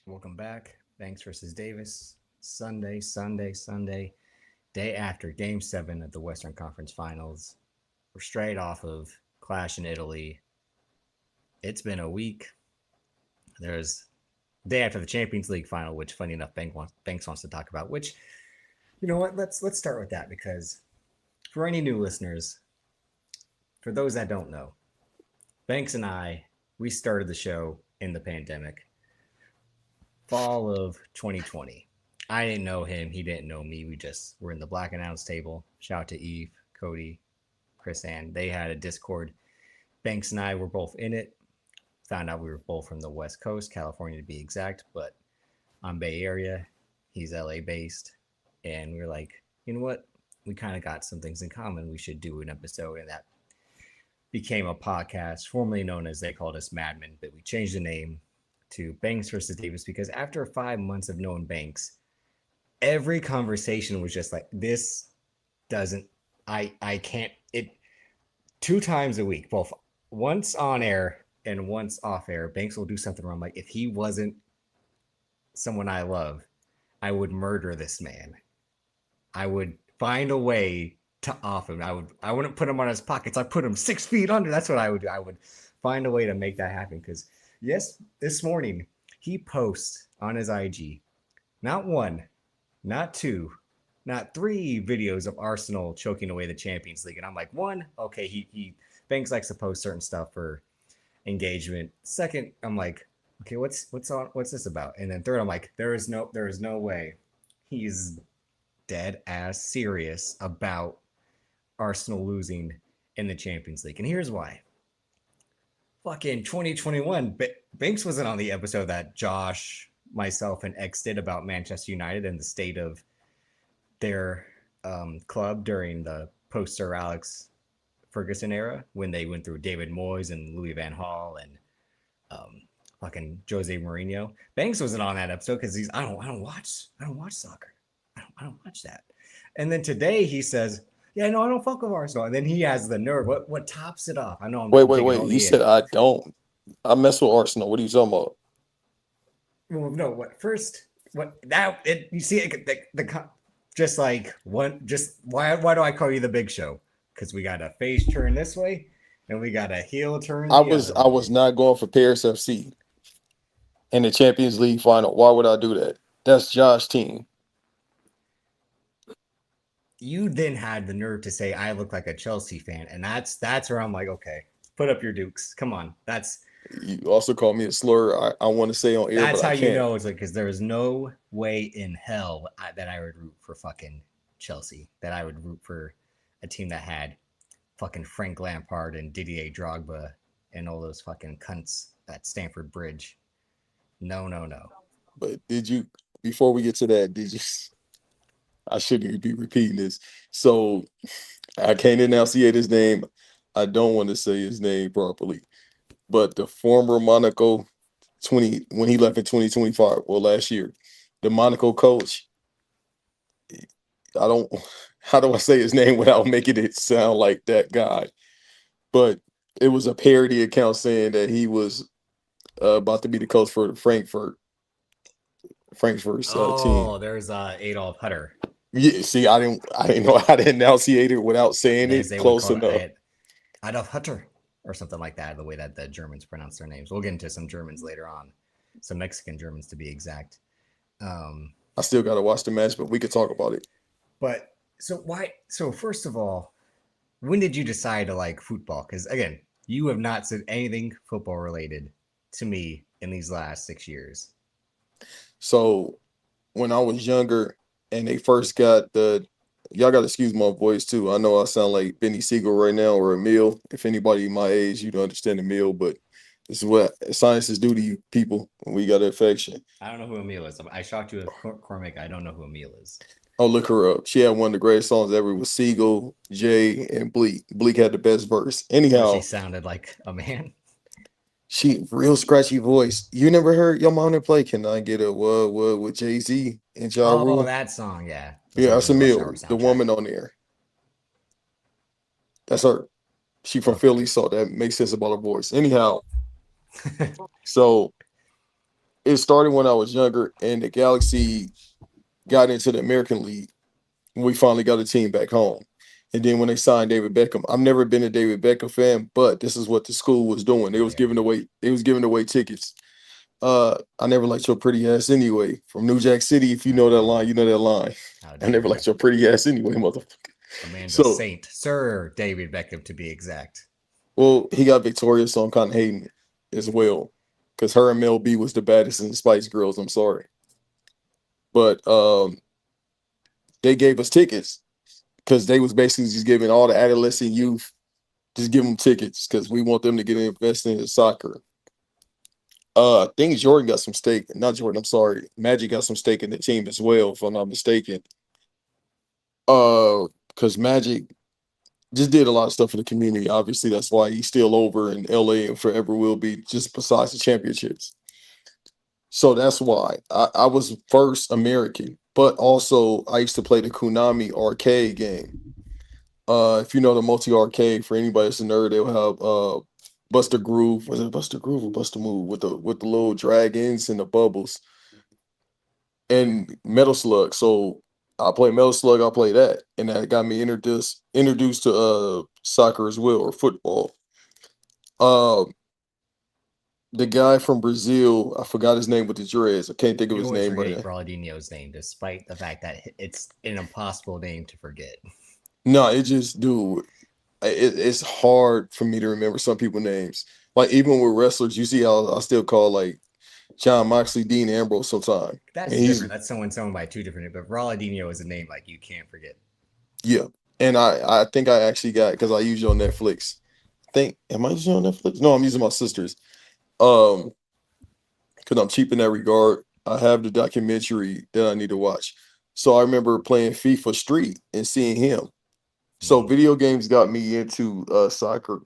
Welcome back. Banks versus Davis. Sunday. Day after Game 7 of the Western Conference Finals. We're straight off of Clash in Italy. It's been a week. There's day after the Champions League final, which, funny enough, Banks wants to talk about. Which, you know what? Let's start with that because for any new listeners, for those that don't know, Banks and we started the show in the pandemic, fall of 2020. I didn't know him. He didn't know me. We just were in the Black Announce table. Shout out to Eve, Cody, Chris Ann. They had a Discord. Banks and I were both in it. Found out we were both from the West Coast, California to be exact, but I'm Bay Area. He's LA based. And we were like, you know what? We kind of got some things in common. We should do an episode. And that became a podcast, formerly known as They Called Us Madmen, but we changed the name to Banks versus Davis because after 5 months of knowing Banks, every conversation was just like, this doesn't, I can't, it 2 times a week, both once on air and once off air. Banks will do something wrong. Like, if he wasn't someone I love, I would murder this man. I would find a way to off him. I wouldn't put him on his pockets. I'd put him 6 feet under. That's what I would do. I would find a way to make that happen. Because yes, this morning he posts on his IG not one, not two, not three videos of Arsenal choking away the Champions League. And I'm like, one, okay, he Banks likes to post certain stuff for engagement. Second, I'm like, okay, what's this about? And then third, I'm like, there is no way he's dead ass serious about Arsenal losing in the Champions League. And here's why. Fucking 2021, Banks wasn't on the episode that Josh, myself, and X did about Manchester United and the state of their club during the post Sir Alex Ferguson era when they went through David Moyes and Louis Van Gaal and fucking Jose Mourinho. Banks wasn't on that episode because I don't watch soccer. I don't watch that. And then today he says, yeah, no, I don't fuck with Arsenal. And then he has the nerve. What tops it off? I know I'm taking all You the said I don't. I mess with Arsenal. What are you talking about? well, no, what first? What that? You see, just like one. Just why do I call you the Big Show? Because we got a face turn this way, and we got a heel turn I the was other I was way. not going for Paris FC in the Champions League final. Why would I do that? That's Josh's team. You then had the nerve to say I look like a Chelsea fan, and that's where I'm like, okay, put up your dukes. Come on, You also call me a slur. I want to say on air, that's but how I you can't. know it's like because there is no way in hell that I would root for fucking Chelsea. That I would root for a team that had fucking Frank Lampard and Didier Drogba and all those fucking cunts at Stamford Bridge. No, no, no. But did you? Before we get to that, did you? I shouldn't be repeating this. So I can't enunciate his name. I don't want to say his name properly. But the former Monaco 20 when he left in 2025, well last year, the Monaco coach, I don't how do I say his name without making it sound like that guy? But it was a parody account saying that he was about to be the coach for the Frankfurt's team. Oh, there's Adolf Hutter. Yeah, see, I didn't know how to enunciate it without saying As it they would close call enough. it, Adolf Hutter or something like that. The way that the Germans pronounce their names. We'll get into some Germans later on, some Mexican Germans to be exact. Um, I still gotta watch the match, but we could talk about it. but so why? So first of all, when did you decide to like football? Because again, you have not said anything football related to me in these last 6 years. So when I was younger and they first got y'all gotta excuse my voice too. I know I sound like Benny Siegel right now or Emil. If anybody my age, you don't understand Emil, but this is what scientists do to you people when we got an infection. I don't know who Emil is. I shocked you with Cormac. I don't know who Emil is. Oh, look her up. She had one of the greatest songs ever with Siegel, Jay, and Bleak. Bleak had the best verse. So she Anyhow, sounded like a man. she real scratchy voice. You never heard your mom play Can I Get a What with Jay-Z and Ja Oh, Rule? that song. Yeah, the Yeah, song that's from the Rush Hour Emil, the soundtrack. woman on there. That's her. She from Okay. Philly, so that makes sense about her voice. Anyhow, so it started when I was younger, and the Galaxy got into the American League. We finally got a team back home. And then when they signed David Beckham, I've never been a David Beckham fan, but this is what the school was doing. Yeah. They was giving away tickets. I never liked your pretty ass anyway. From New Jack City, if you know that line, you know that line. How I dare never you? liked your pretty ass anyway, motherfucker. A man's a So, saint. Sir David Beckham, to be exact. well, he got Victoria, so I'm kind of hating it as well. Because her and Mel B was the baddest in the Spice Girls. I'm sorry. But they gave us tickets because they was basically just giving all the adolescent youth, just give them tickets because we want them to get invested in soccer. I think Jordan got some stake. Not Jordan, I'm sorry. Magic got some stake in the team as well, if I'm not mistaken. Because Magic just did a lot of stuff for the community. Obviously, that's why he's still over in LA and forever will be, just besides the championships. So that's why I was first American, but also I used to play the Konami arcade game. If you know the multi arcade, for anybody that's a nerd, they'll have Buster Groove. Was it Buster Groove or Buster Move with the little dragons and the bubbles and Metal Slug. So I play Metal Slug, I play that. And that got me introduced to soccer as well, or football. Um the guy from Brazil, I forgot his name with the dreads. I can't think of You his always name right forget now. Ronaldinho's name, despite the fact that it's an impossible name to forget. No, it just dude, it's hard for me to remember some people names. Like even with wrestlers, you see how I still call like John Moxley, Dean Ambrose sometimes. That's And he's different. That's someone by two different. But Ronaldinho is a name like you can't forget. yeah. And I think I actually got because I use it on Netflix. Think am I using it on Netflix? No, I'm using my sister's. Um, because I'm cheap in that regard. I have the documentary that I need to watch. So I remember playing FIFA Street and seeing him. So Mm-hmm. video games got me into soccer.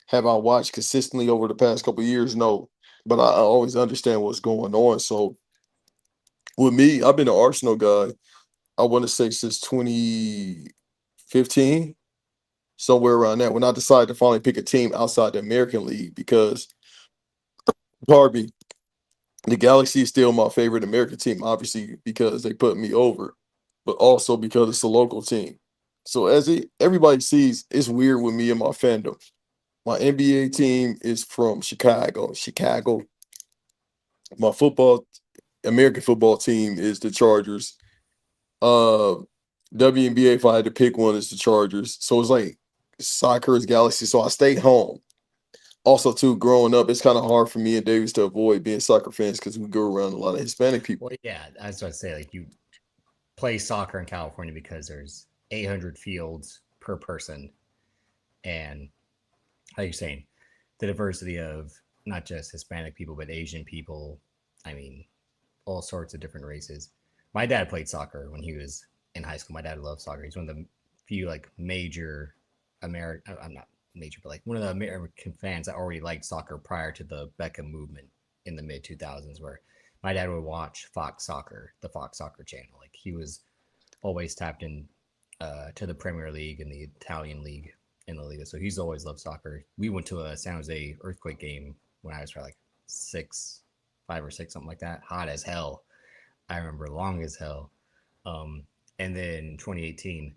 Have I watched consistently over the past couple of years? No, but I always understand what's going on. So with me, I've been an Arsenal guy. I want to say since 2015, somewhere around that. When I decided to finally pick a team outside the American League, because pardon me, the Galaxy is still my favorite American team, obviously because they put me over, but also because it's a local team. So everybody sees, it's weird with me and my fandom. My NBA team is from Chicago. Chicago. My American football team is the Chargers. Uh, WNBA, if I had to pick one, is the Chargers. So it's like soccer is Galaxy. So I stay home. Also, too, growing up, it's kind of hard for me and Davis to avoid being soccer fans because we go around a lot of Hispanic people. Well, yeah, I was about to say like you play soccer in California because there's 800 fields per person, and like you're saying, the diversity of not just Hispanic people but Asian people. I mean, all sorts of different races. My dad played soccer when he was in high school. My dad loved soccer. He's one of the few like major American. I'm not major, but like one of the American fans that already liked soccer prior to the Beckham movement in the mid 2000s, where my dad would watch Fox Soccer, the Fox Soccer channel. Like he was always tapped in to the Premier League and the Italian League in the Liga. So he's always loved soccer. We went to a San Jose Earthquake game when I was probably like 5 or 6, something like that. Hot as hell. I remember long as hell. And then 2018,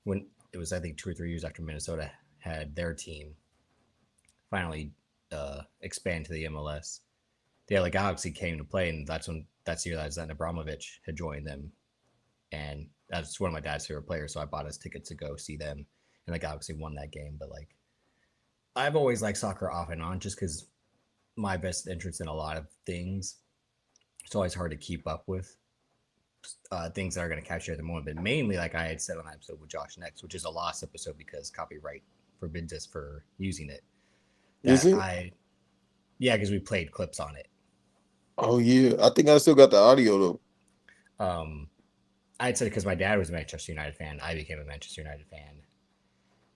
when it was, I think, 2 or 3 years after Minnesota had their team finally expand to the MLS, the LA Galaxy came to play, and that's the year that Zlatan Ibrahimovic had joined them, and that's one of my dad's favorite players. So I bought us tickets to go see them, and the Galaxy won that game. But like, I've always liked soccer off and on, just because my best interest in a lot of things. It's always hard to keep up with things that are going to catch you at the moment. But mainly, like I had said on that episode with Josh Next, which is a lost episode because copyright forbids us for using it. Is That it? I, yeah, because we played clips on it. Oh yeah, I think I still got the audio though. Um, I had said because my dad was a Manchester United fan, I became a Manchester United fan,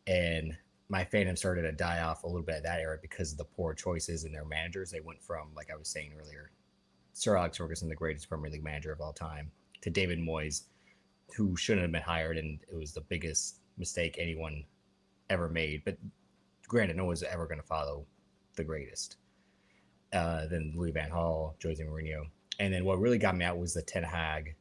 and my fandom started to die off a little bit at that era because of the poor choices in their managers. They went from, like I was saying earlier, Sir Alex Ferguson, the greatest Premier League manager of all time, to David Moyes, who shouldn't have been hired, and it was the biggest mistake anyone ever made. But granted, no one's ever going to follow the greatest. then Louis Van Gaal, Jose Mourinho. And then what really got me out was the Ten Hag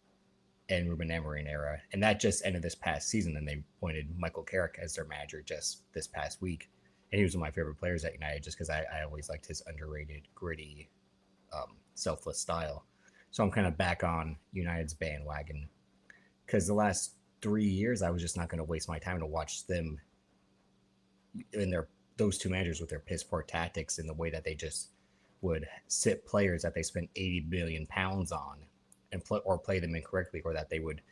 and Ruben Amorim era. And that just ended this past season. And they appointed Michael Carrick as their manager just this past week. And he was one of my favorite players at United just because I always liked his underrated, gritty, selfless style. So I'm kind of back on United's bandwagon because the last 3 years I was just not going to waste my time to watch them in those two managers with their piss poor tactics and the way that they just would sit players that they spent 80 billion pounds on and play them incorrectly, or that they would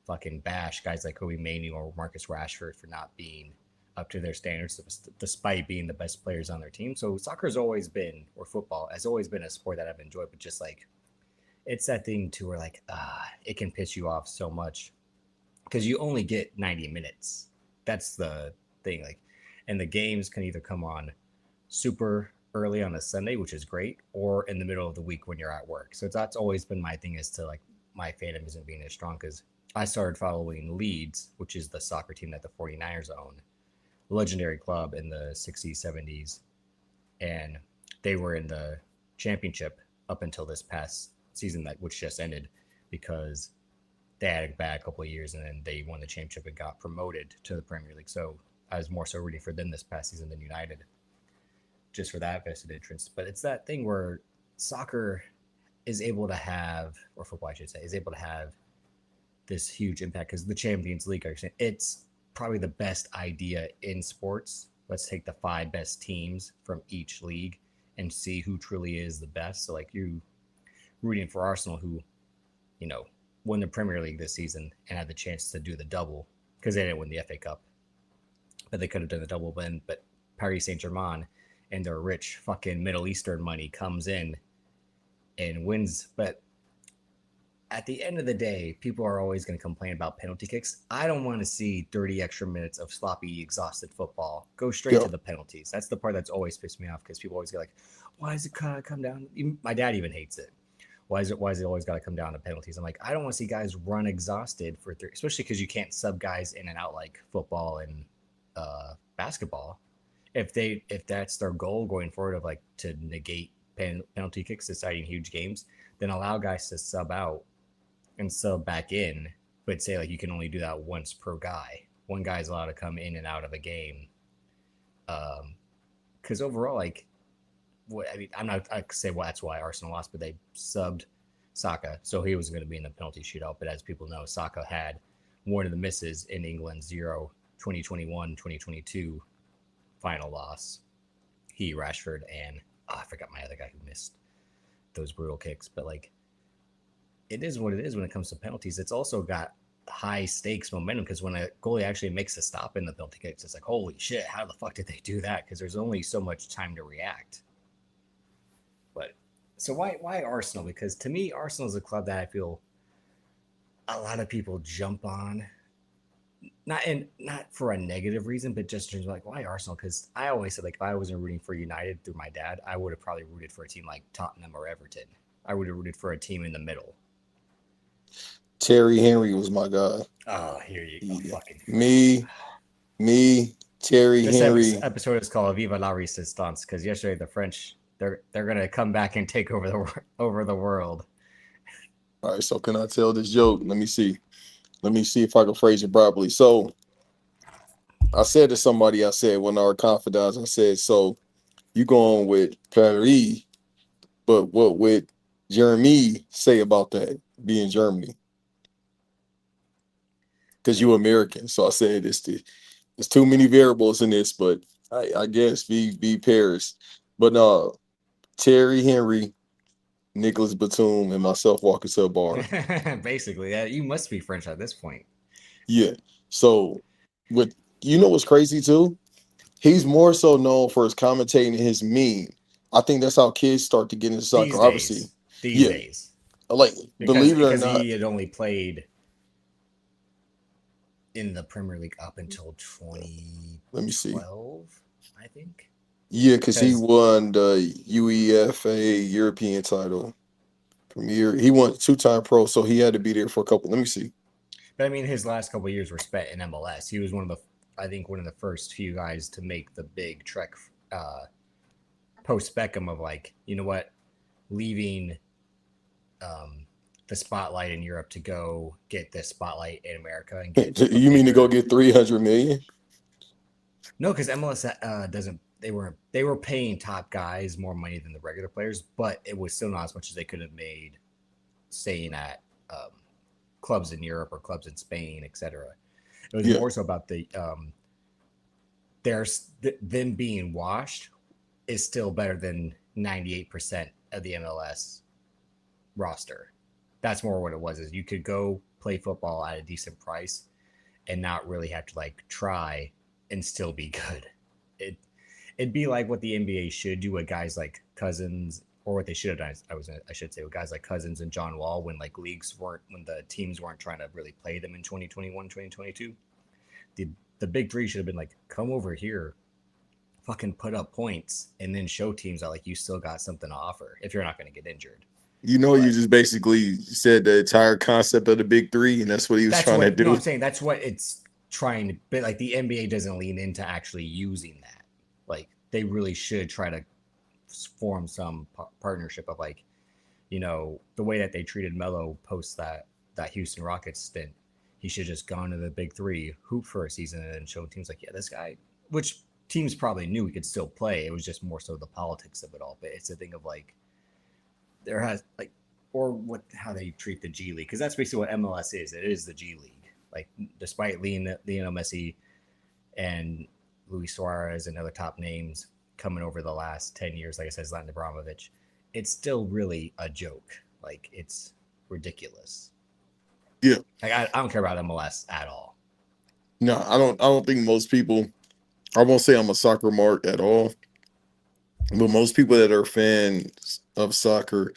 fucking bash guys like Kobe Mainoo or Marcus Rashford for not being up to their standards despite being the best players on their team. So soccer's always been, or football has always been, a sport that I've enjoyed, but just like it's that thing to where like it can piss you off so much because you only get 90 minutes. That's the thing. Like, and the games can either come on super early on a Sunday, which is great, or in the middle of the week when you're at work. So that's always been my thing, is to like my fandom isn't being as strong because I started following Leeds, which is the soccer team that the 49ers own, legendary club in the 60s, 70s. And they were in the championship up until this past season, which just ended because they had a bad couple of years and then they won the championship and got promoted to the Premier League. So I was more so rooting for them this past season than United, just for that vested interest. But it's that thing where soccer is able to have, or football, I should say, is able to have this huge impact because the Champions League, it's probably the best idea in sports. Let's take the 5 best teams from each league and see who truly is the best. So like you rooting for Arsenal, who, won the Premier League this season and had the chance to do the double because they didn't win the FA Cup, but they could have done the double. But Paris Saint-Germain and their rich fucking Middle Eastern money comes in and wins. But at the end of the day, people are always going to complain about penalty kicks. I don't want to see 30 extra minutes of sloppy, exhausted football. Go straight to the penalties. That's the part that's always pissed me off because people always get like, why does it come down? My dad even hates it. Why is it always got to come down to penalties? I'm like, I don't want to see guys run exhausted for 30, especially because you can't sub guys in and out like football and basketball. If that's their goal going forward, of like to negate penalty kicks deciding huge games, then allow guys to sub out and sub back in, but say like you can only do that once per guy. One guy's allowed to come in and out of a game. Because overall, like, I'm not, I could say, well, that's why Arsenal lost, but they subbed Saka, so he was going to be in the penalty shootout. But as people know, Saka had one of the misses in England's 2021-2022 final loss. He, Rashford, and I forgot my other guy who missed those brutal kicks. But like, it is what it is when it comes to penalties. It's also got high stakes momentum because when a goalie actually makes a stop in the penalty kicks, it's like, holy shit, how the fuck did they do that? Because there's only so much time to react. But so why Arsenal? Because to me, Arsenal is a club that I feel a lot of people jump on, not for a negative reason, but just in terms of like, why Arsenal? Because I always said, like, if I wasn't rooting for United through my dad, I would have probably rooted for a team like Tottenham or Everton. I would have rooted for a team in the middle. Terry Henry was my guy. Oh, here you go. Fucking me, Terry Henry. This episode is called Viva la Resistance because yesterday the French, they're gonna come back and take over the world. All right, so can I tell this joke? Let me see if I can phrase it properly. So I said to somebody, when our confidants, I said, so you going with Paris, but what would Jeremy say about that being Germany? Because you American. So I said there's too many variables in this, but I guess be Paris. But Terry Henry, Nicholas Batum, and myself walking to a bar. Basically, yeah, you must be French at this point. Yeah. So what's crazy too? He's more so known for his commentating and his meme. I think that's how kids start to get into soccer. Obviously, these days. Like, believe it or not, he had only played in the Premier League up until 2012, I think. Yeah, because he won the UEFA European title. Premier. He won 2-time pro, so he had to be there for a couple. Let me see. But I mean, his last couple of years were spent in MLS. He was one of the first few guys to make the big trek post Beckham of like, you know what, leaving the spotlight in Europe to go get the spotlight in America and get a You mean to go bigger. get 300 million? No, because MLS doesn't. They were paying top guys more money than the regular players, but it was still not as much as they could have made staying at clubs in Europe or clubs in Spain, etc. It was Yeah. more so about the them being washed is still better than 98% of the MLS roster. That's more what it was. Is you could go play football at a decent price and not really have to like try and still be good. It it'd be like what the NBA should do with guys like Cousins, or what they should have done. I should say with guys like Cousins and John Wall when like when the teams weren't trying to really play them in 2021, 2022. The the big three should have been like, come over here, fucking put up points, and then show teams that like you still got something to offer if you're not going to get injured. You know, you But just basically said the entire concept of the big three, and that's what he was that's trying to what no, I'm do. saying that's what it's trying to. But like the NBA doesn't lean into actually using that. Like they really should try to form some partnership of like, the way that they treated Melo post that Houston Rockets stint. He should just gone to the big three, hoop for a season, and then show teams like, yeah, this guy, which teams probably knew he could still play. It was just more so the politics of it all. But it's a thing of like there has like, or what how they treat the G League, because that's basically what MLS is. It is the G League. Like despite Lionel Messi and Luis Suarez and other top names coming over the last 10 years, like I said, Zlatan Ibrahimovic, it's still really a joke. Like it's ridiculous. Yeah. Like I don't care about MLS at all. No, I don't think most people, I won't say I'm a soccer mark at all, but most people that are fans of soccer,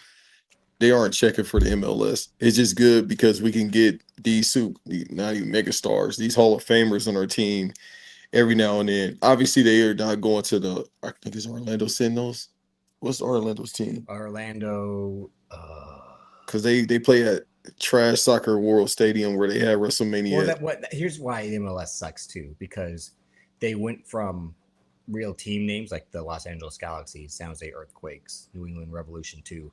they aren't checking for the MLS. It's just good because we can get not even mega stars, these Hall of Famers on our team every now and then. Obviously, they are not going to I think it's Orlando Sentinels. What's Orlando's team? Orlando. Because they play at Trash Soccer World Stadium where they had Well, WrestleMania at. here's why MLS sucks too, because they went from real team names like the Los Angeles Galaxy, San Jose Earthquakes, New England Revolution to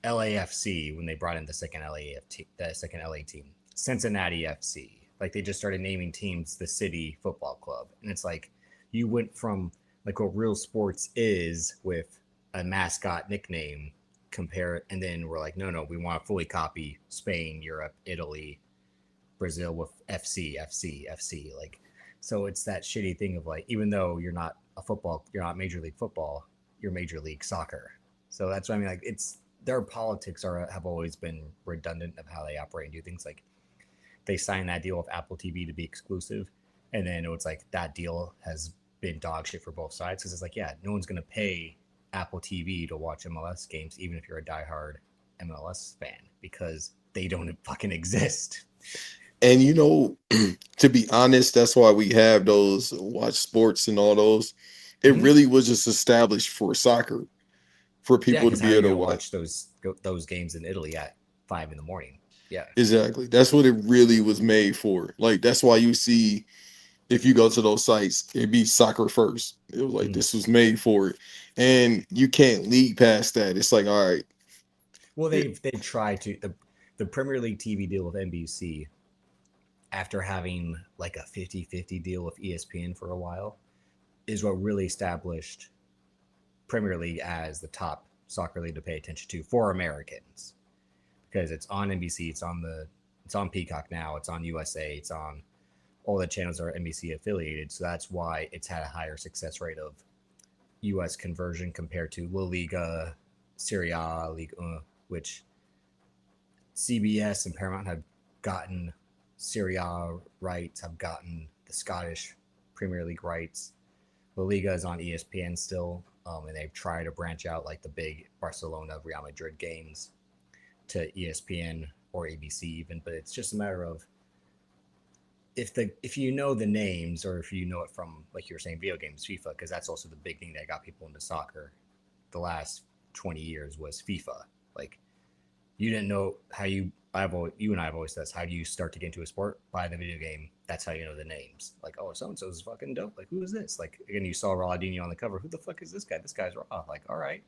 LAFC when they brought in the second LA team, Cincinnati FC. Like they just started naming teams the city football club, and it's like you went from like what real sports is with a mascot nickname, compare it, and then we're like, no, we want to fully copy Spain, Europe, Italy, Brazil with FC. Like, so it's that shitty thing of like, even though you're not Major League Football, you're Major League Soccer. So that's what I mean. Like, it's their politics have always been redundant of how they operate and do things. Like, they signed that deal with Apple TV to be exclusive, and then it's like that deal has been dog shit for both sides because it's like, yeah, no one's gonna pay Apple TV to watch MLS games, even if you're a diehard MLS fan, because they don't fucking exist. And to be honest, that's why we have those watch sports and all those. It Mm-hmm. really was just established for soccer, for Yeah, people to because how be are you able to gonna watch. watch those games in Italy at 5 in the morning? Yeah. Exactly. That's what it really was made for. Like that's why you see if you go to those sites, it'd be soccer first. It was like Mm-hmm. this was made for it. And you can't lead past that. It's like, all right. Well, It, they've tried to the Premier League TV deal with NBC after having like a 50-50 deal with ESPN for a while is what really established Premier League as the top soccer league to pay attention to for Americans, because it's on NBC, it's on Peacock now, it's on USA, it's on all the channels are NBC affiliated. So that's why it's had a higher success rate of US conversion compared to La Liga, Serie A, Ligue 1, which CBS and Paramount have gotten Serie A rights, have gotten the Scottish Premier League rights. La Liga is on ESPN still, and they've tried to branch out like the big Barcelona, Real Madrid games to ESPN or ABC even. But it's just a matter of if you know the names, or if you know it from, like you were saying, video games, FIFA, because that's also the big thing that got people into soccer the last 20 years was FIFA. Like you didn't know how you you and I have always said this, how do you start to get into a sport? By the video game. That's how you know the names. Like, oh, so and so is fucking dope. Like, who is this? Like, again, you saw Ronaldinho on the cover. Who the fuck is this guy? This guy's raw. Like, all right.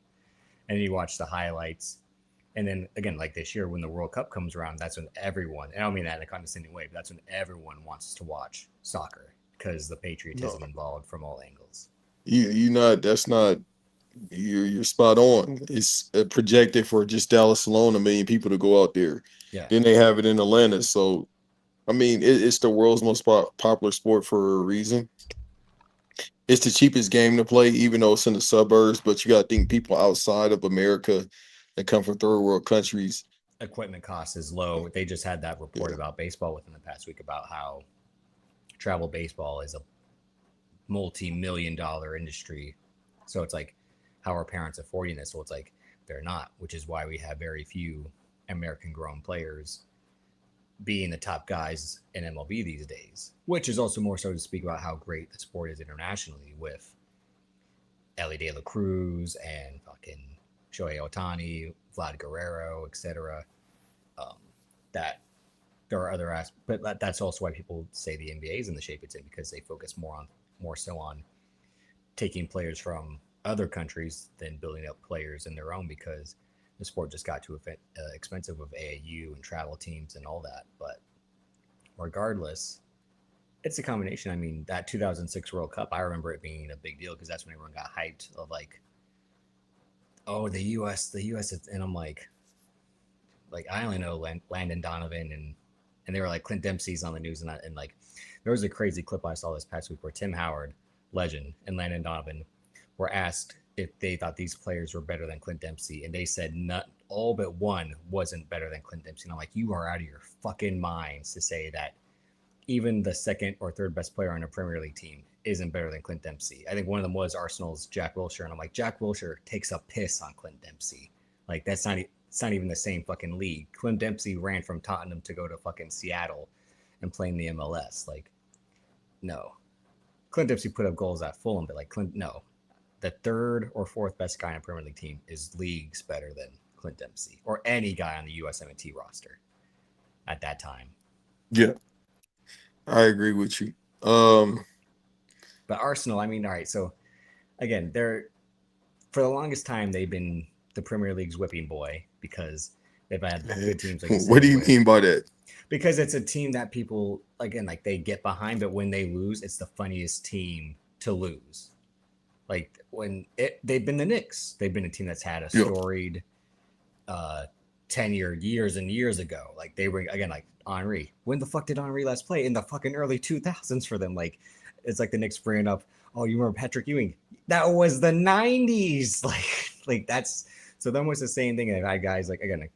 And then you watch the highlights. And then again, like this year, when the World Cup comes around, that's when everyone, and I don't mean that in a condescending way, but that's when everyone wants to watch soccer because the patriotism involved from all angles. That's not you're spot on. It's projected for just Dallas alone, 1 million people to go out there. Yeah. Then they have it in Atlanta. So, I mean, it's the world's most popular sport for a reason. It's the cheapest game to play, even though it's in the suburbs. But you got to think people outside of America that come from third world countries. Equipment cost is low. They just had that report about baseball within the past week about how travel baseball is a multi-million-dollar industry. So it's like, how are parents affording this? So it's like they're not, which is why we have very few American-grown players being the top guys in MLB these days, which is also more so to speak about how great the sport is internationally with Ellie De La Cruz and fucking Shohei Ohtani, Vlad Guerrero, etc. That there are other aspects, but that's also why people say the NBA is in the shape it's in, because they focus more so on taking players from other countries than building up players in their own, because the sport just got too expensive with AAU and travel teams and all that. But regardless, it's a combination. I mean, that 2006 World Cup, I remember it being a big deal because that's when everyone got hyped of like, oh, the U.S. And I'm like I only know Landon Donovan and they were like Clint Dempsey's on the news and like there was a crazy clip I saw this past week where Tim Howard, legend, and Landon Donovan were asked if they thought these players were better than Clint Dempsey, and they said not all but one wasn't better than Clint Dempsey. And I'm like, you are out of your fucking minds to say that even the second or third best player on a Premier League team isn't better than Clint Dempsey. I think one of them was Arsenal's Jack Wilshere, and I'm like, Jack Wilshere takes a piss on Clint Dempsey. Like, it's not even the same fucking league. Clint Dempsey ran from Tottenham to go to fucking Seattle and play in the MLS. Like, no. Clint Dempsey put up goals at Fulham, but like no. The third or fourth best guy on a Premier League team is leagues better than Clint Dempsey or any guy on the USMNT roster at that time. Yeah, I agree with you. But Arsenal, I mean, all right. So again, they're for the longest time they've been the Premier League's whipping boy because they've had good teams. Like what do you mean by that? Because it's a team that people again like they get behind, but when they lose, it's the funniest team to lose. Like when they've been the Knicks, they've been a team that's had a storied tenure years and years ago. Like they were again like Henry. When the fuck did Henry last play? In the fucking early 2000s for them. Like it's like the Knicks bringing up, oh, you remember Patrick Ewing? That was the 90s. Like that's so then was the same thing. I've had guys like again like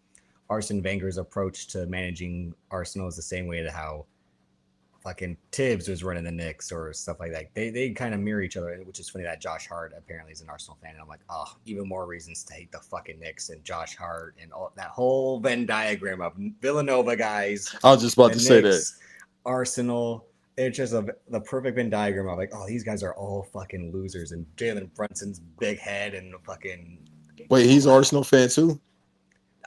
Arsene Wenger's approach to managing Arsenal is the same way to how fucking Tibbs was running the Knicks or stuff like that. They kind of mirror each other, which is funny that Josh Hart apparently is an Arsenal fan. And I'm like, oh, even more reasons to hate the fucking Knicks and Josh Hart and all that whole Venn diagram of Villanova guys. I was just about to say that. Arsenal. It's just the perfect Venn diagram of like, oh, these guys are all fucking losers. And Jalen Brunson's big head and fucking. Wait, he's an Arsenal fan too?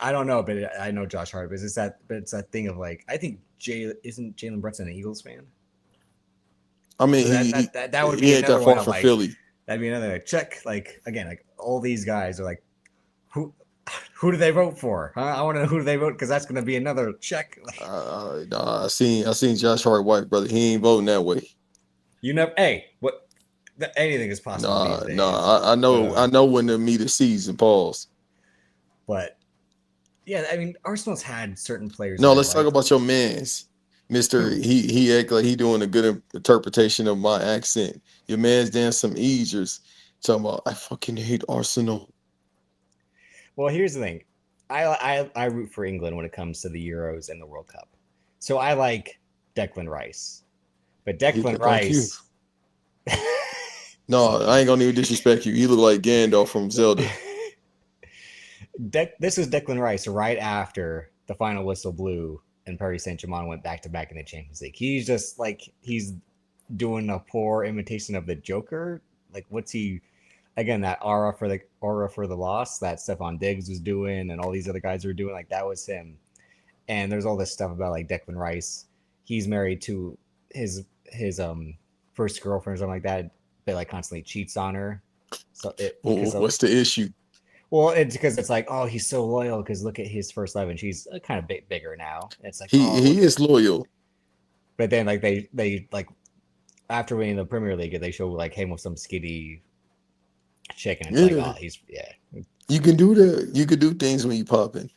I don't know, but I know Josh Hart. But it's that thing of like, I think isn't Jalen Brunson an Eagles fan? I mean, so that would be another that one far of from like, Philly. That'd be another check. Like again, like all these guys are like, who do they vote for? Huh? I want to know who do they vote because that's going to be another check. Nah, I seen Josh Hart white brother. He ain't voting that way. You never. Hey, what? Anything is possible these days. I know when to meet a season. Pause. But yeah, I mean, Arsenal's had certain players. No, let's talk about your man's. Mister, he act like he doing a good interpretation of my accent. Your man's Dan some Eagers talking about I fucking hate Arsenal. Well, here's the thing. I root for England when it comes to the Euros and the World Cup. So I like Declan Rice. But Declan Rice. No, I ain't gonna even disrespect you. You look like Gandalf from Zelda. This was Declan Rice right after the final whistle blew and Paris Saint-Germain went back-to-back in the Champions League. He's just like he's doing a poor imitation of the Joker. Like what's he? again, that aura for the loss that Stephon Diggs was doing, and all these other guys were doing, like that was him. And there's all this stuff about like Declan Rice. He's married to his first girlfriend or something like that, but like constantly cheats on her. So it because What's the issue? well, it's because it's like, oh, he's so loyal because look at his first love, and she's kind of bigger now. And it's like, oh, He look at. is loyal. But then like they like after winning the Premier League, they show like him with some skinny chick, and it's like, Yeah, oh, he's yeah, you can do that. You can do things when you popping.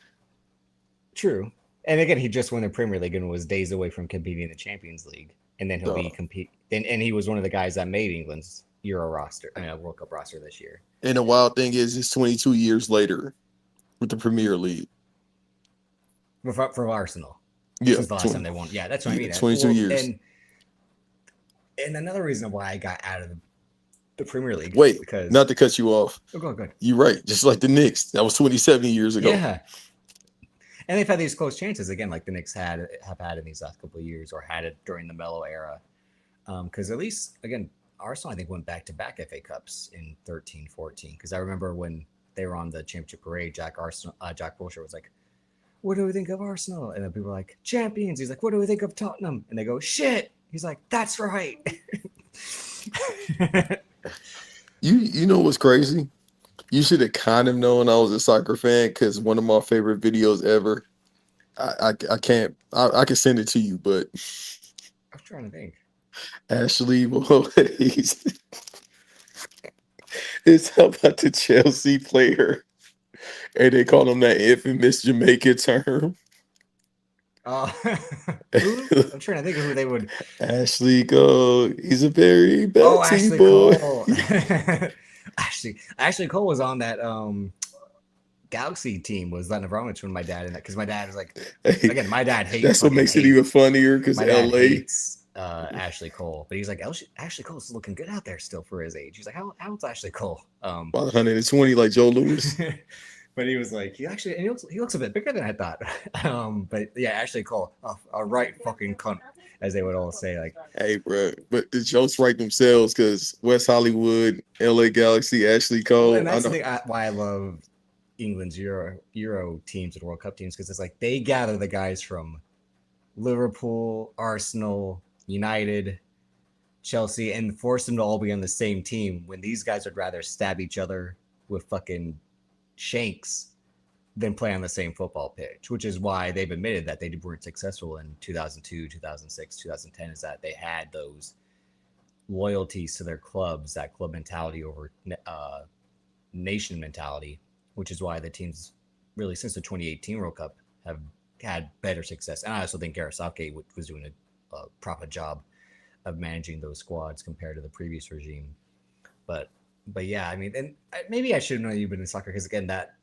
true. And again, he just won the Premier League and was days away from competing in the Champions League, and then he'll be Dog. compete. And he was one of the guys that made England's Euro roster, I mean, World Cup roster this year. And the wild thing is, it's 22 years later with the Premier League. For Arsenal. Yeah, Since the last time they won. Yeah, that's what I yeah, mean. 22 Well, years. and another reason why I got out of the Premier League Wait, because not to cut you off. oh, go ahead. You're right. Just like the Knicks, that was 27 years ago. Yeah, and they've had these close chances again, like the Knicks have had in these last couple of years, or had it during the Melo era. Because at least again, Arsenal I think went back to back FA Cups in 13-14. Because I remember when they were on the championship parade, Jack Wilshere was like, "What do we think of Arsenal?" And then people were like, "Champions." He's like, "What do we think of Tottenham?" And they go, "Shit." He's like, "That's right." You know what's crazy? You should have kind of known I was a soccer fan because one of my favorite videos ever. I can't. I can send it to you, but I'm trying to think. Ashley Boys. It's about the Chelsea player, and they call him that infamous Jamaican term. Uh, I'm trying to think of who they would. Ashley Cole, he's a very Oh, bad Ashley boy. Cole. Ashley Cole was on that Galaxy team. Was Len Abramovich when my dad in that because my dad was like, Hey, again, my dad that's what makes it even funnier because My dad LA. hates Ashley Cole, but he's like, Ashley Cole's looking good out there still for his age. He's like, how old's Ashley Cole? About 120 like Joe Louis. But he was like, he looks a bit bigger than I thought. But yeah, Ashley Cole, a right fucking cunt, as they would all say. Like, Hey, bro, but the jokes write themselves because West Hollywood, LA Galaxy, Ashley Cole. and I that's the know. thing why I love England's Euro teams and World Cup teams because it's like they gather the guys from Liverpool, Arsenal, United, Chelsea, and force them to all be on the same team when these guys would rather stab each other with fucking shanks than play on the same football pitch, which is why they've admitted that they weren't successful in 2002, 2006, 2010, is that they had those loyalties to their clubs, that club mentality over nation mentality, which is why the teams really since the 2018 World Cup have had better success. And I also think Gareth Southgate was doing a proper job of managing those squads compared to the previous regime. But yeah, I mean, and maybe I should have known you've been in soccer because again, that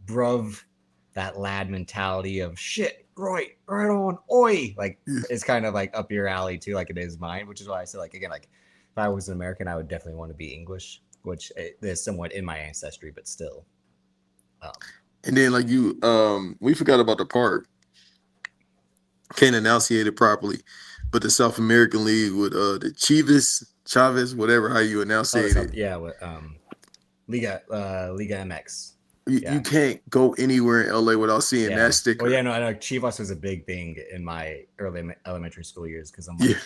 bruv, that lad mentality of shit, right on, oi, like it's kind of like up your alley too, like it is mine, which is why I said like again, like if I was an American, I would definitely want to be English, which is somewhat in my ancestry, but still. And then like we forgot about the part. Can't enunciate it properly, but the South American League with the Chavez, whatever how you enunciate it. Yeah, with Liga MX. You can't go anywhere in LA without seeing that sticker. Well, yeah, no, I know Chivas was a big thing in my early elementary school years because I'm like,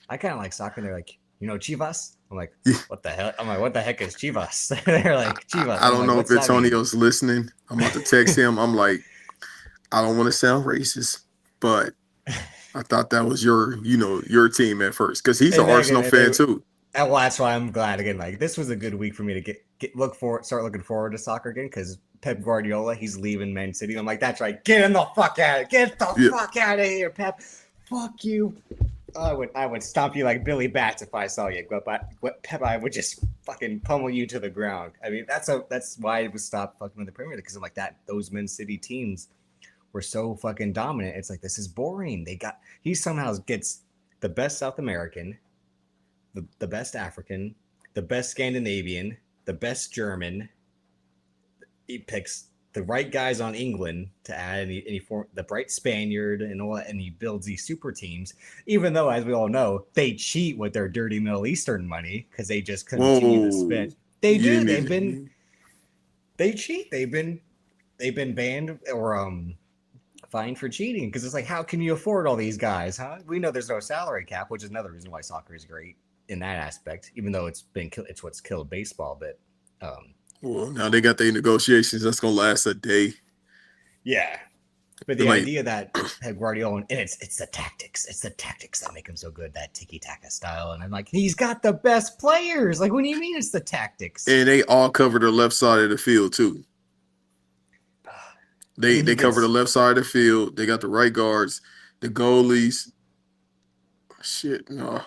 I kind of like soccer. And they're like, Chivas? I'm like, what the hell? I'm like, what the heck is Chivas? They're like, Chivas. I don't know if Antonio's listening. I'm about to text him. I'm like, I don't want to sound racist, but I thought that was your team at first because he's an Arsenal fan too. Well, that's why I'm glad again. Like this was a good week for me to start looking forward to soccer again because Pep Guardiola, he's leaving Man City. I'm like, that's right. Get the fuck out of here, Pep. Fuck you. I would stomp you like Billy Bats if I saw you. But Pep, I would just fucking pummel you to the ground. I mean, that's why I would stop fucking with the Premier League because I'm like those Man City teams were so fucking dominant. It's like this is boring. He somehow gets the best South American, the best African, the best Scandinavian, the best German. He picks the right guys on England to add the bright Spaniard and all that, and he builds these super teams. Even though, as we all know, they cheat with their dirty Middle Eastern money because they just continue to spend. They Yeah, do. man. They cheat. They've been banned or fined for cheating because it's like, how can you afford all these guys? Huh? We know there's no salary cap, which is another reason why soccer is great in that aspect. Even though it's what's killed baseball, but Well, now they got their negotiations. That's gonna last a day. yeah. But And the like, idea that Pep Guardiola and it's the tactics that make him so good, that tiki taka style, and I'm like, he's got the best players. Like, what do you mean it's the tactics? and they all cover the left side of the field too. I mean, he They cover the gets, left side of the field. They got the right guards, the goalies. Shit, no,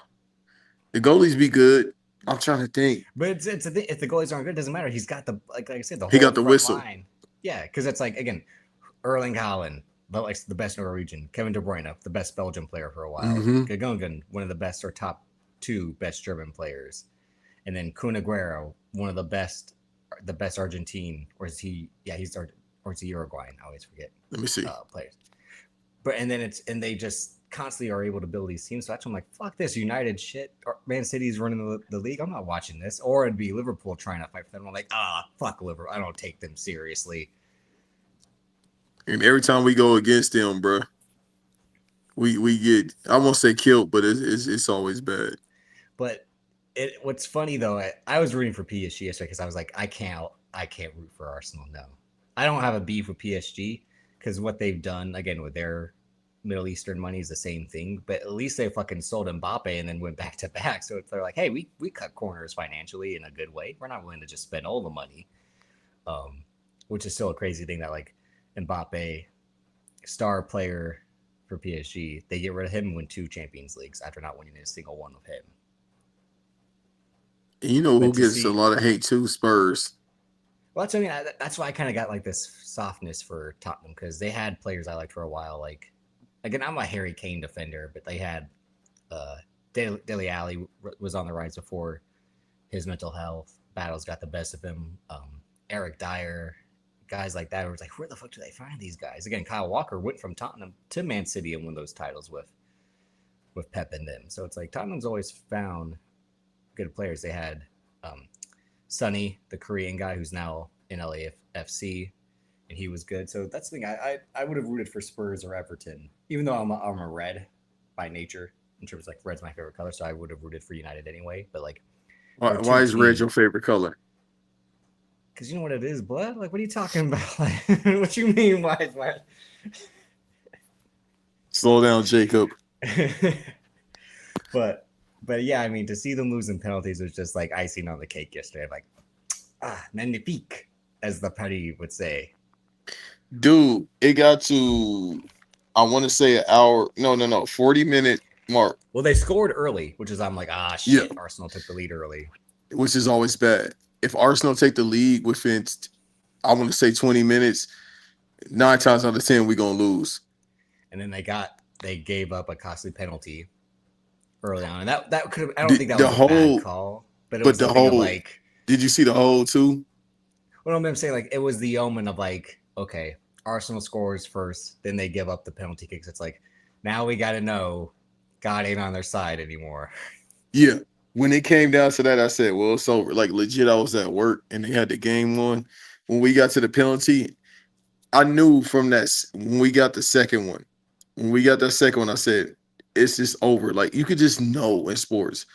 the goalies be good. I'm trying to think. but if the goalies aren't good, it doesn't matter. He's got the like I said, the He whole got the front whistle. line. Yeah, because it's like again, Erling Haaland, like the best Norwegian, Kevin De Bruyne, the best Belgian player for a while, Mm-hmm. Gagungan, one of the best or top two best German players, and then Kun Aguero, one of the best Argentine, or is he? Yeah, or is he Uruguayan? I always forget Let me see. players. But and they just constantly are able to build these teams. So that's why I'm like, fuck this United shit. Or Man City's running the league. I'm not watching this. Or it'd be Liverpool trying to fight for them. I'm like, fuck Liverpool. I don't take them seriously. And every time we go against them, bro, we get, I won't say killed, but it's always bad. But what's funny though, I was rooting for PSG yesterday because I was like, I can't root for Arsenal. No, I don't have a beef with PSG because what they've done again with their Middle Eastern money is the same thing. But at least they fucking sold Mbappe and then went back to back. So they're like, hey, we cut corners financially in a good way. We're not willing to just spend all the money, which is still a crazy thing that like Mbappe, star player for PSG, they get rid of him and win 2 Champions Leagues after not winning a single one with him. And you know But who to gets a see, lot of hate too? Spurs. well, that's I mean, that's why I kind of got like this softness for Tottenham because they had players I liked for a while. Like again, I'm a Harry Kane defender, but they had uh, Dele Alli was on the rise before his mental health battles got the best of him. Eric Dyer, guys like that. Where it's like, where the fuck do they find these guys? Again, Kyle Walker went from Tottenham to Man City and won those titles with Pep and them. So it's like Tottenham's always found good players. They had Sonny, the Korean guy who's now in LAFC, and he was good. So that's the thing. I would have rooted for Spurs or Everton, even though I'm a red by nature in terms of like red's my favorite color. So I would have rooted for United anyway. But like they're two Why is red teams. your favorite color? Because you know what it is, blood. Like, what are you talking about? What you mean? Why is my Slow down, Jacob. but yeah, I mean, to see them losing penalties was just like icing on the cake yesterday. Like, magnifique, as the petty would say. Dude, it got to, I want to say an hour. No, 40-minute mark. Well, they scored early, which is I'm like, Yeah, shit, Arsenal took the lead early. which is always bad. If Arsenal take the lead within, I want to say 20 minutes, 9 times out of 10, we're going to lose. And then they gave up a costly penalty early on. And that could have, I don't think that The was a bad whole, call, but it but was the the thing of whole, like, did you see the whole too? what I'm saying, like, it was the omen of like, okay, Arsenal scores first, then they give up the penalty kicks. It's like, now we got to know God ain't on their side anymore. Yeah. When it came down to that, I said, well, it's over. Like, legit, I was at work and they had the game on. When we got to the penalty, I knew from that, when we got the second one, I said, it's just over. Like, you could just know in sports.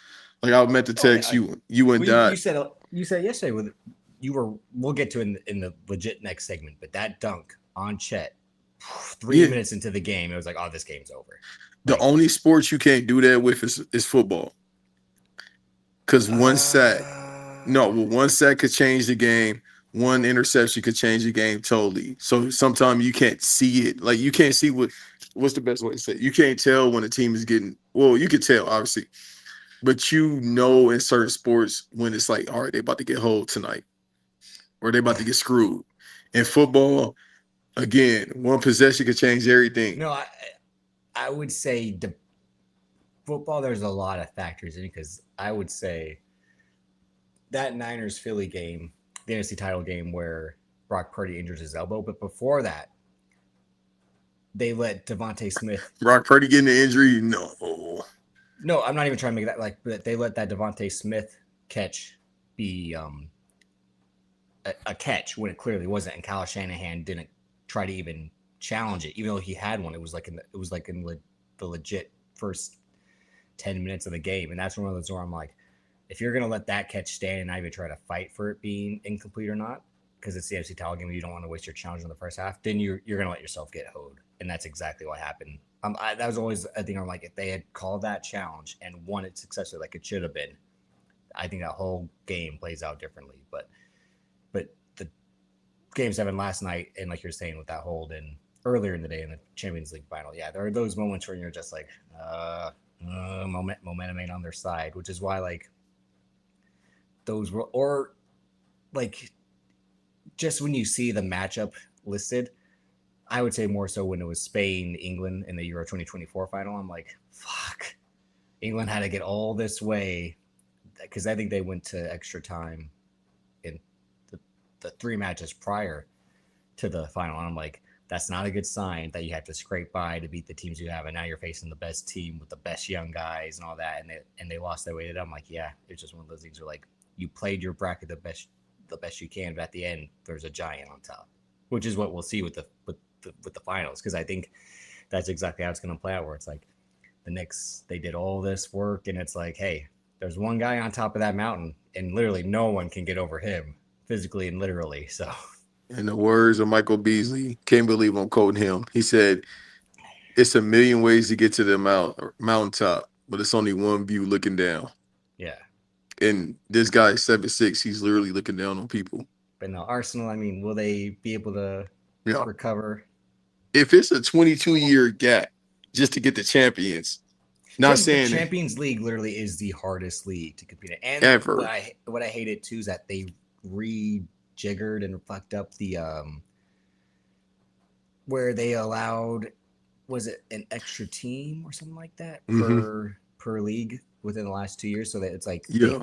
Like, I meant to Oh, text you, you and well, Dot. you said yesterday with we'll get to in the legit next segment, but that dunk on Chet, 3 minutes into the game, it was like, oh, this game's over. The Like, only sports you can't do that with is football. Because one sack could change the game. One interception could change the game totally. So sometimes you can't see it. Like you can't see what's the best way to say it? You can't tell when a team is getting, well, you could tell, obviously. But you know in certain sports when it's like, all right, they about to get hold tonight. Or they about to get screwed. In football, again, one possession could change everything. no, I would say the football. There's a lot of factors in it because I would say that Niners Philly game, the NFC title game where Brock Purdy injures his elbow, but before that, they let Devontae Smith. Brock Purdy getting the injury? No. No, I'm not even trying to make that like, but they let that Devontae Smith catch be a catch when it clearly wasn't, and Kyle Shanahan didn't try to even challenge it, even though he had one. It was like in the legit first 10 minutes of the game, and that's one of those where I'm like, if you're gonna let that catch stand and not even try to fight for it being incomplete or not, because it's the NFC title game, you don't want to waste your challenge in the first half, then you're gonna let yourself get hoed, and that's exactly what happened. That was always a thing. I'm like, if they had called that challenge and won it successfully, like it should have been, I think that whole game plays out differently. But the Game 7 last night, and like you're saying with that hold and earlier in the day in the Champions League final, yeah, there are those moments where you're just like, momentum ain't on their side, which is why like those were, or like just when you see the matchup listed, I would say more so when it was Spain, England in the Euro 2024 final. I'm like, fuck, England had to get all this way, because I think they went to extra time in the 3 matches prior to the final. And I'm like, that's not a good sign that you have to scrape by to beat the teams you have, and now you're facing the best team with the best young guys and all that, and they lost their way to it. I'm like, yeah, it's just one of those things where like you played your bracket the best you can, but at the end there's a giant on top, which is what we'll see with the finals, because I think that's exactly how it's going to play out, where it's like the Knicks, they did all this work, and it's like, hey, there's one guy on top of that mountain, and literally no one can get over him physically and literally. So In the words of Michael Beasley, can't believe I'm quoting him. He said, "It's a million ways to get to the mountaintop, but it's only one view looking down." yeah, And this guy is 7'6". He's literally looking down on people. but no, Arsenal, I mean, will they be able to Yeah. recover? If it's a 22-year gap just to get the champions, not The saying it Champions League literally is the hardest league to compete in. And ever. what I hated too is that they rejiggered and fucked up the where they allowed, was it an extra team or something like that per league within the last 2 years, so that it's like Yeah.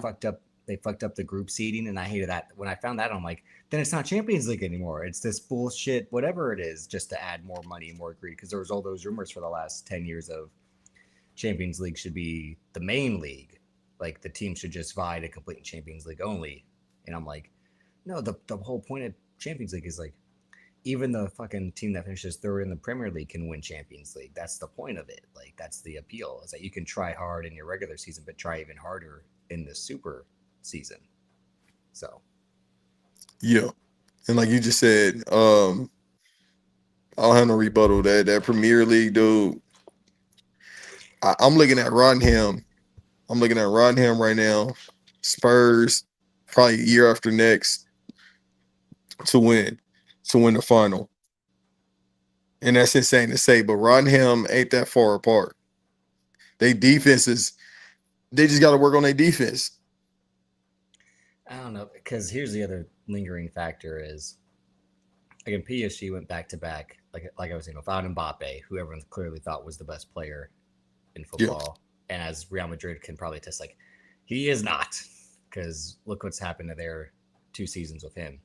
they fucked up the group seeding, and I hated that. When I found that, I'm like, then it's not Champions League anymore. It's this bullshit, whatever it is, just to add more money and more greed. Because there was all those rumors for the last 10 years of Champions League should be the main league. Like the team should just vie to complete Champions League only. And I'm like, no, the whole point of Champions League is like, even the fucking team that finishes third in the Premier League can win Champions League. That's the point of it. Like that's the appeal. Is that you can try hard in your regular season, but try even harder in the super season. So Yeah. And like you just said, I don't have no rebuttal. That Premier League, dude. I'm looking at Rotherham. I'm looking at Rotherham right now. Spurs, probably year after next to win the final. And that's insane to say, but Rotherham ain't that far apart. They defenses, they just got to work on their defense. I don't know, because here's the other lingering factor is, again, PSG went back to back, like I was saying, without Mbappe, who everyone clearly thought was the best player in football, and as Real Madrid can probably attest, like he is not, because look what's happened to their 2 seasons with him.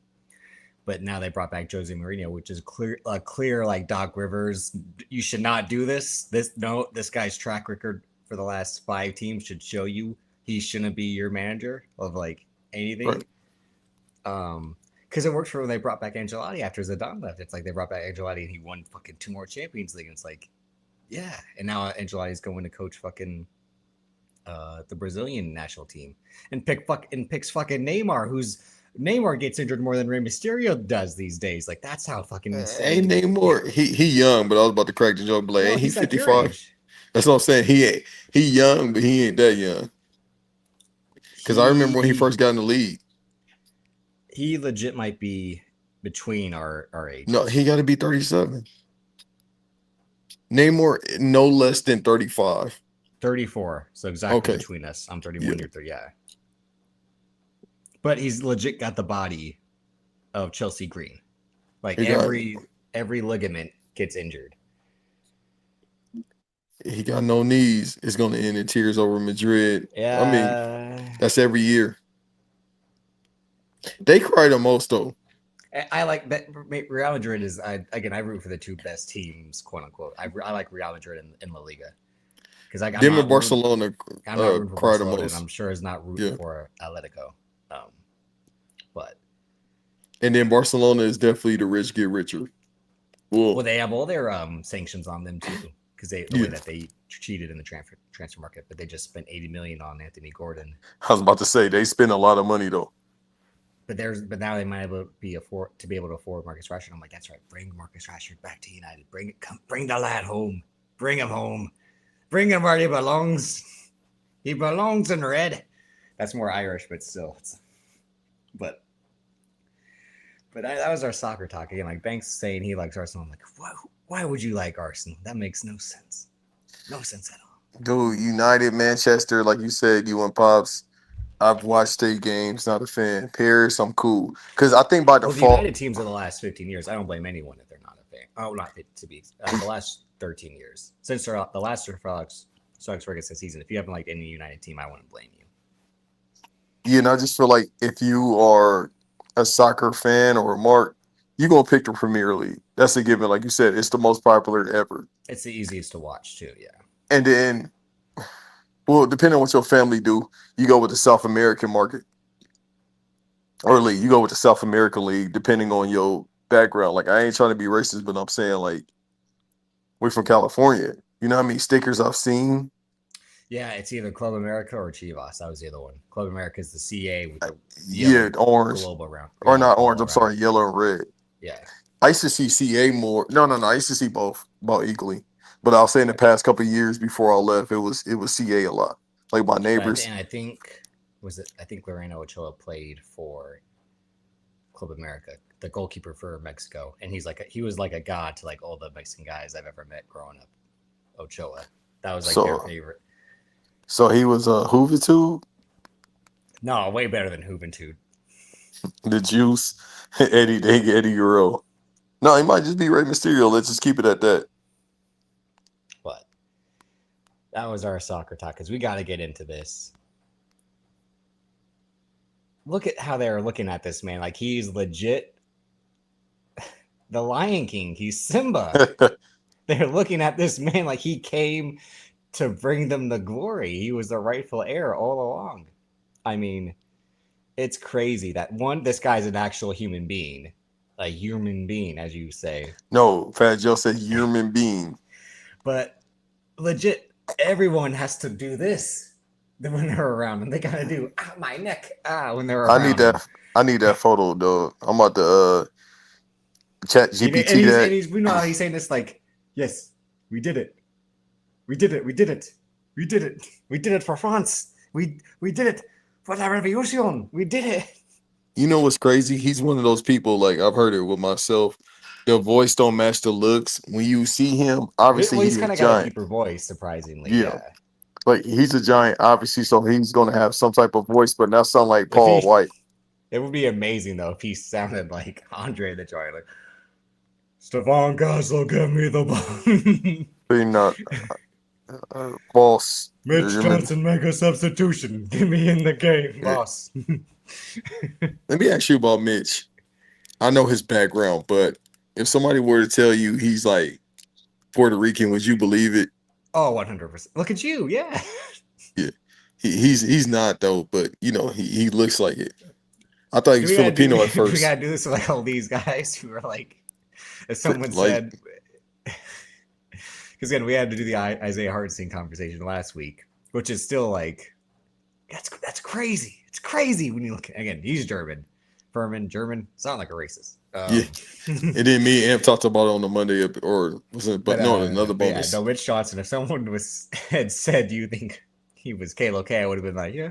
But now they brought back Jose Mourinho, which is clear like Doc Rivers. You should not do this. This guy's track record for the last 5 teams should show you he shouldn't be your manager of like anything. Right. Because it worked for when they brought back Ancelotti after Zidane left. It's like they brought back Ancelotti and he won fucking 2 more Champions League. And it's like, yeah. And now Ancelotti's going to coach fucking the Brazilian national team and picks fucking Neymar gets injured more than Rey Mysterio does these days. Like that's how fucking insane. Ain't Neymar. He young, but I was about to crack the joke. But like, no, ain't he he's like 55? That's what I'm saying. He young, but he ain't that young. Because I remember when he first got in the league. He legit might be between our age. No, he got to be 37. Neymar no less than 35. 34. So exactly between us. I'm 31. You're 30. Yeah. But he's legit got the body of Chelsea Green. Like every ligament gets injured. He got no knees. It's going to end in tears over Madrid. Yeah. I mean, that's every year. They cry the most, though. I like that. Real Madrid is, I root for the 2 best teams, quote unquote. I like Real Madrid in La Liga. Because I'm not Barcelona I'm not rooting for Barcelona, and I'm sure is not rooting for Atletico. But And then Barcelona is definitely the rich get richer. Well, Well, they have all their sanctions on them too, because the way yeah, that they cheated in the transfer market, but they just spent 80 million on Anthony Gordon. I was about to say they spend a lot of money though. But now they might be able to afford Marcus Rashford. I'm like, that's right, bring Marcus Rashford back to United. Bring the lad home. Bring him home. Bring him where he belongs. He belongs in red. That's more Irish, but still. But that was our soccer talk again. Like Banks saying he likes Arsenal. I'm like, why would you like Arsenal? That makes no sense. No sense at all. Dude, United, Manchester, like you said, you and Pops. I've watched state games, not a fan. Paris, I'm cool. Because I think by Well, the default, United teams of the last 15 years, I don't blame anyone if they're not a fan. Oh, not to be the last 13 years since the last Sir Alex Ferguson season. If you haven't liked any United team, I wouldn't blame you. you know, I just feel like if you are a soccer fan or a Mark, you're going to pick the Premier League. That's a given. Like you said, it's the most popular ever. It's the easiest to watch too. Yeah. And then, well, depending on what your family do, you go with the South American market or league. You go with the South American league, depending on your background. Like, I ain't trying to be racist, but I'm saying, like, we're from California. You know how many stickers I've seen? Yeah, it's either Club America or Chivas. That was the other one. Club America is the CA with the Yeah, yellow orange. globe around. Or Yeah, not all orange, I'm around. sorry, yellow and red. Yeah. I used to see CA more. No, no, no. I used to see both about equally. But I'll say in the past couple of years before I left, it was CA a lot. Like my neighbors. And I think I think Lorena Ochoa played for Club America, the goalkeeper for Mexico, and he was like a god to like all the Mexican guys I've ever met growing up. Ochoa, that was like their So favorite. so he was Juventud, No, way better than Juventud. the Juice, Eddie Guerrero. No, he might just be Rey Mysterio. Let's just keep it at that. But that was our soccer talk because we got to get into this. Look at how they're looking at this man. Like he's legit the Lion King. He's Simba. They're looking at this man like he came to bring them the glory. He was the rightful heir all along. I mean, it's crazy that this guy's an actual human being, a human being, as you say. No, Fat Joe said human being. But legit, everyone has to do this when they're around him. They gotta do my neck when they're I need around him. that. I need that photo, dog. I'm about to chat GPT And that. he's we know how he's saying this like, yes, we did it. We did it. We did it. We did it. We did it for France. We did it for la revolution. We did it. You know what's crazy? He's one of those people, like I've heard it with myself. The voice don't match the looks. When you see him, obviously Well, he's he's a kind of got a giant. deeper voice, surprisingly. Yeah. Yeah. Like he's a giant, obviously, so he's gonna have some type of voice, but not sound like If Paul he, White. it would be amazing though if he sounded like Andre the Giant, like Stefan Castle, give me the ball. But not boss. Mitch Johnson, make a substitution. Get me in the game, boss. Let me ask you about Mitch. I know his background, but if somebody were to tell you he's like Puerto Rican, would you believe it? Oh, 100%. Look at you, yeah. Yeah. He's not though, but you know, he looks like it. I thought he was Filipino at We first. gotta do this with like all these guys who are like, as someone Like, said, because again, we had to do the Isaiah Hartenstein conversation last week, which is still like, that's crazy. It's crazy when you look again. He's German, Furman, German. Sound like a racist. yeah. And then me and Amp talked about it on the Monday, or was it? But no, another but yeah, bonus. no, Mitch Johnson. If someone had said, "Do you think he was Kalo K?" I would have been like, yeah.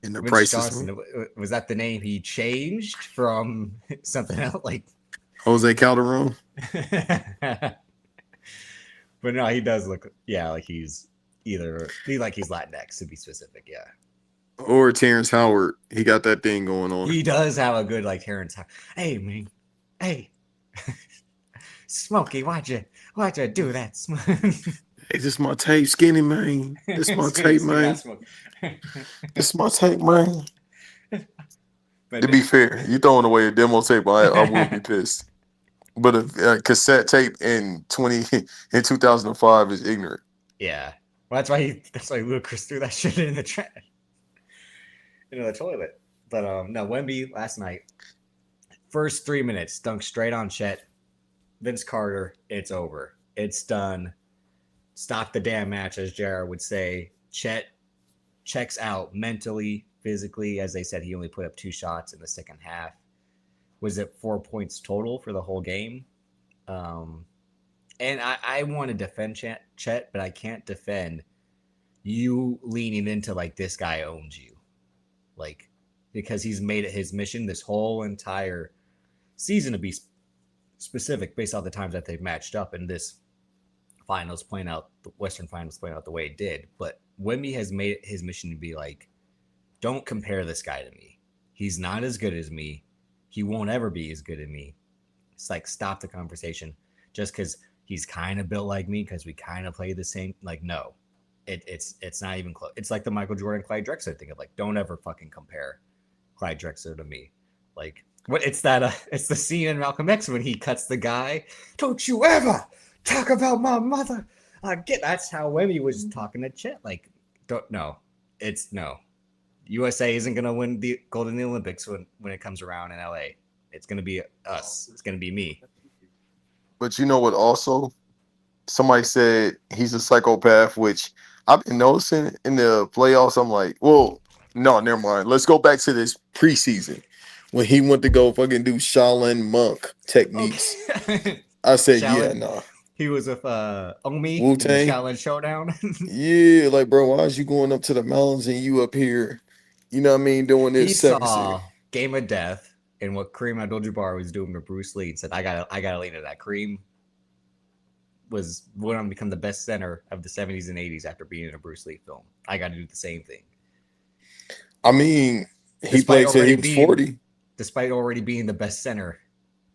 And the Mitch prices. Johnson, was that the name he changed from something else? Like Jose Calderon. But no, he does look, like he's he's Latinx to be specific. Yeah, Or Terrence Howard. He got that thing going on. he does have a good like Terrence. Hey man, hey, Smokey, why'd you do that? Hey, this my tape, skinny man. This my tape, man. This my tape, man. But To be fair, you throwing away a demo tape, I will be pissed. But a cassette tape in 2005 is ignorant. yeah, well, that's why Ludacris threw that shit in the trash, into the toilet. But no, Wemby last night, first 3 minutes, dunked straight on Chet. Vince Carter, it's over. It's done. Stop the damn match, as Jared would say. Chet checks out mentally, physically. As they said, he only put up 2 shots in the second half. Was it 4 points total for the whole game? Um, and I want to defend Chet, but I can't defend you leaning into like this guy owns you, like because he's made it his mission this whole entire season to be specific based off the times that they've matched up in this finals playing out the Western finals playing out the way it did. But Wemby has made it his mission to be like, don't compare this guy to me. He's not as good as me. He won't ever be as good as me. It's like stop the conversation just because he's kind of built like me because we kind of play the same. Like no, it's not even close. It's like the Michael Jordan Clyde Drexler thing of like don't ever fucking compare Clyde Drexler to me. Like what? It's that it's the scene in Malcolm X when he cuts the guy. Don't you ever talk about my mother again. That's how Wemby was talking to Chet. Like don't no, it's no. USA isn't gonna win the gold in the Olympics when it comes around in LA. It's gonna be us. It's gonna be me. But you know what? Also, somebody said he's a psychopath, which I've been noticing in the playoffs. I'm like, well, no, never mind. Let's go back to this preseason when he went to go fucking do Shaolin monk techniques. Okay. I said, yeah, Shaolin. nah. He was with Omi Wu in the Tang. Shaolin Showdown. Yeah, like, bro, why is you going up to the mountains and you up here, you know what I mean, doing He this 7-6? saw Game of Death and what Kareem Abdul-Jabbar was doing to Bruce Lee and said, I gotta lean into that. Kareem went on to become the best center of the 70s and 80s after being in a Bruce Lee film. I got to do the same thing. I mean, he Despite played till he already was being 40. despite already being the best center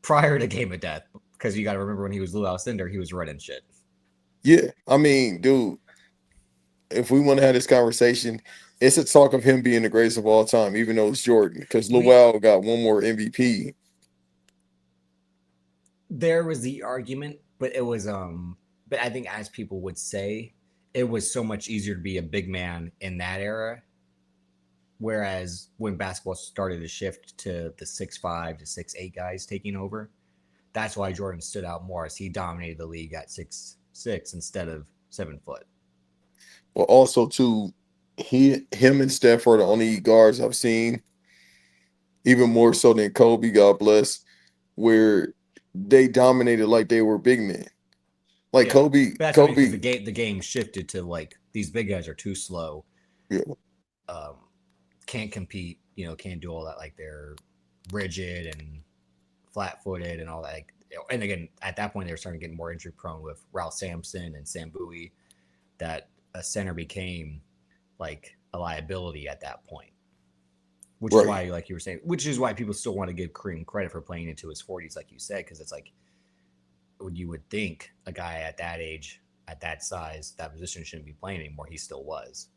prior to Game of Death, because you got to remember when he was Lou Alcindor, he was running shit. Yeah, I mean, dude, if we want to have this conversation, it's a talk of him being the greatest of all time, even though it's Jordan, because Luau got one more MVP. There was the argument, but it was but I think as people would say, it was so much easier to be a big man in that era. Whereas when basketball started to shift to the 6'5" to 6'8" guys taking over, that's why Jordan stood out more as he dominated the league at 6'6" instead of 7 foot. But also, too, him and Steph are the only guards I've seen, even more so than Kobe, God bless, where they dominated like they were big men. Like Yeah, Kobe, but that's what I mean because Kobe, the game shifted to like these big guys are too slow, yeah, um, can't compete, can't do all that. Like they're rigid and flat footed and all that. Like, and again, at that point, they were starting to get more injury prone with Ralph Sampson and Sam Bowie. That a center became like a liability at that point, which is right. why, like you were saying, which is why people still want to give Kareem credit for playing into his 40s, like you said, because it's like when you would think a guy at that age, at that size, that position shouldn't be playing anymore. He still was.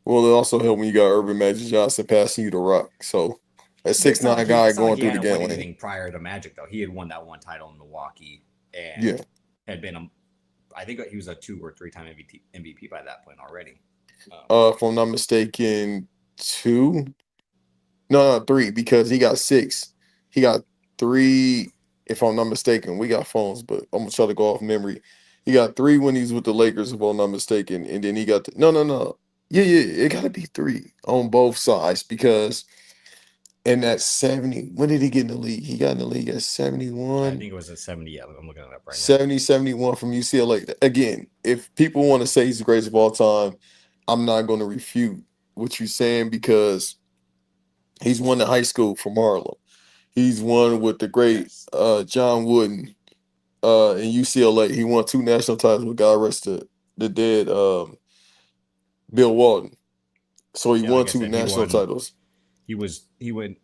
Well, it also helped when you got Urban Magic Johnson passing you the rock. So a But 6'9" guy it's not like going he through the hadn't won gantlet. anything prior to Magic though. He had won that one title in Milwaukee and Yeah. had been I think he was a 2 or 3 time MVP by that point already. If I'm not mistaken, two. No, no, three, because he got six. He got three, if I'm not mistaken. We got phones, but I'm gonna try to go off memory. He got three when he's with the Lakers, if I'm not mistaken. And then he got no, no, no. Yeah, yeah, it gotta be three on both sides because in that 70, when did he get in the league? He got in the league at I 71. think it was a 70. Yeah, I'm looking it up right now. 70, 71 from UCLA. Again, if people want to say he's the greatest of all time, I'm not going to refute what you're saying because he's won the high school from Harlem. He's won with the great Yes. John Wooden in UCLA. He won 2 national titles with God rest the dead Bill Walton. So he Yeah, won like I two said, he national won. titles. He went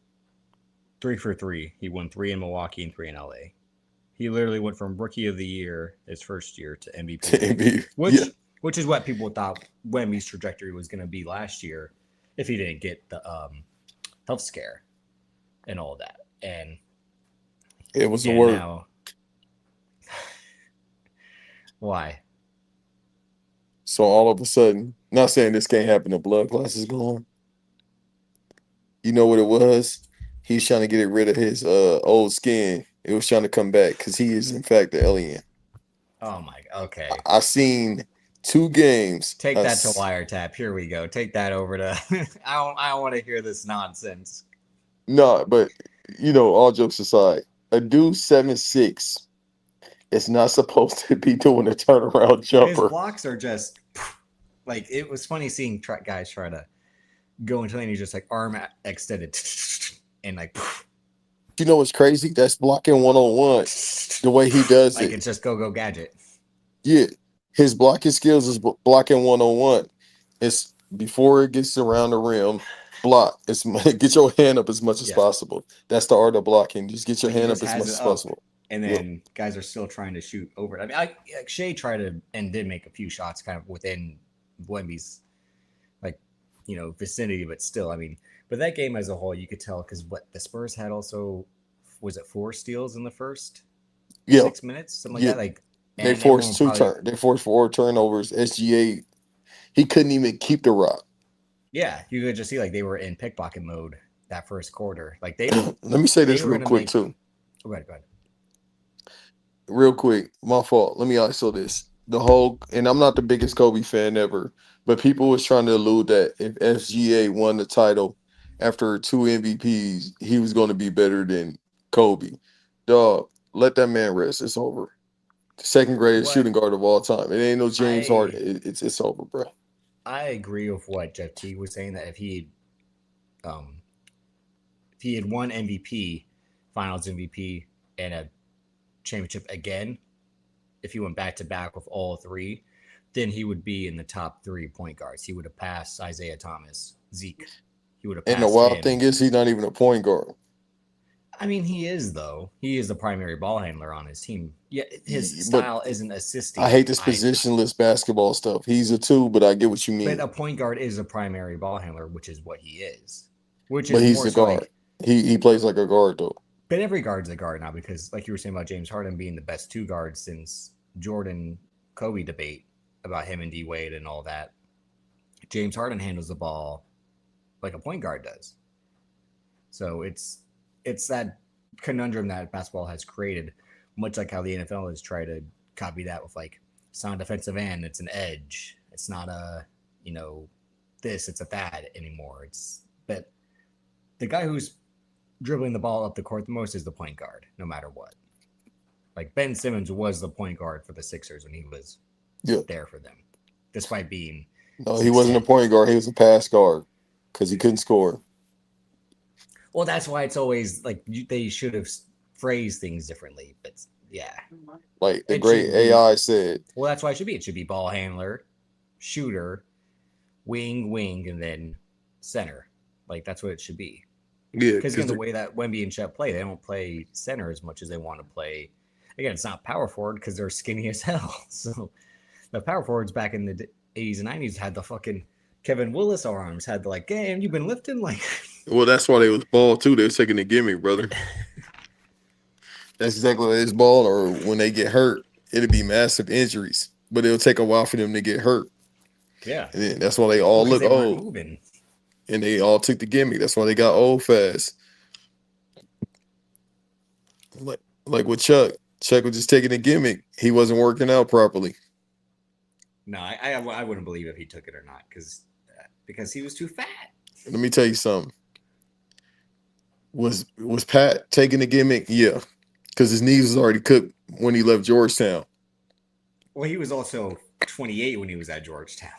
3 for 3. He won 3 in Milwaukee and 3 in LA. He literally went from Rookie of the Year his first year to MVP, Yeah, which is what people thought Wemby's trajectory was going to be last year if he didn't get the health scare and all that. And it was the yeah, word. now why? So all of a sudden, not saying this can't happen, the blood class is gone. You know what it was? He was trying to get rid of his old skin. It was trying to come back because he is in fact the alien. Oh my. Okay. I seen 2 games. Take that to wiretap. Here we go. Take that over to. I don't want to hear this nonsense. No, but all jokes aside, a dude 7'6" is not supposed to be doing a turnaround His jumper. blocks are just like it was funny seeing guys try to go into lane. He's just like arm extended and like You know what's crazy? That's blocking 1-on-1. The way he does like it. it's just go gadget. Yeah. His blocking skills is blocking 1-on-1. It's before it gets around the rim, block. It's get your hand up as much as Yeah, possible. That's the art of blocking. Just get your but he hand up just as has much it as up, possible. and Yep. then guys are still trying to shoot over it. I mean, Shea tried to and did make a few shots kind of within Wemby's like vicinity, but still, I mean, but that game as a whole, you could tell because what the Spurs had also was it 4 steals in the first Yeah. 6 minutes, something like Yeah. that, like, They and everyone forced probably they forced 4 turnovers. SGA, he couldn't even keep the rock. yeah, you could just see like they were in pickpocket mode that first quarter, like Let me say they this were real gonna quick make. too. Go ahead. Real quick, my fault. Let me also this. The whole and I'm not the biggest Kobe fan ever, but people was trying to allude that if SGA won the title after 2 MVPs, he was going to be better than Kobe. Dog, let that man rest. It's over. Second greatest What shooting guard of all time. It ain't no James I Harden. It's over, bro. I agree with what Jeff Teague was saying that um if he had won MVP, Finals MVP, and a championship again, if he went back to back with all three, then he would be in the top three point guards. He would have passed Isaiah Thomas, Zeke. He would have And the passed wild thing him. is, he's not even a point guard. I mean, he is though. He is the primary ball handler on his team. Yeah, his But style isn't I assisting hate this either. positionless basketball stuff. He's a 2, but I get what you But mean. a point guard is a primary ball handler, which is what he is. Which But is he's more the so guard. like, He plays like a guard though. but every guard's a guard now because, like you were saying about James Harden being the best two guards since Jordan Kobe debate about him and D Wade and all that. James Harden handles the ball like a point guard does. So it's that conundrum that basketball has created, much like how the NFL has tried to copy that with like it's not a defensive end, it's an edge. It's not a you know this, it's a that anymore. It's but the guy who's dribbling the ball up the court the most is the point guard, no matter what. Like Ben Simmons was the point guard for the Sixers when he was Yeah. there for them, despite being No, he wasn't a 6'10". point guard. He was a pass guard because he couldn't score. Well, that's why it's always like they should have phrased things differently. But yeah, Like the it great should be. AI said, Well, that's why it should be. It should be ball handler, shooter, wing, and then center. Like that's what it should be. yeah, Because because again, the way that Wemby and Chet play, they don't play center as much as they want to play. Again, it's not power forward because they're skinny as hell. So the power forwards back in the 80s and 90s had the fucking Kevin Willis arms, had the like, damn, you've been lifting like. well, that's why they was ball too. They was taking the gimmick, brother. That's exactly what it's ball. Or when they get hurt, it'll be massive injuries, but it'll take a while for them to get hurt, Yeah. and then that's why they Well, all because look they weren't old, moving. and they all took the gimmick. That's why they got old fast. Like with Chuck. Chuck was just taking the gimmick. He wasn't working out properly. No, I wouldn't believe if he took it or not because he was too fat. Let me tell you something. Was Pat taking the gimmick? Yeah, because his knees was already cooked when he left Georgetown. Well, he was also 28 when he was at Georgetown.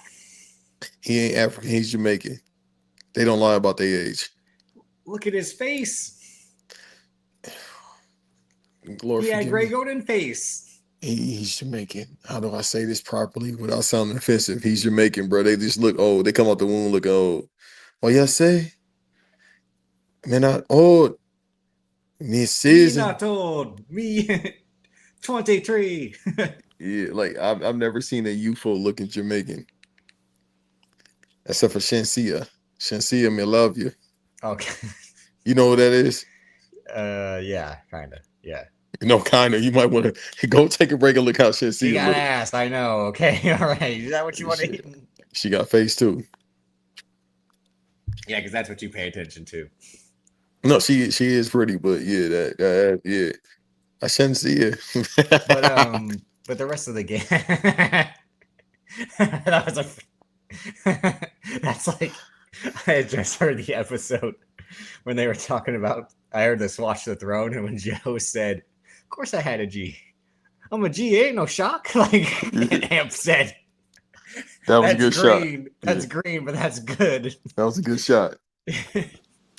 He ain't African. He's Jamaican. They don't lie about their age. Look at his face. Lord He had forgive Grey me. Golden face. He's Jamaican. How do I say this properly without sounding offensive? He's Jamaican, bro. They just look old. They come out the womb looking old. Oh, yeah, say? Man, not old. Mid Me season. not old. Me 23. Yeah, like I've never seen a youthful looking Jamaican. Except for Shensia. Shensia, me love you. Okay. You know who that is? Yeah, kind of. Yeah. No, kind of. You might want to go take a break and look how You Shensia got look. asked. I know. Okay. All right. Is that what you want to She, hear? she got face too. Yeah, because that's what you pay attention to. No, she is pretty, but yeah, that yeah, I shouldn't see it. But the rest of the game, that was a. That's like I had just heard the episode when they were talking about. I heard this Watch the Throne, and when Joe said, "Of course I had a G. I'm a G. Ain't no shock." Like and Amp said, That was a "That's good shot. green. Yeah, That's green, but that's good." that was a good shot.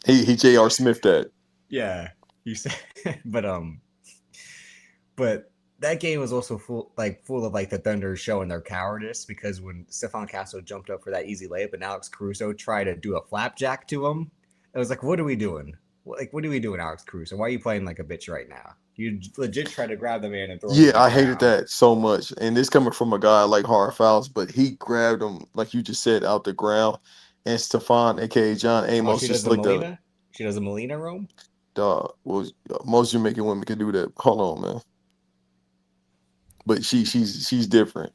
He J.R. Smith that. Yeah, you said, but but that game was also full of like the Thunder showing their cowardice because when Stephon Castle jumped up for that easy layup and Alex Caruso tried to do a flapjack to him, it was like, what are we doing? Like, what are we doing, Alex Caruso? Why are you playing like a bitch right now? You legit try to grab the man and throw him to Yeah, the I hated ground. that so much. And this coming from a guy like hard fouls, but he grabbed him, like you just said, out the ground. And Stefan, aka John Oh, Amos, she does just the looked at Molina. She does the Molina room. dog. Was most Jamaican women can do that. Hold on, man. But she's different.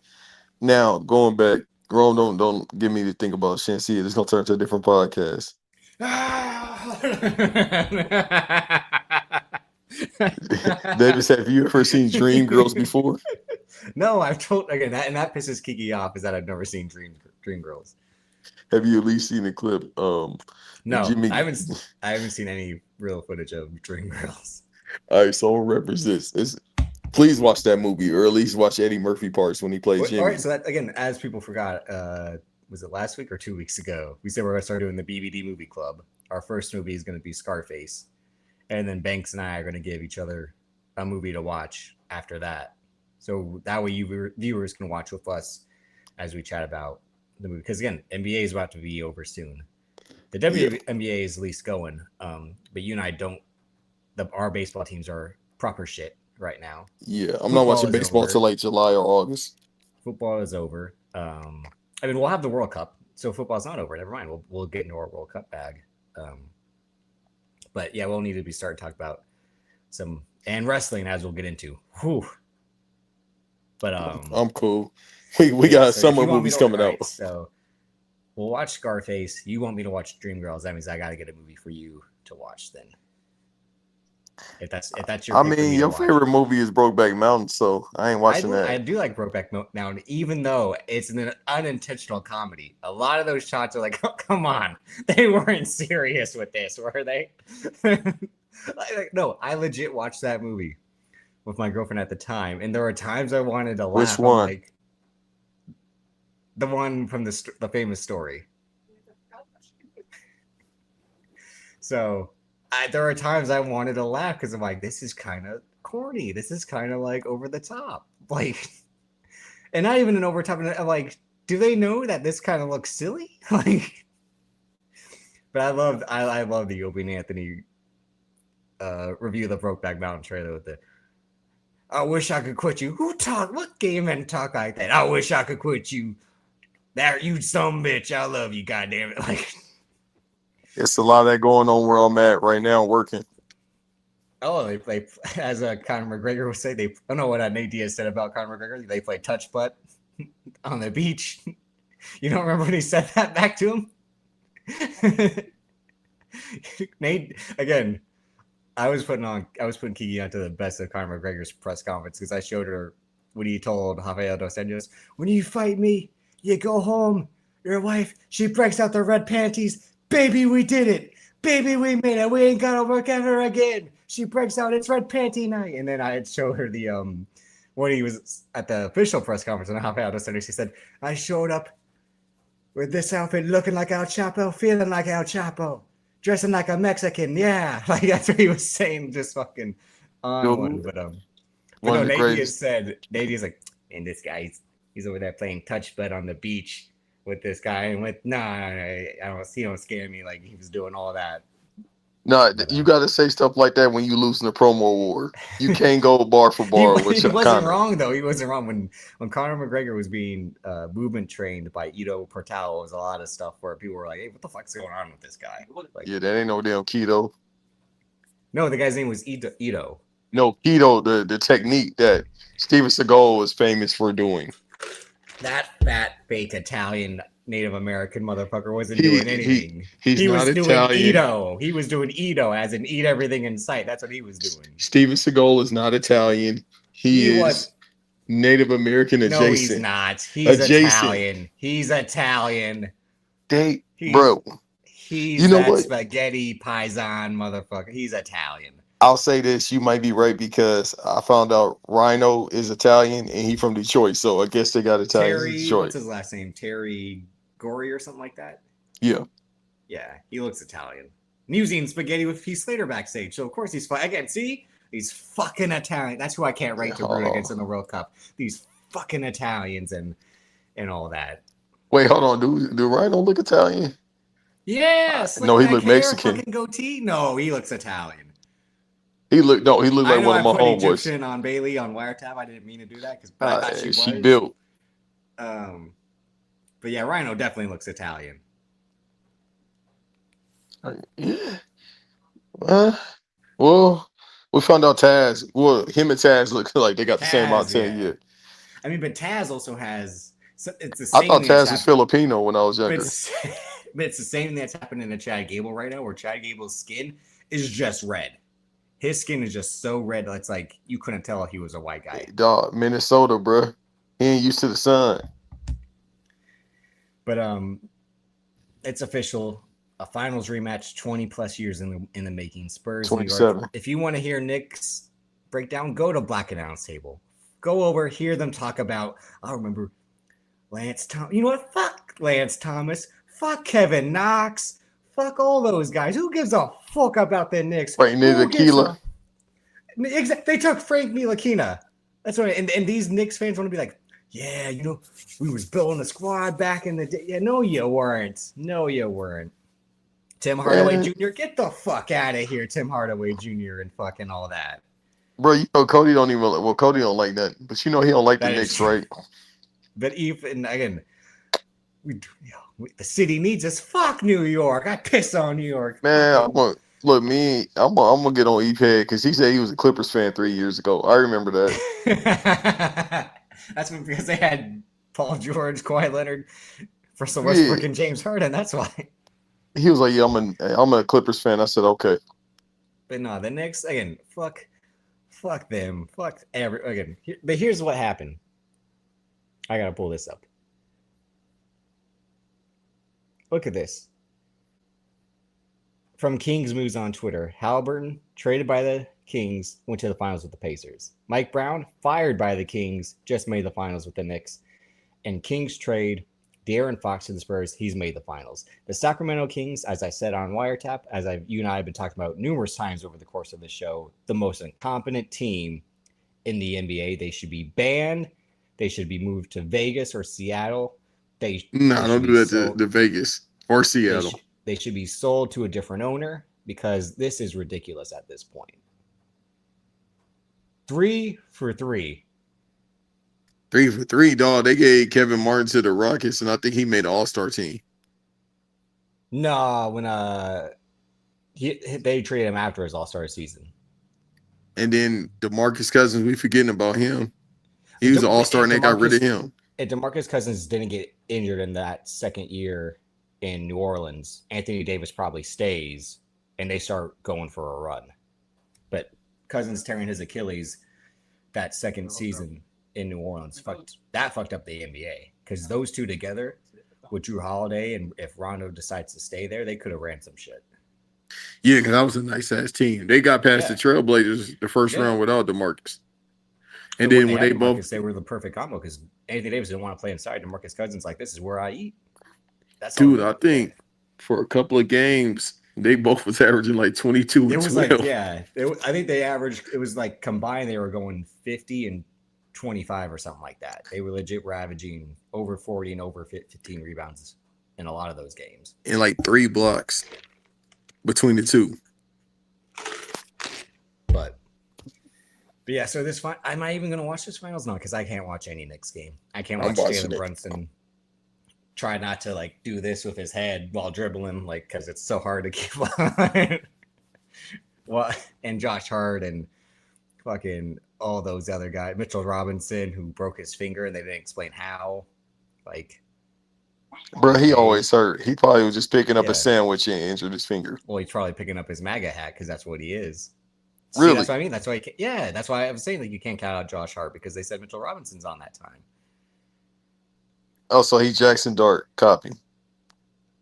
Now going back, Rome, don't give me to think about Shansia. It's gonna turn to a different podcast. Davis, have you ever seen Dream Girls before? No, I've told again that, and that pisses Kiki off is that I've never seen Dream Girls. Have you at least seen the clip? No, Jimmy. I haven't seen any real footage of Dream Girls. All right, so represents this. Please watch that movie, or at least watch Eddie Murphy parts when he plays All right, Jimmy. so that again, as people forgot, was it last week or 2 weeks ago? We said we're gonna start doing the BVD movie club. Our first movie is gonna be Scarface, and then Banks and I are gonna give each other a movie to watch after that. So that way, you viewers can watch with us as we chat about the movie. Because again, NBA is about to be over soon. The Yeah, WNBA is at least going, but you and I don't. Our baseball teams are proper shit right now. yeah. I'm not Football watching is baseball till over. like July or August. Football is over. I mean, we'll have the World Cup, so football's not over. Never mind. We'll get into our World Cup bag. But yeah, we'll need to be starting to talk about some and wrestling as we'll get into. Whew. But I'm cool. We yeah. got So if summer you want me movies to, all coming out. right. So we'll watch Scarface. You want me to watch Dreamgirls? That means I got to get a movie for you to watch then. If that's your I pick for mean, me to your watch. favorite movie is Brokeback Mountain, so I ain't watching I that. do like Brokeback Mountain, even though it's an unintentional comedy. A lot of those shots are like, oh, come on, they weren't serious with this, were they? No, I legit watched that movie with my girlfriend at the time, and there were times I wanted to Which laugh. I'm one? like, the one from the famous story. So there are times I wanted to laugh because I'm like, this is kind of corny. This is kind of like over the top. Like, and not even an over top. I'm like, do they know that this kind of looks silly? Like, but I love the Opie and Anthony review of the Brokeback Mountain trailer with the. I wish I could quit you. Who talk? What gay men talk like that? I wish I could quit you. That you some bitch. I love you. Goddamn it! Like, It's a lot of that going on where I'm at right now, working. oh, they play as Conor McGregor would say. They I don't know what Nate Diaz said about Conor McGregor. They play touch butt on the beach. You don't remember when he said that back to him? Nate again. I was putting Kiki onto the best of Conor McGregor's press conference because I showed her when he told Rafael dos Anjos, "When you fight me, you go home. Your wife, she breaks out the red panties. Baby, we did it. Baby, we made it. We ain't gotta work ever again. She breaks out. It's red panty night." And then I had showed her the when he was at the official press conference and Rafael dos Anjos, he said, "I showed up with this outfit, looking like El Chapo, feeling like El Chapo, dressing like a Mexican." Yeah, like that's what he was saying, just fucking on one. Dude, But one no, of the Nate Diaz greatest. said, Nate Diaz like, and this guy, he's over there playing touch bud on the beach with this guy, and with I don't, he don't scare me like he was doing all that. No, But you got to say stuff like that when you lose in the promo war. You can't go bar for bar with he wasn't Connor. wrong though. He wasn't wrong when Conor McGregor was being movement trained by Ito Portal. Was a lot of stuff where people were like, "Hey, what the fuck's going on with this guy?" Like, Yeah, that ain't no damn keto. no, the guy's name was Ito. No, keto, the technique that Steven Seagal is famous for doing. That fat, fake Italian Native American motherfucker wasn't He doing he anything. he's He not was doing Italian. Ito. He was doing Ito, as in eat everything in sight. That's what he was doing. Steven Seagal is not Italian. He He was. is Native American No, he's adjacent. not. He's Adjacent. Italian. He's Italian. They, He's bro. You he's know that what? spaghetti paisan motherfucker. He's Italian. I'll say this. You might be right because I found out Rhino is Italian and he from Detroit. So I guess they got Italians in Terry, what's Detroit. his last name? Terry Gory or something like that. Yeah. Yeah, he looks Italian. And he was eating spaghetti with Heath Slater backstage, so of course he's fine. Again, see, he's fucking Italian. That's who I can't wait to root against in the World Cup. These fucking Italians and all that. Wait, hold on. Do Rhino look Italian? Yeah, slick No, he back looked hair, Mexican. fucking goatee. No, he looks Italian. He looked like I know one I of my put homeboys. Egyptian on Bailey on Wiretap. I didn't mean to do that, but I thought she was. She built. But yeah, Rhino definitely looks Italian. Yeah. Well, we found out Taz. Well, him and Taz look like they got the same amount of 10 years. I mean, but Taz also has. It's the I same thought thing that's Taz was Filipino when I was but younger. it's the same thing that's happening to Chad Gable right now, where Chad Gable's skin is just red. His skin is just so red that it's like you couldn't tell he was a white guy. Dog, Minnesota, bro. He ain't used to the sun. But it's official. A finals rematch, 20 plus years in the making. Spurs, 27. New York. If you want to hear Knicks breakdown, go to Black Announce Table. Go over, hear them talk about. I remember Lance Thomas. You know what? Fuck Lance Thomas. Fuck Kevin Knox. Fuck all those guys. Who gives a fuck about the Knicks? Right, Ntilikina. They took Frank Ntilikina. That's what. And these Knicks fans want to be like, yeah, you know, we was building a squad back in the day. Yeah, no, you weren't. No, you weren't. Tim Hardaway Jr., get the fuck out of here, Tim Hardaway Jr. and fucking all that. Bro, you know Cody don't even. Well, Cody don't like that, but you know he don't like the Knicks, right? But even again, the city needs us. Fuck New York. I piss on New York. Man, I'm gonna get on E-Pad because he said he was a Clippers fan 3 years ago. I remember that. That's because they had Paul George, Kawhi Leonard, Russell Westbrook, and James Harden. That's why. He was like, "Yeah, I'm a Clippers fan." I said, "Okay." But no, the Knicks again. Fuck them. Fuck again. But here's what happened. I gotta pull this up. Look at this. From Kings Moves on Twitter, Halliburton, traded by the Kings, went to the finals with the Pacers. Mike Brown, fired by the Kings, just made the finals with the Knicks. And Kings trade De'Aaron Fox to the Spurs, he's made the finals. The Sacramento Kings, as I said on Wiretap, you and I have been talking about numerous times over the course of the show, the most incompetent team in the NBA. They should be banned. They should be moved to Vegas or Seattle. Don't do that to Vegas or Seattle. They should be sold to a different owner because this is ridiculous at this point. 3 for 3. 3 for 3, dog. They gave Kevin Martin to the Rockets, and I think he made an All-Star team. No, when they traded him after his All-Star season. And then DeMarcus Cousins, we forgetting about him. He was an All-Star, and they got rid of him. And DeMarcus Cousins didn't get injured in that second year in New Orleans. Anthony Davis probably stays, and they start going for a run. But Cousins tearing his Achilles that second season in New Orleans fucked up the NBA because those two together with Drew Holiday, and if Rondo decides to stay there, they could have ran some shit. Yeah, because that was a nice ass team. They got past the Trailblazers the first round without DeMarcus. And then when they both, they were the perfect combo because Anthony Davis didn't want to play inside. DeMarcus Cousins like, this is where I eat. Dude, I think for a couple of games they both was averaging like 22. It was 12. I think they averaged. It was like combined they were going 50 and 25 or something like that. They were legit ravaging over 40 and over 15 rebounds in a lot of those games. And like 3 blocks between the two. But yeah, so this am I even going to watch this finals? No, because I can't watch any Knicks game. I can't watch Jalen Brunson try not to like do this with his head while dribbling, like because it's so hard to keep on. Well, and Josh Hart and fucking all those other guys, Mitchell Robinson, who broke his finger and they didn't explain how. Like, Bro, he okay, always hurt. He probably was just picking up a yeah. sandwich and injured his finger. Well, he's probably picking up his MAGA hat because that's what he is. See, that's Really? what I mean. That's why, yeah, that's why I was saying like you can't count out Josh Hart because they said Mitchell Robinson's on that time. Oh, so he Jackson Dart copy.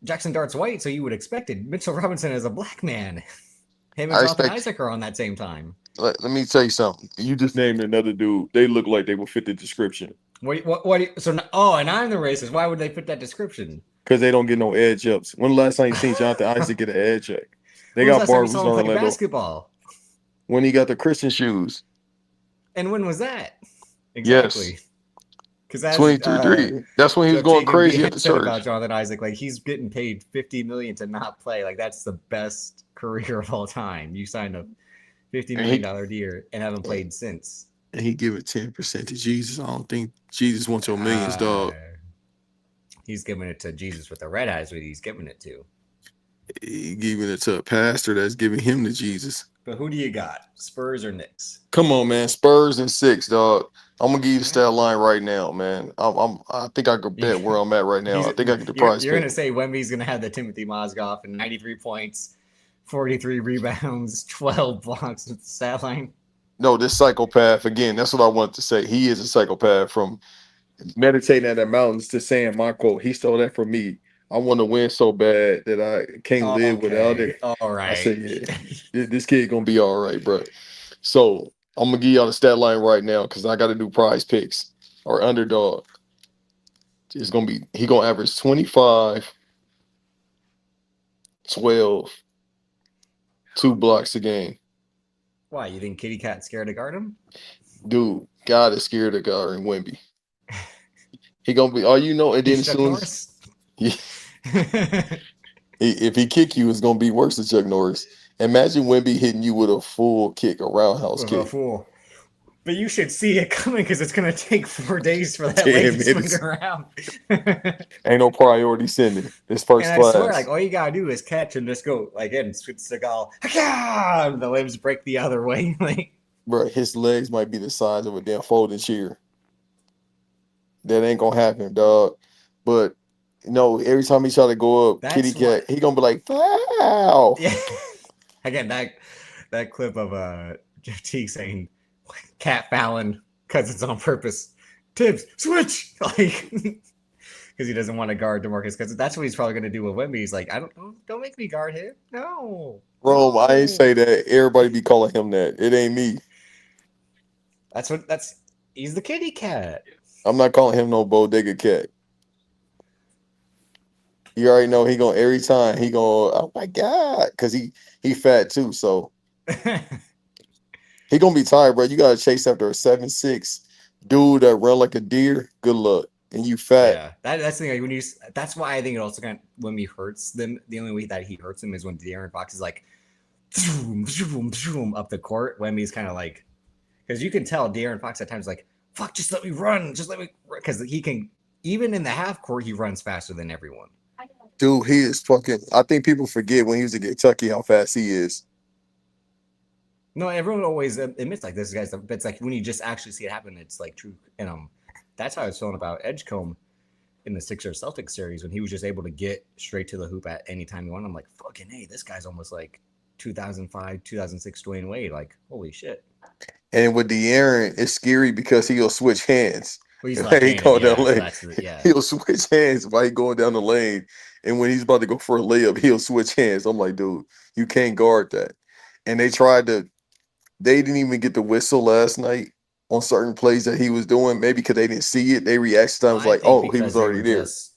Jackson Dart's white, so you would expect it. Mitchell Robinson is a black man. Him and I Jonathan expect. Isaac are on that same time. Let me tell you something. You just named another dude. They look like they will fit the description So, oh, and I'm the racist. Why would they put that description? because they don't get no edge ups. When the last time you seen Jonathan Isaac get an edge up? They When was the got last time you barbers saw in him play Orlando basketball? when he got the Christian shoes. And when was that? Yes, Exactly. Because as 23. That's when he was Jeff going Teagan B crazy at had the said about church. Jonathan Isaac, like he's getting paid $50 million to not play. Like that's the best career of all time. You signed a $50 And million deal and haven't played since. he give it 10% to Jesus. I don't think Jesus wants your millions, Uh, dog. he's giving it to Jesus with the red eyes. What he's giving it to. He giving it to a pastor that's giving him to Jesus. But who do you got? Spurs or Knicks? Come on, man. Spurs and 6, dog. I'm gonna give you the stat line right now, man. I think I could bet where I'm at right now. I think I get the prize You're pick. gonna say Wemby's gonna have the Timothy Mozgov and 93 points, 43 rebounds, 12 blocks with the stat line. No, this psychopath again. That's what I wanted to say. He is a psychopath from meditating at the mountains to saying my quote. He stole that from me. I want to win so bad that I can't live without Okay, it. all I said, right. yeah, this kid gonna be all right, bro. So I'm gonna give y'all the stat line right now because I got to do prize picks or underdog. It's gonna be he gonna average 25, 12, 2 blocks a game. Why you think Kitty Cat's scared to guard him? Dude, God is scared of God and Wimby. He gonna be all you know, and then He's as Chuck soon as Norris. he, if he kick you, it's gonna be worse than Chuck Norris. Imagine Wimby hitting you with a full kick, a roundhouse With a kick. fool. But you should see it coming because it's gonna take 4 days for that leg 10 to swing minutes. around. And Ain't no priority sending. This first I swear, like class. all you gotta do is catch and just go like in switch Seagal. The limbs break the other way. Like Bro, his legs might be the size of a damn folding chair. That ain't gonna happen, dog. But every time he try to go up, kitty that's cat, what. he gonna be like, foul. Yeah. Again, that clip of Jeff Teague saying cat Fallon because it's on purpose. Tibbs switch like because he doesn't want to guard DeMarcus because that's what he's probably going to do with Wemby. He's like, I don't make me guard him. No, Rome, I ain't no. say that. Everybody be calling him that. It ain't me. That's he's the kitty cat. I'm not calling him no bodega cat. You already know he gonna every time he gonna oh my god because he fat too, so he gonna be tired, bro. You gotta chase after a 7'6" dude that run like a deer. Good luck, and you fat. Yeah, that's the thing. Like, when you, that's why I think it also kind of when he hurts them. The only way that he hurts them is when De'Aaron Fox is like, zoom, zoom, zoom up the court. Wemmy's kind of like, because you can tell De'Aaron Fox at times like, fuck, just let me run, just let me, because he can even in the half court he runs faster than everyone. Dude, he is fucking. I think people forget when he was at Kentucky how fast he is. No, everyone always admits like this guy's. But it's like when you just actually see it happen, it's like true. And that's how I was feeling about Edgecombe in the Sixers Celtics series when he was just able to get straight to the hoop at any time he wanted. I'm like, fucking hey, this guy's almost like 2005, 2006 Dwayne Wade. Like, holy shit. And with De'Aaron, it's scary because he'll switch hands. Well, he's He left-handed, going down yeah. So lane. that's yeah. He'll switch hands while he going down the lane. And when he's about to go for a layup, he'll switch hands. I'm like, dude, you can't guard that. And they didn't even get the whistle last night on certain plays that he was doing. Maybe because they didn't see it. They reacted to times I like, think oh, he because was they already were there. just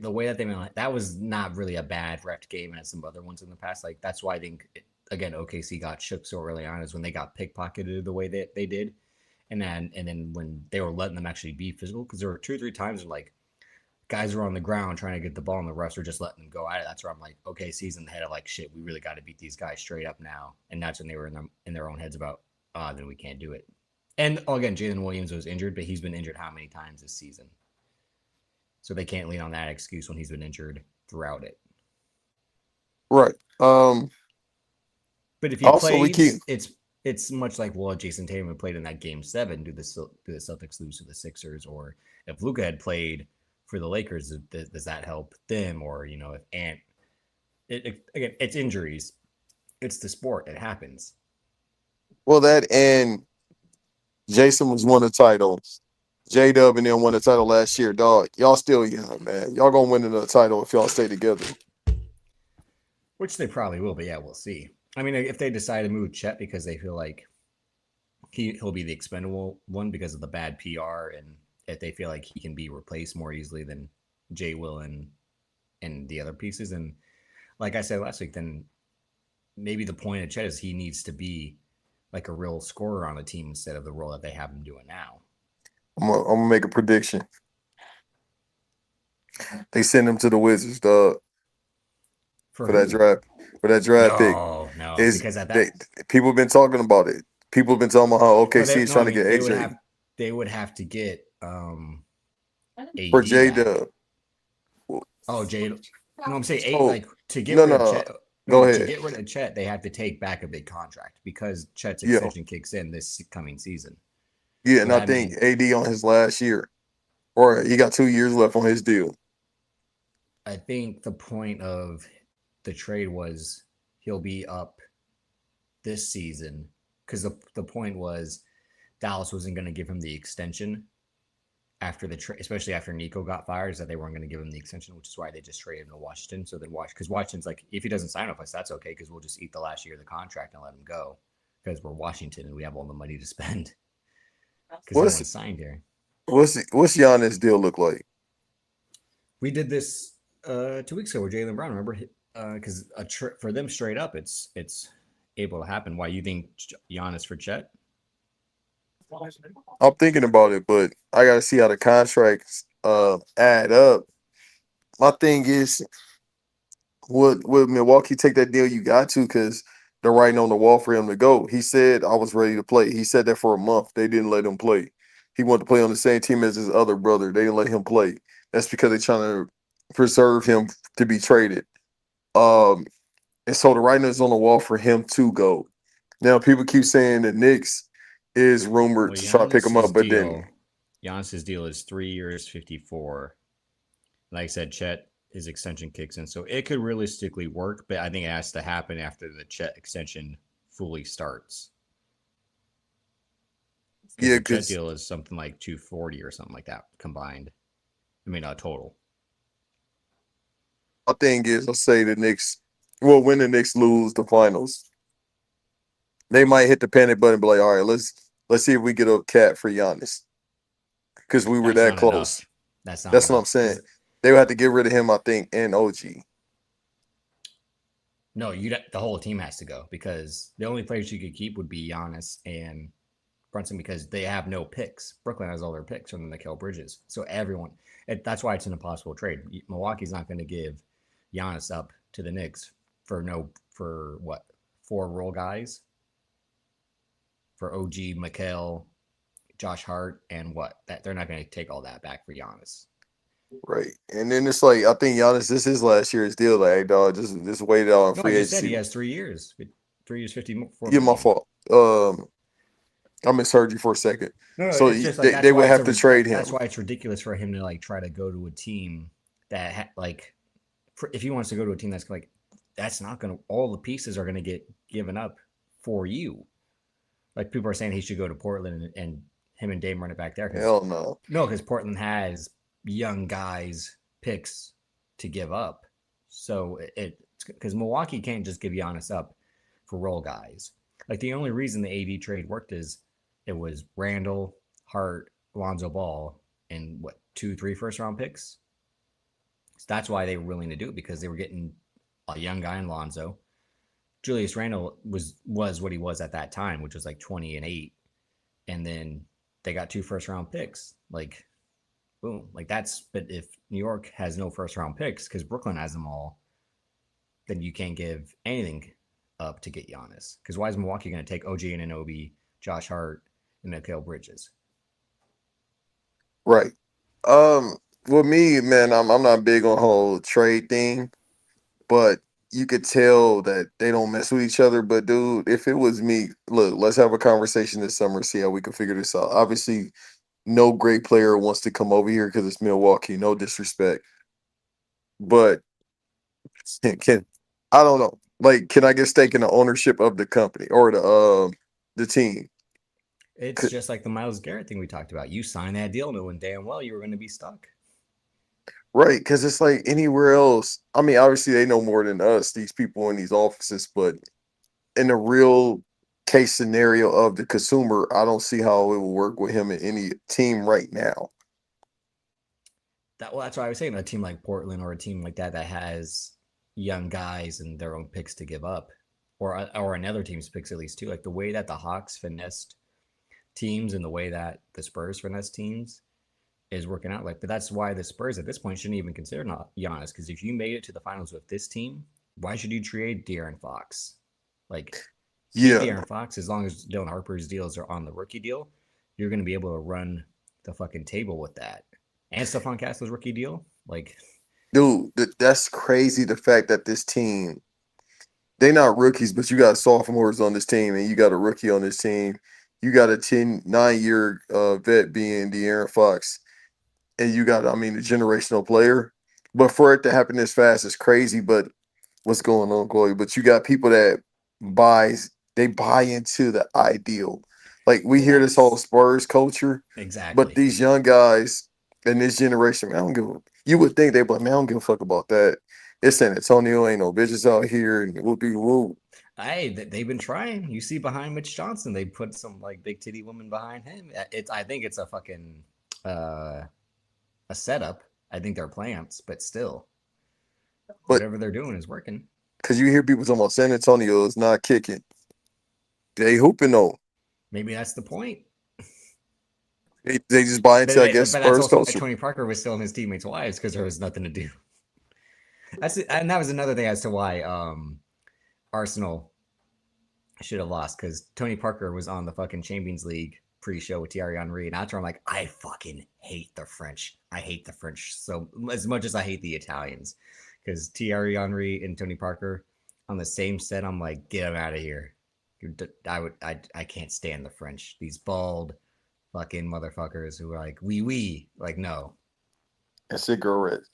the way that they made that was not really a bad ref game as some other ones in the past. Like that's why I think again OKC got shook so early on is when they got pickpocketed the way that they did, and then when they were letting them actually be physical because there were 2 or 3 times like guys were on the ground trying to get the ball and the refs were just letting them go at it. That's where I'm like, OKC's in the head of like shit. We really got to beat these guys straight up now, and that's when they were in their own heads about then we can't do it. And again, Jalen Williams was injured, but he's been injured how many times this season? So they can't lean on that excuse when he's been injured throughout it. Right. But if he Also, we keep plays, it's it's much like, well, Jason Tatum had played in that game 7, do the Celtics lose to the Sixers? Or if Luka had played for the Lakers, does that help them? Or, if again, it's injuries. It's the sport. It happens. Well, that and Jason was won a title. J Dub and them won a title last year, dog. Y'all still young, man. Y'all gonna win another title if y'all stay together. Which they probably will, but yeah, we'll see. I mean, if they decide to move Chet because they feel like he'll be the expendable one because of the bad PR, and if they feel like he can be replaced more easily than Jay will and the other pieces, and like I said last week, then maybe the point of Chet is he needs to be like a real scorer on the team instead of the role that they have him doing now. I'm gonna make a prediction. They send him to the Wizards, dog, For for that who? draft for that draft pick. No, Is because at they that, people have been talking about it. People have been talking about how no, OKC is no, I trying to mean get AJ they would have to get for AD J back. Dub. Oh, Jay. No, I'm saying eight. So Like to get no, rid of no, Chet. go No, to ahead. get rid of Chet, they have to take back a big contract because Chet's Yeah, extension kicks in this coming season. yeah, So and I that think means AD on his last year, or he got 2 years left on his deal. I think the point of the trade was he'll be up this season because the point was Dallas wasn't going to give him the extension after the trade, especially after Nico got fired, is that they weren't going to give him the extension, which is why they just traded him to Washington. So then because Washington's like, if he doesn't sign with us, that's okay because we'll just eat the last year of the contract and let him go because we're Washington and we have all the money to spend because no What's one's signed here. what's Giannis deal look like? We did this 2 weeks ago with Jalen Brown. Remember, because for them straight up, it's able to happen. Why you think Giannis for Chet? I'm thinking about it, but I gotta see how the contracts add up. My thing is, would Milwaukee take that deal? You got to, because they're writing on the wall for him to go. He said I was ready to play. He said that for a month. They didn't let him play. He wanted to play on the same team as his other brother. They didn't let him play. That's because they're trying to preserve him to be traded. Um, and so the writing is on the wall for him to go. Now people keep saying the Knicks is rumored Well, to try to pick him up, but then Giannis's deal is 3 years, 54. Like I said, Chet his extension kicks in, so it could realistically work. But I think it has to happen after the Chet extension fully starts because yeah, the Chet because deal is something like 240 or something like that combined. I mean, total. my thing is, let's say the Knicks, well, when the Knicks lose the finals, they might hit the panic button and be like, all right, let's see if we get a cat for Giannis because we were That's that not close. enough. That's not That's what I'm enough saying. because They would have to get rid of him, I think, and OG. no, the whole team has to go because the only players you could keep would be Giannis and Brunson because they have no picks. Brooklyn has all their picks from the Mikal Bridges, so that's why it's an impossible trade. Milwaukee's not going to give Giannis up to the Knicks for what 4 role guys for OG, Mikal, Josh Hart, and what that they're not going to take all that back for Giannis. Right. And then it's like, I think Giannis, this is last year's deal. Like, hey, dog, just wait it out on No, I free just said he agency. has 3 years, 3 years, 54 Yeah, my million. fault. I misheard you for a second. No, So it's just like they would have to trade that's him. why it's ridiculous for him to like try to go to a team that if he wants to go to a team that's like that's not going to all the pieces are going to get given up for you. Like people are saying he should go to Portland and him and Dame run it back there because Hell no. no, because Portland has young guys picks to give up. So it because Milwaukee can't just give Giannis up for role guys. Like the only reason the AD trade worked is it was Randall, Hart, Lonzo Ball, and what 2, 3 first round picks. So that's why they were willing to do it because they were getting a young guy in Lonzo. Julius Randle was what he was at that time, which was like 20 and 8, and then they got 2 first round picks. Like boom, like that's. But if New York has no first round picks because Brooklyn has them all, then you can't give anything up to get Giannis. Because why is Milwaukee going to take OG and Anobi, Josh Hart, and Mikal Bridges? Right. With me, man, I'm not big on whole trade thing, but you could tell that they don't mess with each other. But dude, if it was me, look, let's have a conversation this summer, see how we can figure this out. Obviously, no great player wants to come over here because it's Milwaukee. No disrespect, but can I don't know. Like, can I get stake in the ownership of the company or the team? It's just like the Miles Garrett thing we talked about. You signed that deal knowing damn well you were going to be stuck. Right, because it's like anywhere else. I mean, obviously they know more than us, these people in these offices, but in the real case scenario of the consumer, I don't see how it will work with him in any team right now. That's why I was saying a team like Portland or a team like that that has young guys and their own picks to give up, or another team's picks at least too. Like the way that the Hawks finessed teams and the way that the Spurs finesse teams is working out. Like, but that's why the Spurs at this point shouldn't even consider not Giannis, because if you made it to the finals with this team, why should you trade De'Aaron Fox? Like, keep Yeah, De'Aaron Fox as long as Dylan Harper's deals are on the rookie deal. You're going to be able to run the fucking table with that. And Stephon Castle's rookie deal, like, dude, that's crazy. The fact that this team, they not rookies, but you got sophomores on this team, and you got a rookie on this team. You got a 9 year vet being De'Aaron Fox, and you got, I mean, a generational player. But for it to happen this fast is crazy. But what's going on, Chloe? But you got people that buy into the ideal. Like we well, hear this whole that's Spurs culture, but exactly. these young guys in this generation, man, I don't give a, you would think they'd be like, man, I don't give a fuck about that. It's San Antonio, ain't no bitches out here, and whoop de whoop. Hey, they've been trying. You see behind Mitch Johnson, they put some like big titty woman behind him. It's I think it's a fucking uh, a setup. I think they're plants, but still, But whatever they're doing is working. because you hear people talking about San Antonio is not kicking, they hooping though. Maybe that's the point. They just buy into, I guess, But that's Spurs also why culture. Tony Parker was still in his teammates' wives because there was nothing to do. And that was another thing as to why Arsenal should have lost because Tony Parker was on the fucking Champions League pre-show with Thierry Henry, and after I'm like, I fucking hate the French. I hate the French so as much as I hate the Italians because Thierry Henry and Tony Parker on the same set. I'm like, get them out of here. I can't stand the French. These bald fucking motherfuckers who are like, we. Like, no. And cigarettes.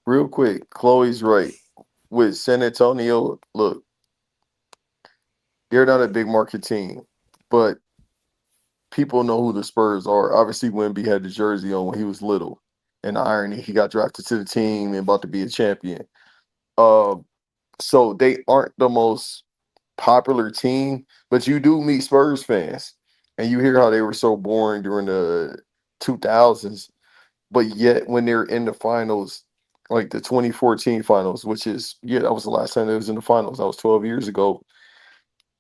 Real quick, Chloe's right. With San Antonio, look, they're not a big market team, but people know who the Spurs are. Obviously, Wemby had the jersey on when he was little. And the irony, he got drafted to the team and about to be a champion. Uh, so they aren't the most popular team, but you do meet Spurs fans, and you hear how they were so boring during the 2000s. But yet, when they're in the finals, like the 2014 finals, which is, yeah, that was the last time they was in the finals. That was 12 years ago.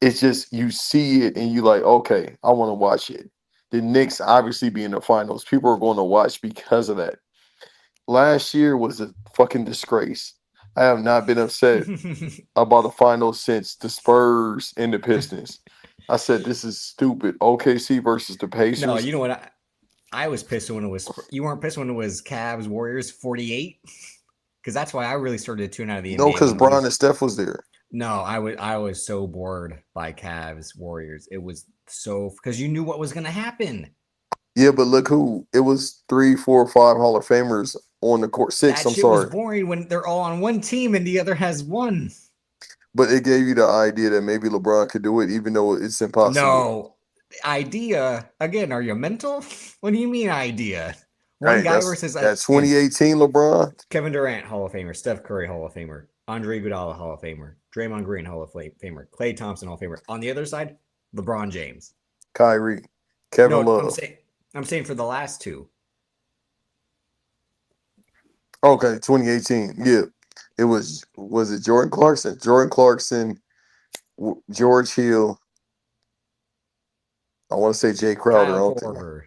It's just you see it and you like, okay, I want to watch it. The Knicks obviously be in the finals. People are going to watch because of that. Last year was a fucking disgrace. I have not been upset about the finals since the Spurs and the Pistons. I said this is stupid. OKC versus the No, Pacers. you know what? I was pissed when it was. You weren't pissed when it was Cavs Warriors 48, because that's why I really started to tune out of the No, NBA because when it Bron was. and Steph was there. No, I was so bored by Cavs Warriors. It was so because you knew what was gonna happen. Yeah, but look who it was: three, four, five Hall of Famers on the court. Six, That I'm shit was sorry, boring when they're all on one team and the other has one. but it gave you the idea that maybe LeBron could do it, even though it's impossible. No idea again. Are you mental? What do you mean idea? One Right? guy That's versus that again 2018 LeBron. Kevin Durant Hall of Famer, Steph Curry Hall of Famer, Andre Iguodala Hall of Famer, Draymond Green Hall of Famer, Klay Thompson Hall of Famer. On the other side, LeBron James. Kyrie, Kevin No, Love. I'm saying for the last two. Okay, 2018. Yeah, it was it Jordan Clarkson? Jordan Clarkson, George Hill. I want to say Jay Crowder. I Kyle don't think Korver.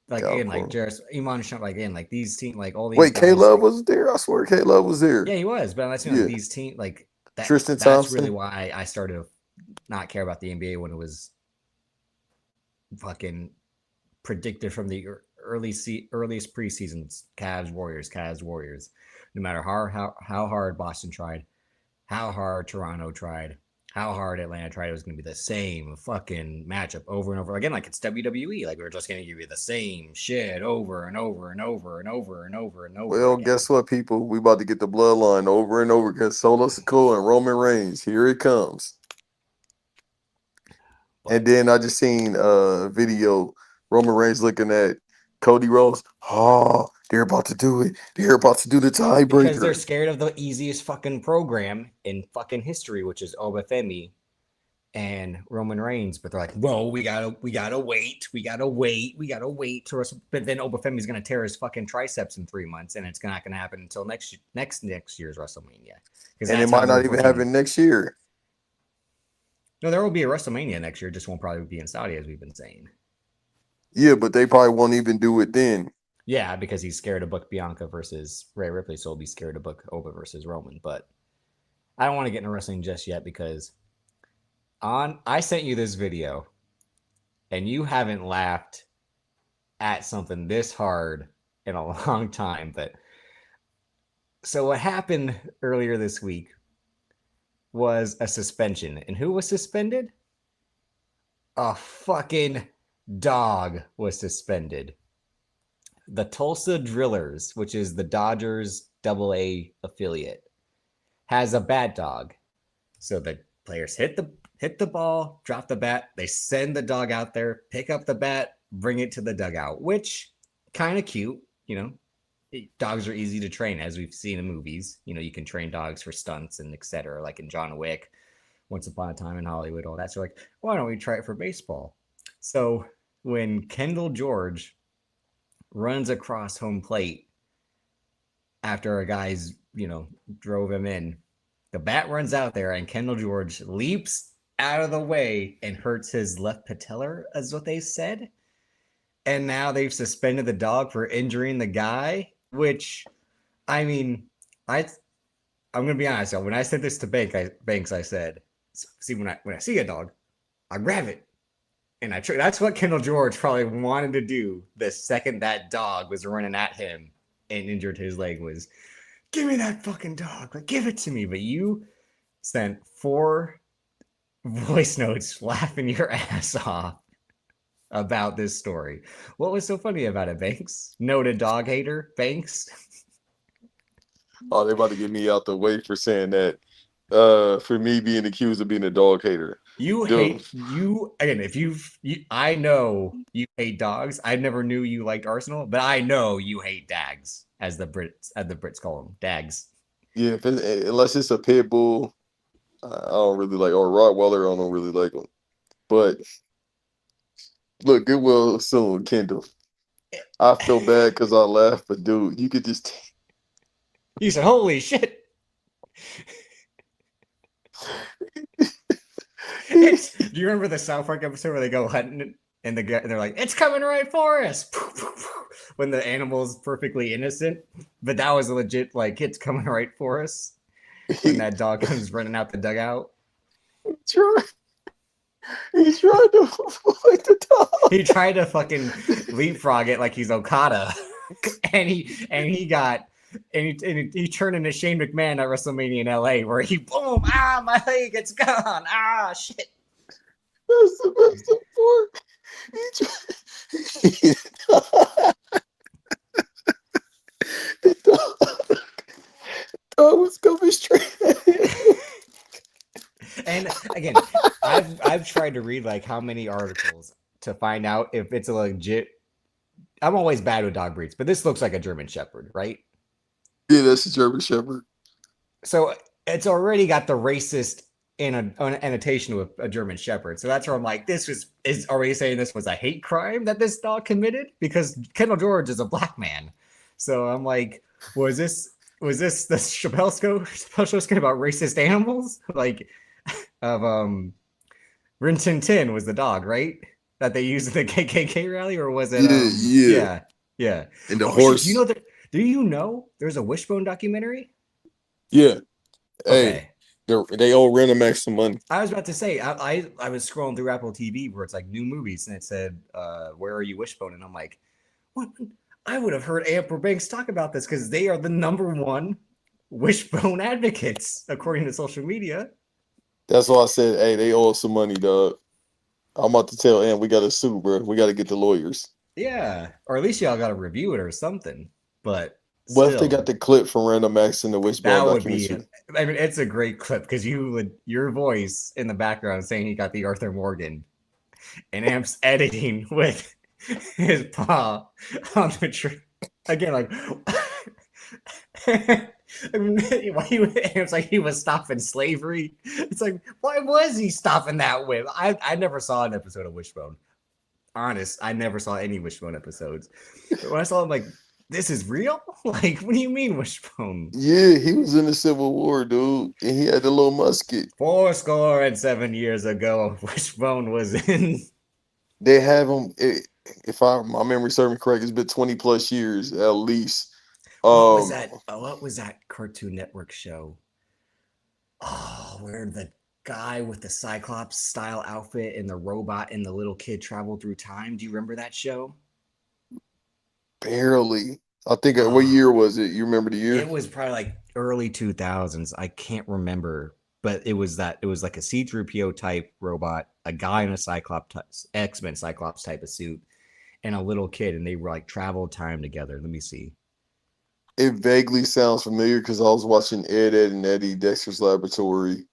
Like Kyle again, like Korver. Jarris Iman Shump, like again, like these team like all these Wait, K guys Love like was there. I swear K Love was there. yeah, he was, but that's like Yeah, these team like Tristan that's really Thompson. why I started to not care about the NBA when it was fucking predicted from the earliest preseasons Cavs Warriors. No matter how hard Boston tried, how hard Toronto tried, how hard Atlanta tried. It was going to be the same fucking matchup over and over again, like it's WWE. Like we're just going to give you the same shit over and over and over and over and over and over Well, again. guess what, people? We about to get the bloodline over and over again. Solo Sikoa and Roman Reigns. Here it comes. And But then I just seen a video, Roman Reigns looking at Cody Rhodes. Oh, they're about to do it. They're about to do the because they're tiebreaker. scared of the easiest fucking program in fucking history, which is Obafemi and Roman Reigns, but they're like, "Whoa, we gotta wait, we gotta wait to Wrestle." But then Obafemi's gonna tear his fucking triceps in 3 months, and it's not gonna happen until next year's WrestleMania. Because And it that's how might they're not even booking. happen next year. No, there will be a WrestleMania next year. Just won't probably be in Saudi, as we've been saying. Yeah, but they probably won't even do it then. Yeah, because he's scared to book Bianca versus Rhea Ripley, so he'll be scared to book Oba versus Roman. But I don't want to get into wrestling just yet because I sent you this video and you haven't laughed at something this hard in a long time. But so what happened earlier this week was a suspension. And who was suspended? A fucking dog was suspended. The Tulsa Drillers, which is the Dodgers AA affiliate, has a bat dog. So the players hit the ball, drop the bat, they send the dog out there, pick up the bat, bring it to the dugout, which kind of cute, dogs are easy to train, as we've seen in movies. You can train dogs for stunts and etc. Like in John Wick, Once Upon a Time in Hollywood, all that. So like, why don't we try it for baseball? So when Kendall George runs across home plate after a guy's, drove him in, the bat runs out there and Kendall George leaps out of the way and hurts his left patellar, is what they said. And now they've suspended the dog for injuring the guy, which, I mean, I'm gonna be honest. When I said this to Banks, I said, "See, when I see a dog, I grab it, and I try." That's what Kendall George probably wanted to do the second that dog was running at him and injured his leg. Was, give me that fucking dog, like give it to me. But you sent 4 voice notes laughing your ass off about this story. What was so funny about it, Banks? Noted dog hater, Banks. Oh, they about to get me out the way for saying that. For me being accused of being a dog hater. You Dude. hate you again. If I know you hate dogs. I never knew you liked Arsenal, but I know you hate Dags, as the Brits call them, Dags. Yeah, unless it's a pit bull, I don't really like, or Rottweiler, I don't really like them. But look, Goodwill still on Kindle. I feel bad because I laughed, but dude, you could just. You said, "Holy shit!" Do you remember the South Park episode where they go hunting and they're like, "It's coming right for us," when the animal's perfectly innocent, but that was a legit like, "It's coming right for us" when that dog comes running out the dugout. He's trying to avoid the dog. He tried to fucking leapfrog it like he's Okada, and he turned into Shane McMahon at WrestleMania in LA, where he boom, my leg, it's gone, shit. That's the best part. The dog was coming straight at him. And again, I've tried to read like how many articles to find out if it's a legit. I'm always bad with dog breeds, but this looks like a German Shepherd, right? Yeah, that's a German Shepherd. So it's already got the racist annotation with a German Shepherd. So that's where I'm like, this is already saying this was a hate crime that this dog committed, because Kendall George is a black man. So I'm like, was this the Chappelle show about racist animals? Like, of Rin Tin Tin was the dog, right? That they used at the KKK rally, or was it? Yeah. And the horse. Shit, do you know there's a Wishbone documentary? Yeah. Okay. Hey, they owe Renamax some money. I was about to say, I was scrolling through Apple TV where it's like new movies, and it said, "Where are you, Wishbone?" And I'm like, what? I would have heard Amber Banks talk about this because they are the number one Wishbone advocates, according to social media. That's why I said, hey, they owe us some money, dog. I'm about to tell Ann we got to sue, bro. We got to get the lawyers. Yeah, or at least y'all got to review it or something. But What if they got still, the clip from Random Acts in the Wishbone that would be. documentary? I mean, it's a great clip because your voice in the background saying he got the Arthur Morgan, and Amp's editing with his paw on the tree again, like. It's like he was stopping slavery. It's like, why was he stopping that whip? I never saw an episode of Wishbone. Honest, I never saw any Wishbone episodes. But when I saw him, like, this is real? Like, what do you mean Wishbone? Yeah, he was in the Civil War, dude, and he had the little musket. 7 years ago, Wishbone was in. They have him. If my memory serves me correct, it's been 20 plus years at least. What was that? What was that Cartoon Network show? Oh, where the guy with the Cyclops style outfit and the robot and the little kid traveled through time. Do you remember that show? Barely. I think what year was it? You remember the year? It was probably like early 2000s. I can't remember, but it was like a C-3PO type robot, a guy in a Cyclops X-Men Cyclops type of suit, and a little kid, and they were like traveled time together. Let me see. It vaguely sounds familiar because I was watching Ed, and Eddie, Dexter's Laboratory.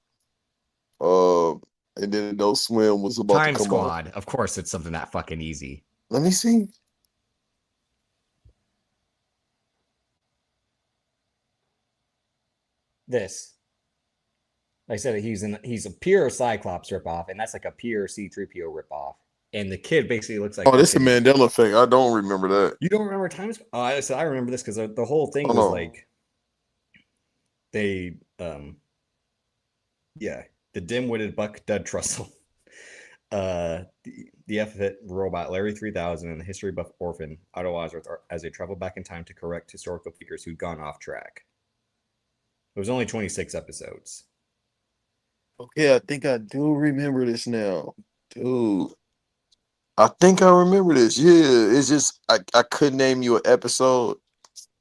And then Adult Swim was about Time to come Squad. out. Of course, it's something that fucking easy. Let me see. This. Like I said, he's a pure Cyclops ripoff, and that's like a pure C-3PO ripoff. And the kid basically looks like. Oh, this is a Mandela effect. I don't remember that. You don't remember Time Squad? Oh, I remember this because the whole thing was like they, yeah, the dim-witted Buck Dud Trussell, the F-Fit robot Larry 3000, and the history buff orphan Otto Osworth as they travel back in time to correct historical figures who'd gone off track. It was only 26 episodes. Okay, I think I do remember this now, dude. I think I remember this. Yeah, it's just I couldn't name you an episode.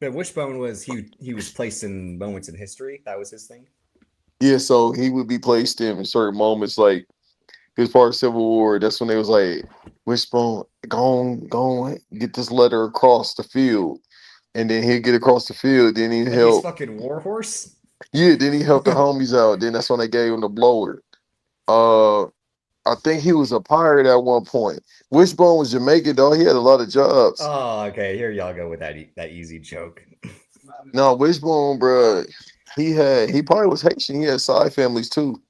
But Wishbone was he was placed in moments in history. That was his thing. Yeah, so he would be placed in certain moments, like he was part of Civil War. That's when they was like, Wishbone, go on, get this letter across the field, and then he'd get across the field. Then he'd help. He's fucking Warhorse. Yeah, then he helped the homies out. Then that's when they gave him the blower. I think he was a pirate at one point. Wishbone was Jamaican, though. He had a lot of jobs. Oh, okay. Here y'all go with that easy joke. No, Wishbone, bro. He probably was Haitian. He had side families too.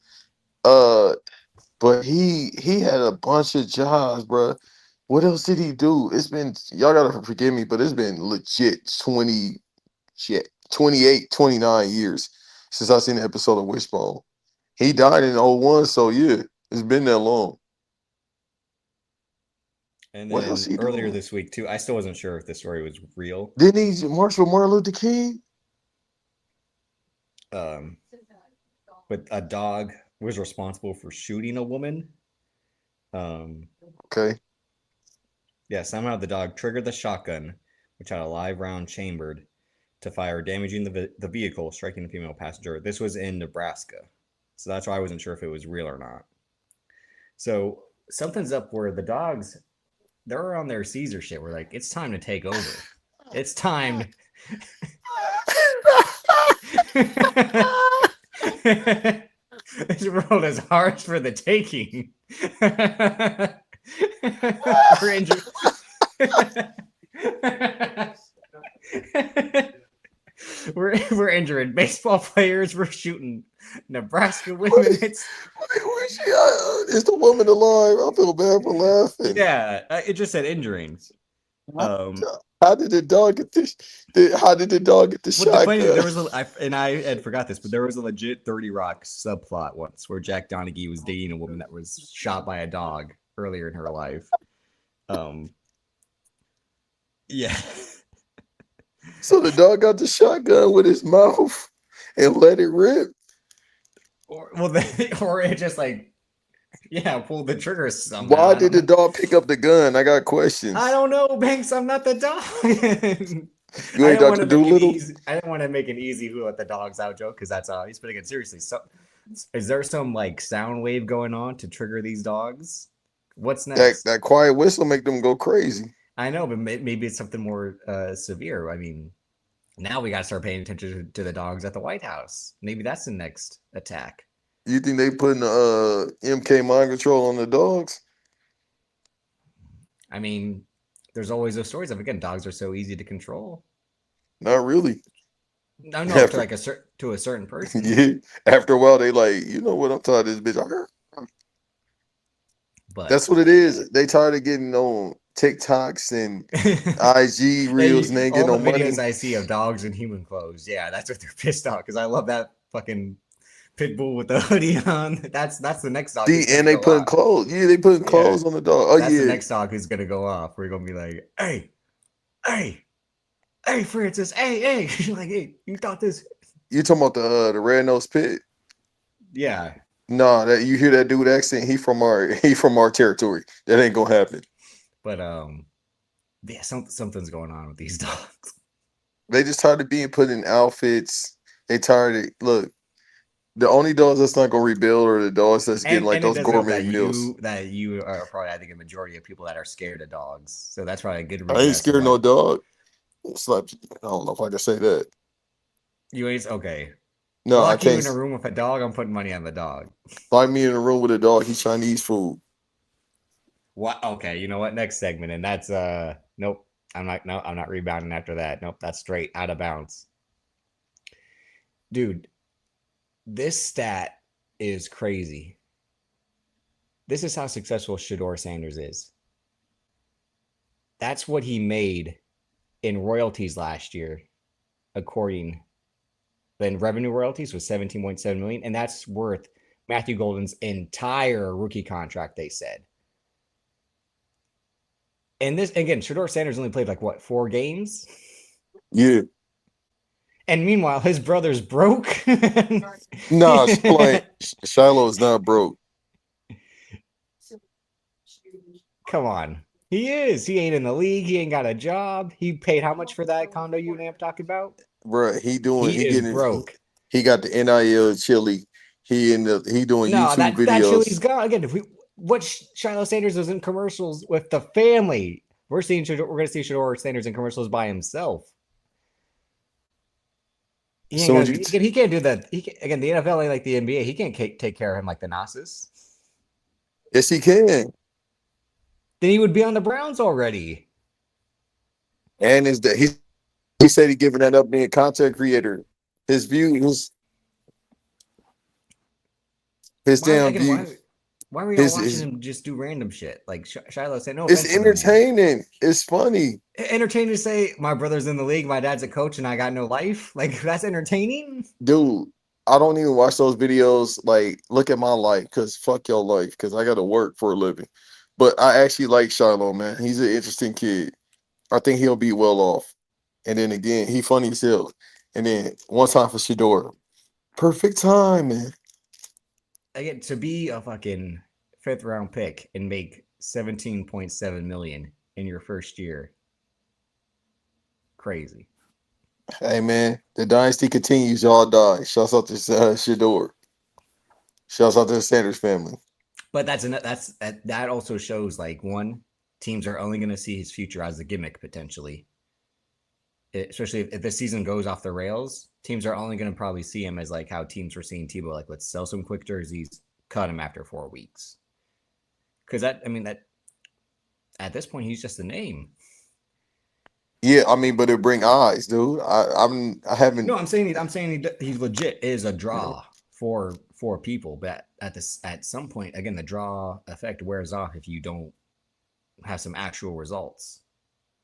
But he had a bunch of jobs, bro. What else did he do? It's been y'all gotta forgive me, but it's been legit 28, 29 years since I seen the episode of Wishbone. He died in 01, so yeah, it's been that long. And then earlier this week too, I still wasn't sure if the story was real. Didn't he march for Martin Luther King? But a dog was responsible for shooting a woman. Okay. Yeah, somehow the dog triggered the shotgun, which had a live round chambered, to fire, damaging the vehicle, striking the female passenger. This was in Nebraska. So that's why I wasn't sure if it was real or not. So something's up where the dogs, they're on their Caesar shit. We're like, it's time to take over. It's time. This world is ours for the taking. We're injuring baseball players. We're shooting Nebraska women. It's the woman alive. I feel bad for laughing. Yeah, it just said injuring. How did the dog get this? How did the dog get the shotgun? I had forgot this, but there was a legit 30 Rock subplot once where Jack Donaghy was dating a woman that was shot by a dog earlier in her life. Yeah. So the dog got the shotgun with his mouth and let it rip. Or it just like, yeah, pull the trigger somehow. Why did the dog pick up the gun? I got questions. I don't know, Banks. I'm not the dog. You I ain't don't want Doctor to make an Doolittle. easy. I don't want to make an easy "who let the dogs out" joke because that's obvious. But again, seriously, so is there some like sound wave going on to trigger these dogs? What's That next? that quiet whistle make them go crazy. I know, but maybe it's something more severe. I mean, now we got to start paying attention to the dogs at the White House. Maybe that's the next attack. You think they putting MK mind control on the dogs? I mean, there's always those stories of again, dogs are so easy to control. Not really. No, no, to After like to a certain person, yeah, after a while they like, you know what? I'm tired of this bitch. but That's what it is. They tired of getting on TikToks and IG reels and hey, they ain't all getting the no videos money. I see of dogs in human clothes, yeah, that's what they're pissed off because I love that fucking pit bull with the hoodie on. That's the next dog See, who's gonna and they go putting off. clothes. Yeah, they putting Yeah, clothes on the dog. Oh that's the yeah, next dog who's gonna go off. We're gonna be like, hey, hey, Francis, hey, like, hey, you thought this? you talking about the red nose pit? Yeah, Nah, that you hear that dude accent? He from our territory. That ain't gonna happen. but yeah, something's going on with these dogs. They just tired of being put in outfits. They tired of look. The only dogs that's not gonna rebuild are the dogs that's getting like And it those does help gourmet meals. that you are probably I think a majority of people that are scared of dogs. So that's probably a good I reason ain't as to scared of why no dog. It's like I don't know if I can say that. you ain't okay. No, I Lock you can't. in a room with a dog. I'm putting money on the dog. Find me in a room with a dog. He's Chinese food. What? Okay, you know what? Next segment, and that's nope. I'm not. No, I'm not rebounding after that. Nope, that's straight out of bounds, dude. This stat is crazy. This is how successful Shador Sanders is. That's what he made in royalties last year, according then revenue royalties was 17.7 million, and that's worth Matthew Golden's entire rookie contract. They said, and this again, Shador Sanders only played like what 4 games, Yeah. and meanwhile his brother's broke. Nah, Shiloh is not broke. Come on, he is. He ain't in the league. He ain't got a job. He paid how much for that condo unit I'm talking about? Bruh, He he is getting broke. he got the NIL chili. He doing No, YouTube that Chili's videos. gone again. If we what Shiloh Sanders was in commercials with the family, we're going to see Shador Sanders in commercials by himself. He ain't So gonna would be you again. He can't do that. Again, the NFL ain't like the NBA. He can't take care of him like the Nassus. yes he can. Then he would be on the Browns already. And is that he said he giving that up being a content creator. His views, his Why damn again? view, Why were y'all watching his him just do random shit? Like Shiloh said, no it's offense to the man. entertaining. It's funny. Entertaining to say my brother's in the league, my dad's a coach, and I got no life. Like that's entertaining. Dude, I don't even watch those videos. Like, look at my life, cause fuck your life, cause I gotta work for a living. But I actually like Shiloh, man. He's an interesting kid. I think he'll be well off. And then again, he funny as hell. And then one time for Shador. Perfect time, man. Again, to be a fucking fifth round pick and make 17.7 million in your first year, crazy. Hey man, the dynasty continues, y'all die. Shouts out to Shador. Shouts out to the Sanders family. But that also shows like one teams are only going to see his future as a gimmick potentially. Especially if the season goes off the rails, teams are only going to probably see him as like how teams were seeing Tebow, like let's sell some quick jerseys, cut him after 4 weeks. Because that, I mean, that at this point he's just a name. Yeah, I mean, but it bring eyes, dude. I No, haven't. I'm saying he legit is a draw for people, but at some point, again, the draw effect wears off if you don't have some actual results,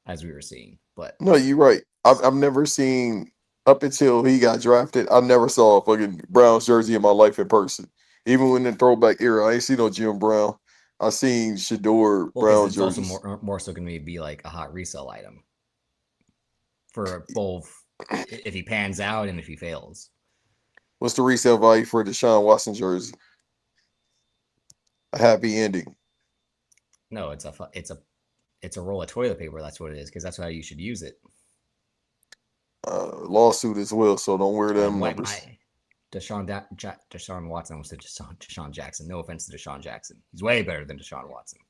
as we were seeing. But No, you're right. I've never seen up until he got drafted. I never saw a fucking Browns jersey in my life in person. Even when the throwback era, I ain't seen no Jim Brown. I seen Shador well, because Brown it's also jerseys. more so going to be like a hot resale item for both if he pans out and if he fails. What's the resale value for the Deshaun Watson jersey? A happy ending. No, it's a roll of toilet paper. That's what it is because that's how you should use it. lawsuit as well. So don't wear Oh, them my numbers. my Deshaun Watson almost said Deshaun Jackson. No offense to Deshaun Jackson, he's way better than Deshaun Watson.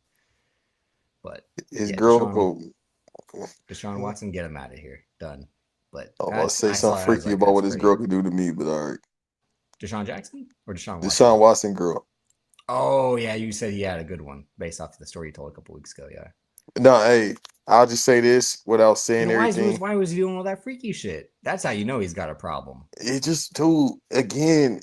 But His yeah, girl Deshaun go. Deshaun Watson, get him out of here, done. But I'm about to that's say I saw something it. I was freaky like, about that's what this girl crazy. could do to me, but all right. Deshaun Jackson or Deshaun Watson? Deshaun Watson girl. Oh yeah, you said he had a good one based off of the story you told a couple weeks ago. Yeah. No, hey, I'll just say this without saying And everything. why was he doing all that freaky shit? That's how you know he's got a problem. It just, dude, again,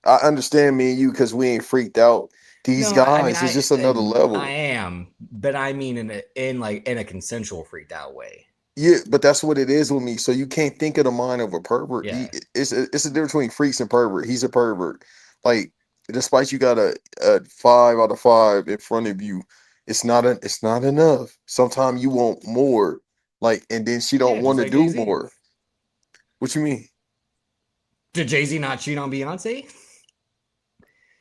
I understand me and you because we ain't freaked out. These No, I mean guys, it's just another I level. am, but I mean in a consensual freaked out way. Yeah, but that's what it is with me. So you can't think of the mind of a pervert. Yeah. It's a difference between freaks and pervert. He's a pervert. Like, despite you got a 5 out of 5 in front of you, it's not enough. Sometimes you want more. Like, and then she don't Yeah, just want to like Jay do Z. more. What you mean? Did Jay Z not cheat on Beyonce?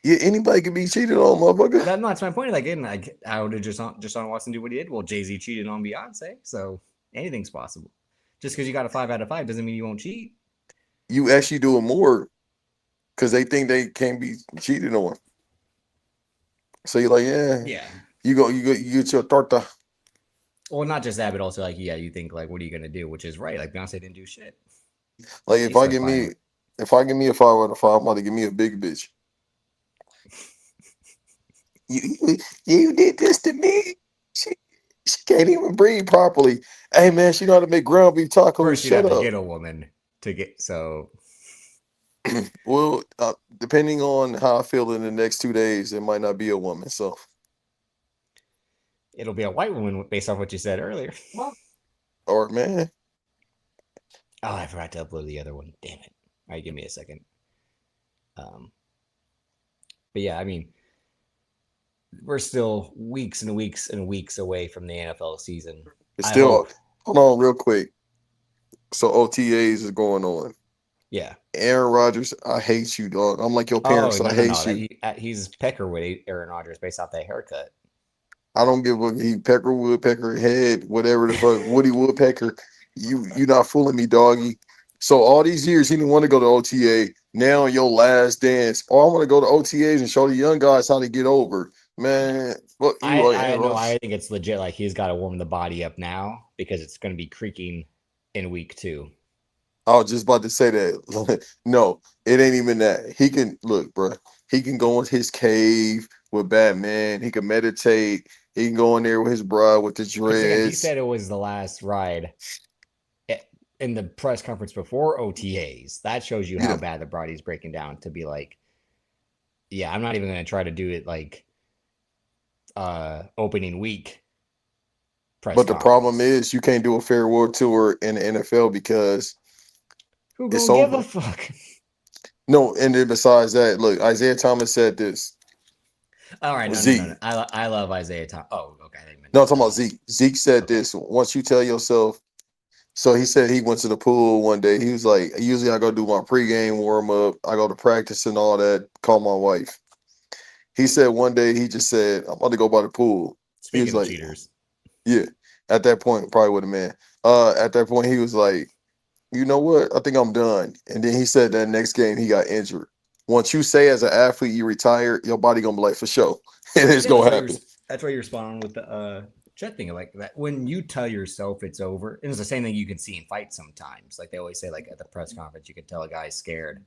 Yeah, anybody can be cheated on, motherfucker. That's my point. Like, how did Deshaun Watson do what he did? Well, Jay Z cheated on Beyonce, so anything's possible. Just because you got a 5 out of 5 doesn't mean you won't cheat. You actually doing more because they think they can't be cheated on. So you're like, yeah, Yeah. you get your torta. Well, not just that, but also like, yeah, you think like, what are you gonna do? Which is right. Like Beyonce didn't do shit. Like He stuck by him. if I give me a 5 out of 5, I'm about to give me a big bitch. You did this to me. She she can't even breathe properly. Hey man, she know how to make ground beef tacos. First, you'd Shut have to up. get a woman to get so. Well, depending on how I feel in the next 2 days, it might not be a woman. So, It'll be a white woman based off what you said earlier. or man, Oh, I forgot to upload the other one. Damn it. All right, give me a second. Um, but yeah, I mean, we're still weeks and weeks and weeks away from the NFL season. it's I still. hope. Hold on, real quick. So OTAs is going on. Yeah. Aaron Rodgers, I hate you, dog. I'm like your Oh parents. no I no no! hate you. He's pecker with Aaron Rodgers based off that haircut. I don't give a he pecker woodpecker head, whatever the fuck, Woody Woodpecker. You not fooling me, doggy. So all these years he didn't want to go to OTA. Now your last dance. Oh, I want to go to OTAs and show the young guys how to get over. Man, fuck you, I Aaron know. I Rodgers. think it's legit. Like he's got to warm the body up now because it's going to be creaking in week 2. I was just about to say that. No, it ain't even that. He can look, bro. He can go in his cave with Batman. He can meditate. He can go in there with his bride with the Once again, he dreads. said it was the last ride in the press conference before OTAs. That shows you how Yeah. bad the body's breaking down to be like, yeah, I'm not even going to try to do it like opening week press But the problem conference. is you can't do a farewell tour in the NFL because Who it's gonna give a over. fuck? No, and then besides that, look, Isaiah Thomas said this. All right, no. Zeke. I love Isaiah Thomas. Oh, okay, I didn't mean No, I'm talking about Zeke. Zeke said okay. this. Once you tell yourself, so he said he went to the pool one day. He was like, usually I go do my pregame warm up. I go to practice and all that. Call my wife. He said one day he just said, I'm about to go by the pool. He was Speaking of like, cheaters, yeah. At that point, probably with a man. At that point, he was like, you know what? I think I'm done. And then he said that next game he got injured. Once you say as an athlete you retire, your body gonna be like for sure, and it's yeah, gonna happen. that's why you're spot on with the Chet thing. Like that, when you tell yourself it's over, and it's the same thing you can see in fights sometimes. Like they always say, like at the press conference, you can tell a guy's scared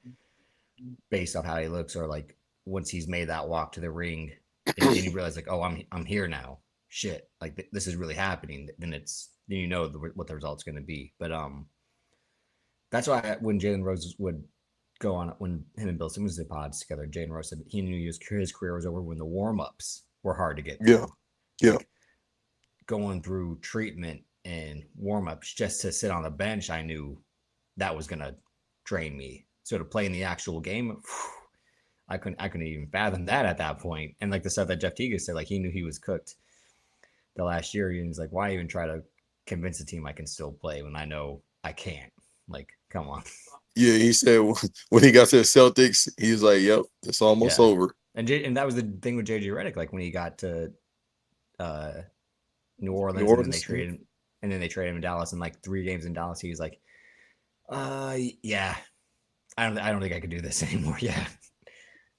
based off how he looks, or like once he's made that walk to the ring, and you realize like, oh, I'm here now. Shit, like this is really happening. Then you know what the result's going to be. But that's why when Jalen Rose would go on when him and Bill Simmons did pods together, Jalen Rose said he knew his career was over when the warm ups were hard to get Yeah, through. yeah. Like going through treatment and warm ups just to sit on the bench, I knew that was gonna drain me. So to play in the actual game, whew, I couldn't even fathom that at that point. And like the stuff that Jeff Teague said, like he knew he was cooked the last year. And he's like, why even try to convince the team I can still play when I know I can't? Like, come on. Yeah, he said when he got to the Celtics, he was like, "Yep, it's almost Yeah. over." And that was the thing with JJ Redick. Like when he got to uh, New New Orleans, and then they Orleans. traded him, and then they traded him in Dallas. And like 3 games in Dallas, he was like, Yeah. I don't think I could do this anymore. Yeah.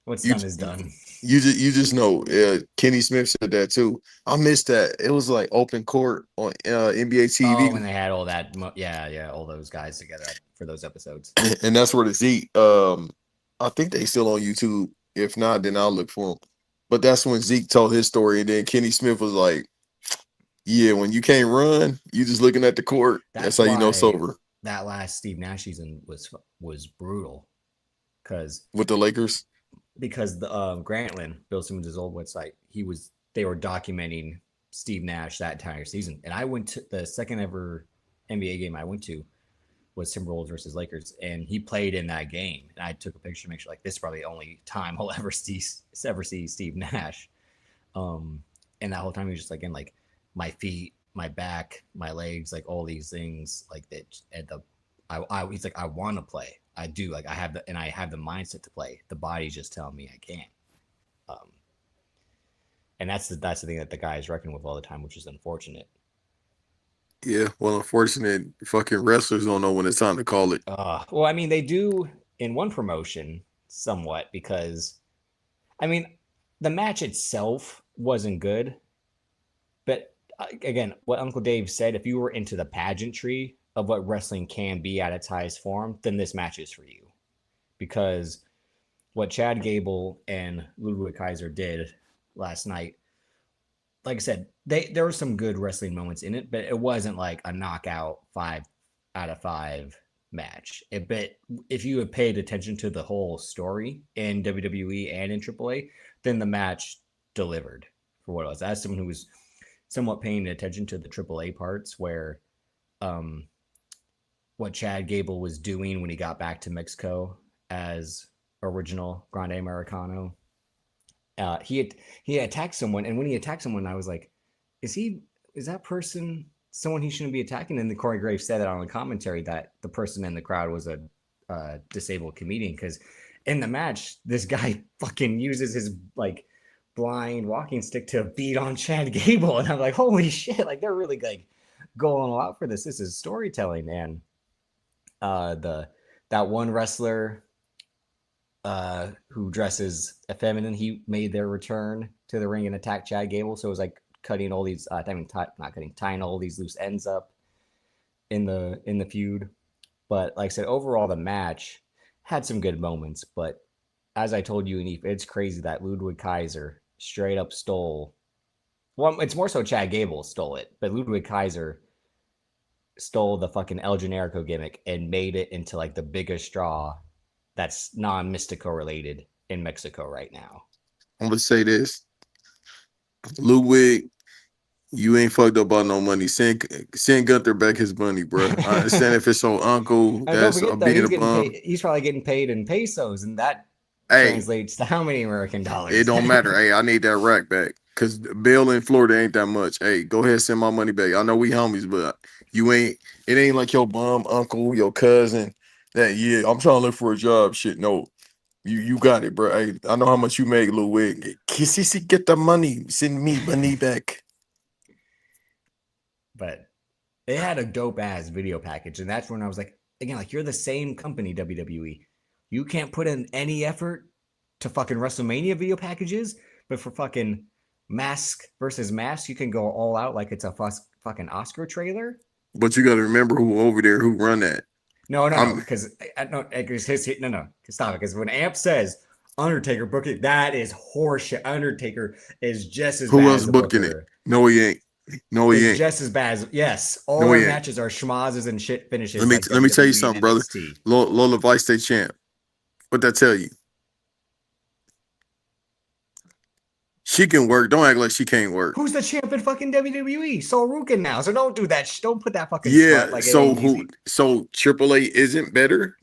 What's You done is done. you just know. Kenny Smith said that too. I missed that. It was like open court on NBA Oh, when TV, they had all that, yeah, all those guys together for those episodes. and that's where the Zeke. I think they still on YouTube. If not, then I'll look for them. But that's when Zeke told his story, and then Kenny Smith was like, "Yeah, when you can't run, you just looking at the court. That's That's how you know it's why over." that last Steve Nash season was brutal because With the Lakers. the Grantland, Bill Simmons' old website, they were documenting Steve Nash that entire season, and I went to the second ever NBA game I went to was Timberwolves versus Lakers, and he played in that game. And I took a picture to make sure like this is probably the only time I'll ever see Steve Nash. Um, and that whole time he was just like in like my feet, my back, my legs, like all these things like that. At the, he's like I want to play. I do like I have the mindset to play. The body's just telling me I can't. Um, and that's the thing that the guys reckon with all the time, which is unfortunate. Yeah, well, unfortunate fucking wrestlers don't know when it's time to call it. Well, I mean, they do in one promotion somewhat because, I mean, the match itself wasn't good, but again, what Uncle Dave said, if you were into the pageantry of what wrestling can be at its highest form, then this match is for you. Because what Chad Gable and Ludwig Kaiser did last night, like I said, there were some good wrestling moments in it, but it wasn't like a knockout 5 out of 5 match. But if you had paid attention to the whole story in WWE and in AAA, then the match delivered for what it was. As someone who was somewhat paying attention to the AAA parts, where um, what Chad Gable was doing when he got back to Mexico as original Grande Americano, he attacked someone, and when he attacked someone, I was like, is that person someone he shouldn't be attacking? And the Corey Graves said that on the commentary that the person in the crowd was a disabled comedian because in the match, this guy fucking uses his like blind walking stick to beat on Chad Gable, and I'm like, holy shit! Like they're really like going all out for this. This is storytelling, and the that one wrestler who dresses feminine, he made their return to the ring and attacked Chad Gable. So it was like cutting all these, not cutting, tying all these loose ends up in the feud. But like I said, overall the match had some good moments. But as I told you, Anif, it's crazy that Ludwig Kaiser straight up stole. Well, it's more so Chad Gable stole it, but Ludwig Kaiser stole the fucking El Generico gimmick and made it into like the biggest draw that's non-Mystico related in Mexico right now. I'm gonna say this, Ludwig, you ain't fucked up on no money. Send Gunther back his money, bro. I understand if it's your uncle And don't that's forget though, being he's a getting bum. paid. He's probably getting paid in pesos, and that Hey, translates to how many American it dollars? don't matter. Hey, I need that rack back because bail in Florida ain't that much. Hey, go ahead, send my money back. I know we homies, but you ain't. It ain't like your bum uncle, your cousin. That yeah, I'm trying to look for a job. Shit, no, you got it, bro. Hey, I know how much you make, Ludwig. Kissy, get the money. Send me money back. But they had a dope ass video package, and that's when I was like, again, like you're the same company, WWE. You can't put in any effort to fucking WrestleMania video packages, but for fucking mask versus mask, you can go all out like it's a fucking Oscar trailer. But you got to remember who over there who run that. No, I'm because no, stop it. Because when Amp says Undertaker booking, that is horseshit. Undertaker is just as who bad else as a booking it? booker. No, he ain't. No, he Is ain't. just as bad as yes. All No, our he ain't. matches are schmozzes and shit Let finishes me like let me tell you WWE and something, brother. NXT. Lola Vice State champ. What that tell you? She can work. Don't act like she can't work. Who's the champ in fucking WWE? Sol Rukin now. So don't do that. Don't put that fucking smut Yeah. like it ain't easy. So AAA isn't better?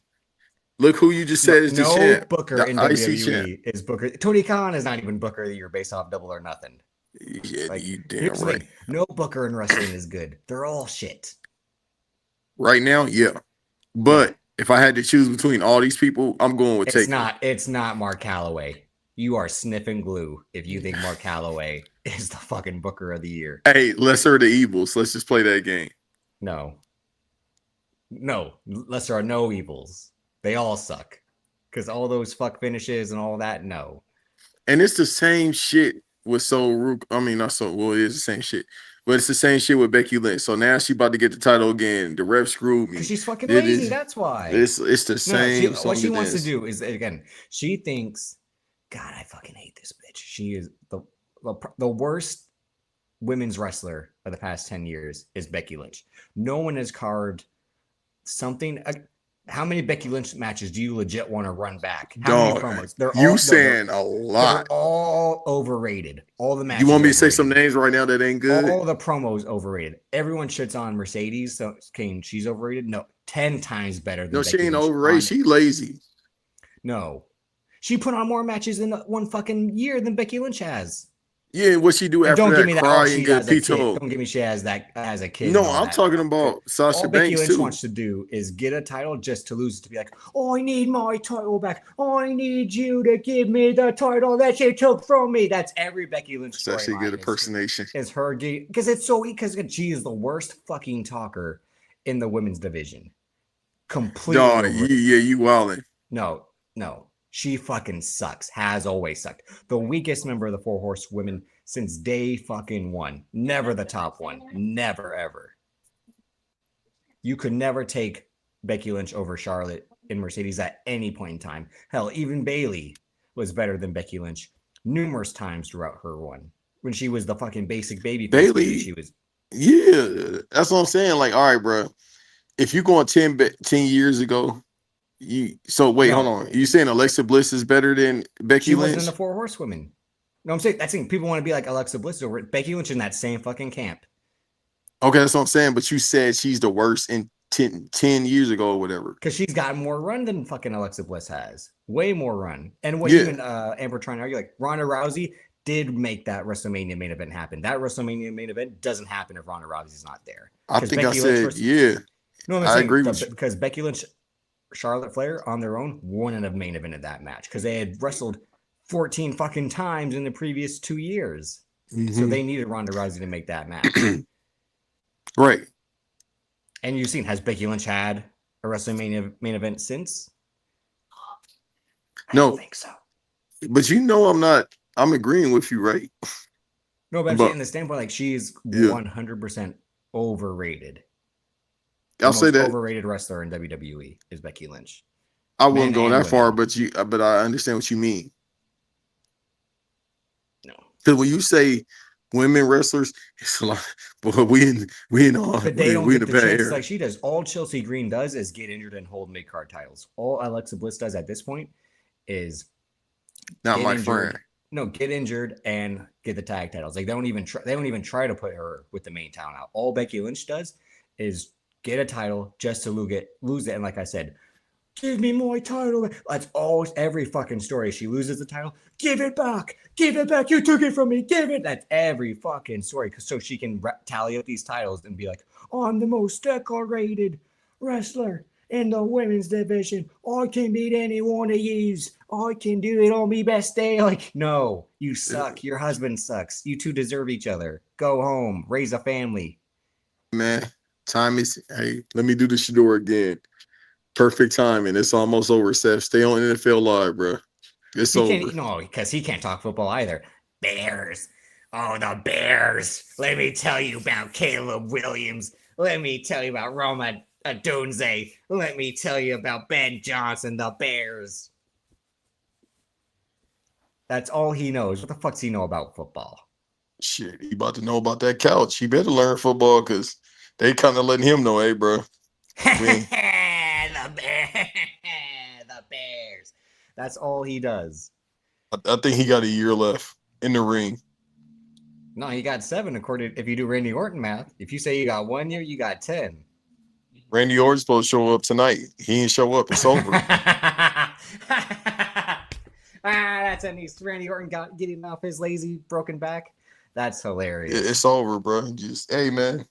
Look who you just No, said is the no champ. booker The in IC champ. WWE is Booker. Tony Khan is not even Booker of the Year based off Double or Nothing. Yeah, Like, you damn here's the right. thing: no booker in wrestling is good. They're all shit. Right now, yeah. Yeah, But if I had to choose between all these people, I'm going with it's Taker. not. It's not Mark Calloway. You are sniffing glue if you think Mark Calloway is the fucking Booker of the Year. Hey, lesser of the evils. Let's just play that game. No, No, lesser are no evils. They all suck. Because all those fuck finishes and all that, no. And it's the same shit with Soul Rook. I mean, not so well, it is the same shit. But it's the same shit with Becky Lynch. So now she about to get the title again. The ref screwed Because me. she's fucking It lazy. is That's why. it's the No. same What song she and wants to dance. do is, again, she thinks, God, I fucking hate this bitch. She is the worst women's wrestler of the past 10 years is Becky Lynch. No one has carved something. How many Becky Lynch matches do you legit want to run back? How many Dog, promos? you saying a They're lot. all overrated. All the You matches want me to say overrated. some names right now that ain't good? All the promos overrated. Everyone shits on Mercedes, so Kane, she's overrated. No, 10 times better than No, she Becky ain't Lynch. overrated. She lazy. No. She put on more matches in one fucking year than Becky Lynch has. Yeah, what she do And after don't give that? me that. Oh, Cry and she get has a kid. pito. Don't give me she has that as a kid. No, And all I'm that. talking No. about Sasha All Becky Banks Lynch too. wants to do is get a title just to lose it, to be like, oh, I need my title back. I need you to give me the title that she took from me. That's every Becky Lynch That's actually a good storyline. impersonation. Is her because it's so because she is the worst fucking talker in the women's division. Completely Dog, over. yeah, you wildin'. No. She fucking sucks. Has always sucked. The weakest member of the Four Horsewomen since day fucking one. Never the top one. Never ever. You could never take Becky Lynch over Charlotte in Mercedes at any point in time. Hell, even Bayley was better than Becky Lynch numerous times throughout her run. When she was the fucking basic baby face, Bayley, she was. yeah, that's what I'm saying. Like, all right, bro. If you going 10 years ago, wait, hold No, on. You saying Alexa Bliss is better than Becky she wasn't in Lynch? the Four Horsewomen. No, I'm saying people want to be like Alexa Bliss over it. Becky Lynch in that same fucking camp. Okay, that's what I'm saying. But you said she's the worst in 10 years ago or whatever. Because she's got more run than fucking Alexa Bliss has. Way more run. And what Yeah. even Amber trying to argue, like Ronda Rousey did make that WrestleMania main event happen. That WrestleMania main event doesn't happen if Ronda Rousey's not there. I think Becky I said, yeah. No, I'm I saying agree with you. because Becky Lynch, Charlotte Flair on their own wouldn't have main evented that match because they had wrestled 14 fucking times in the previous 2 years. So they needed Ronda Rousey to make that match. Right. And you've seen, has Becky Lynch had a WrestleMania main event since? I don't think so. But I'm agreeing with you, right? No, but I'm saying the standpoint, like, she's 100% overrated. I'll say that. Overrated wrestler in WWE is Becky Lynch. I wouldn't go that far, but I understand what you mean. No. Because when you say women wrestlers, it's a lot. But we in all. But they don't get the chance era. like she does. All Chelsea Green does is get injured and hold mid-card titles. All Alexa Bliss does at this point is not my friend. No, get injured and get the tag titles. Like they don't even try to put her with the main talent out. All Becky Lynch does is get a title just to lose it. And like I said, give me my title. That's always every fucking story. She loses the title. Give it back. Give it back. You took it from me. Give it. That's every fucking story. So she can tally up these titles and be like, I'm the most decorated wrestler in the women's division. I can beat any one of yous. I can do it on me best day. Like, no, you suck. Your husband sucks. You two deserve each other. Go home. Raise a family. Man, time is. Hey, let me do the Shador again. Perfect timing. It's almost over, Seth. Stay on NFL Live, bro. It's over. No, because he can't talk football either. Bears. Oh, the Bears. Let me tell you about Caleb Williams. Let me tell you about Roma Odunze. Let me tell you about Ben Johnson, the Bears. That's all he knows. What the fuck's he know about football? Shit, he about to know about that couch. He better learn football because they kind of letting him know, hey, bro. The Bears. That's all he does. I think he got a year left in the ring. No, he got 7 according if you do Randy Orton math. If you say you got 1 year, you got 10. Randy Orton's supposed to show up tonight. He didn't show up. It's over. That's Randy Orton getting off his lazy broken back. That's hilarious. It's over, bro. Just hey, man.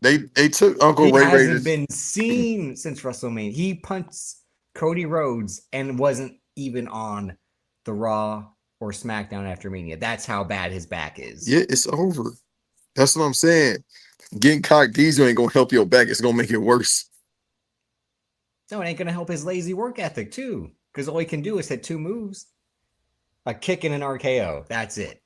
They took Uncle Ray Ray. He hasn't been seen since WrestleMania. He punts Cody Rhodes and wasn't even on the Raw or SmackDown after Mania. That's how bad his back is. Yeah, it's over. That's what I'm saying. Getting cocked diesel ain't gonna help your back. It's gonna make it worse. No, it ain't gonna help his lazy work ethic too, because all he can do is hit 2 moves: a kick and an RKO. That's it.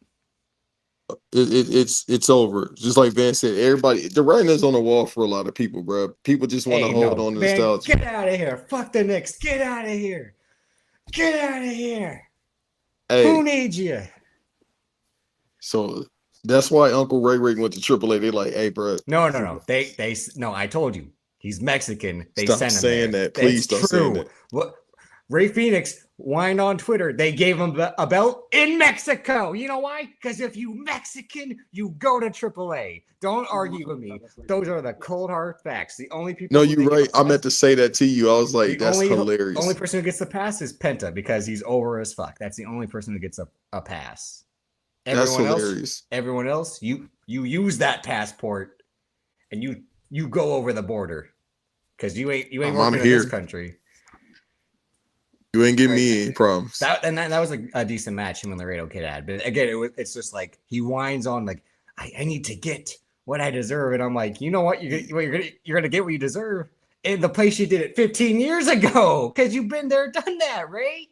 It's over. Just like Van said, everybody, the writing is on the wall for a lot of people, bro. People just want to Hey, hold no, on to man, nostalgia. get out of here! Fuck the Knicks! Get out of here! Get out of here! Who Hey, needs you? so that's why Uncle Ray Ray went to AAA. They like, hey, bro, No. No. I told you, he's Mexican. They stop sent him saying there. that. Please It's stop saying true. that. What? Ray Phoenix whined on Twitter. They gave him a belt in Mexico. You know why? Because if you Mexican, you go to AAA. Don't argue with me. Those are the cold hard facts. The only No, people who you're they get a right. I pass, meant to say that to you. I was like, the that's only hilarious. person who gets the pass is Penta because he's over as fuck. That's the only person who gets a pass. That's Everyone else, hilarious. you use that passport and you go over the border because you ain't I'm working in this here. country. You ain't giving Right. me any problems. That was a decent match him and Laredo Kid had, but again, it's just like he whines on like I need to get what I deserve, and I'm like, you know what, you're gonna get what you deserve in the place you did it 15 years ago because you've been there, done that, right?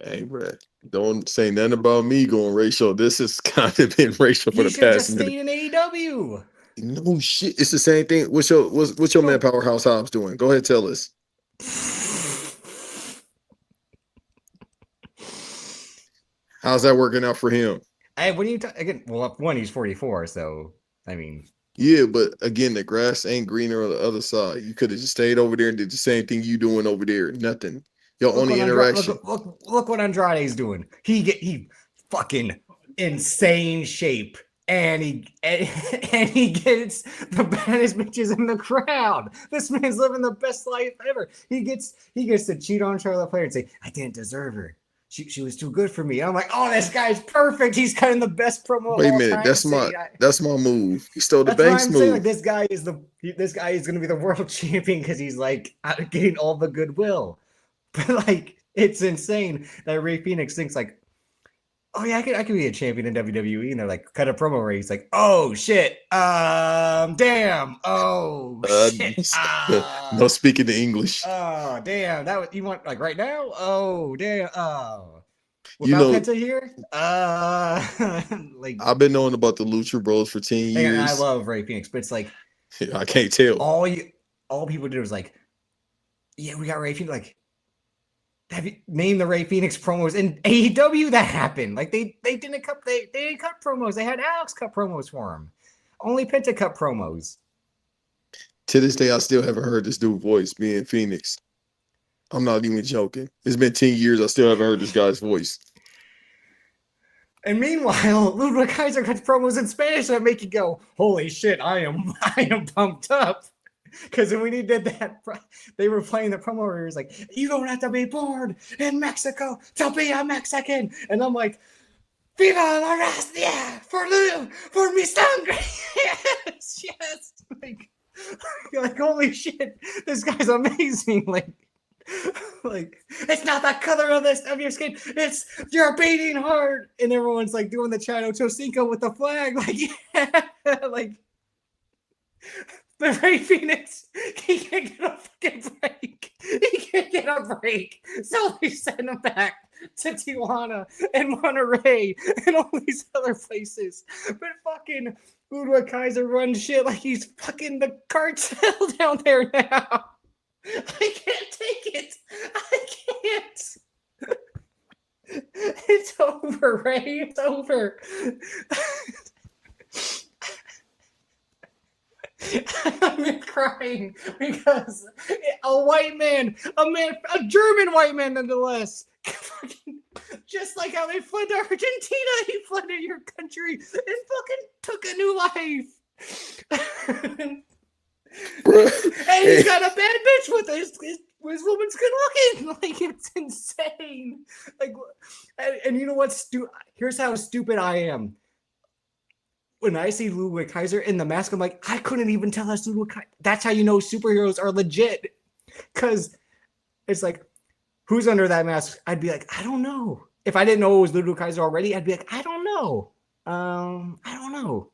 Hey, bro, don't say nothing about me going racial. This has kind of been racial for You the should have past just minute. stayed in AEW. No shit. It's the same thing. What's your man Powerhouse Hobbs doing? Go ahead, tell us. How's that working out for him? Hey, what are you again? Well, one, he's 44, so I mean, Yeah, but again, the grass ain't greener on the other side. You could have just stayed over there and did the same thing you doing over there. Nothing. Your look only what Andrade interaction. look what Andrade's doing. He fucking insane shape. And he gets the baddest bitches in the crowd. This man's living the best life ever. He gets to cheat on Charlotte Flair and say, I didn't deserve her. She was too good for me. And I'm like, oh, this guy's perfect. He's kind of the best promo of Wait a all minute. time. That's my move. He stole the That's what Banks I'm saying. move. Like this guy is gonna be the world champion because he's like getting all the goodwill. But like it's insane that Ray Phoenix thinks like, oh yeah, I could be a champion in WWE, and they're like, cut a promo where he's like, oh shit, damn, oh shit, No speaking the English. oh damn, that was you want like right now, oh damn, oh. You Without know, Penta here, like, I've been knowing about the Lucha Bros for 10 and I years. love Ray Phoenix, but it's like I can't tell. all people did was like, yeah, we got Ray Phoenix, like. Have you named the Ray Phoenix promos in AEW that happened? Like they didn't cut they didn't cut promos. They had Alex cut promos for him. Only Penta cut promos. To this day, I still haven't heard this dude voice being Phoenix. I'm not even joking. It's been 10 years. I still haven't heard this guy's voice. And meanwhile, Ludwig Kaiser cuts promos in Spanish that make you go, "Holy shit! I am pumped up." Because when he did that, they were playing the promo where he was like, "You don't have to be born in Mexico to be a Mexican," and I'm like, "Viva la raza for mi sangre!" yes. Like holy shit, this guy's amazing. Like it's not the color of your skin, it's you're beating hard, and everyone's like doing the Chad Ochocinco with the flag, like yeah, like. But Ray Phoenix, he can't get a fucking break. He can't get a break. So they send him back to Tijuana and Monterrey and all these other places. But fucking Ludwig Kaiser runs shit like he's fucking the cartel down there now. I can't take it. I can't. It's over, Ray. It's over. I'm crying because a white man, a German white man, nonetheless, just like how they fled to Argentina, he fled to your country and fucking took a new life. And he's got a bad bitch with his woman's good looking. Like it's insane. Like, and you know what's here's how stupid I am. When I see Ludwig Kaiser in the mask, I'm like, I couldn't even tell that's Ludwig Kaiser. That's how you know superheroes are legit. Because it's like, who's under that mask? I'd be like, I don't know. If I didn't know it was Ludwig Kaiser already, I'd be like, I don't know. I don't know.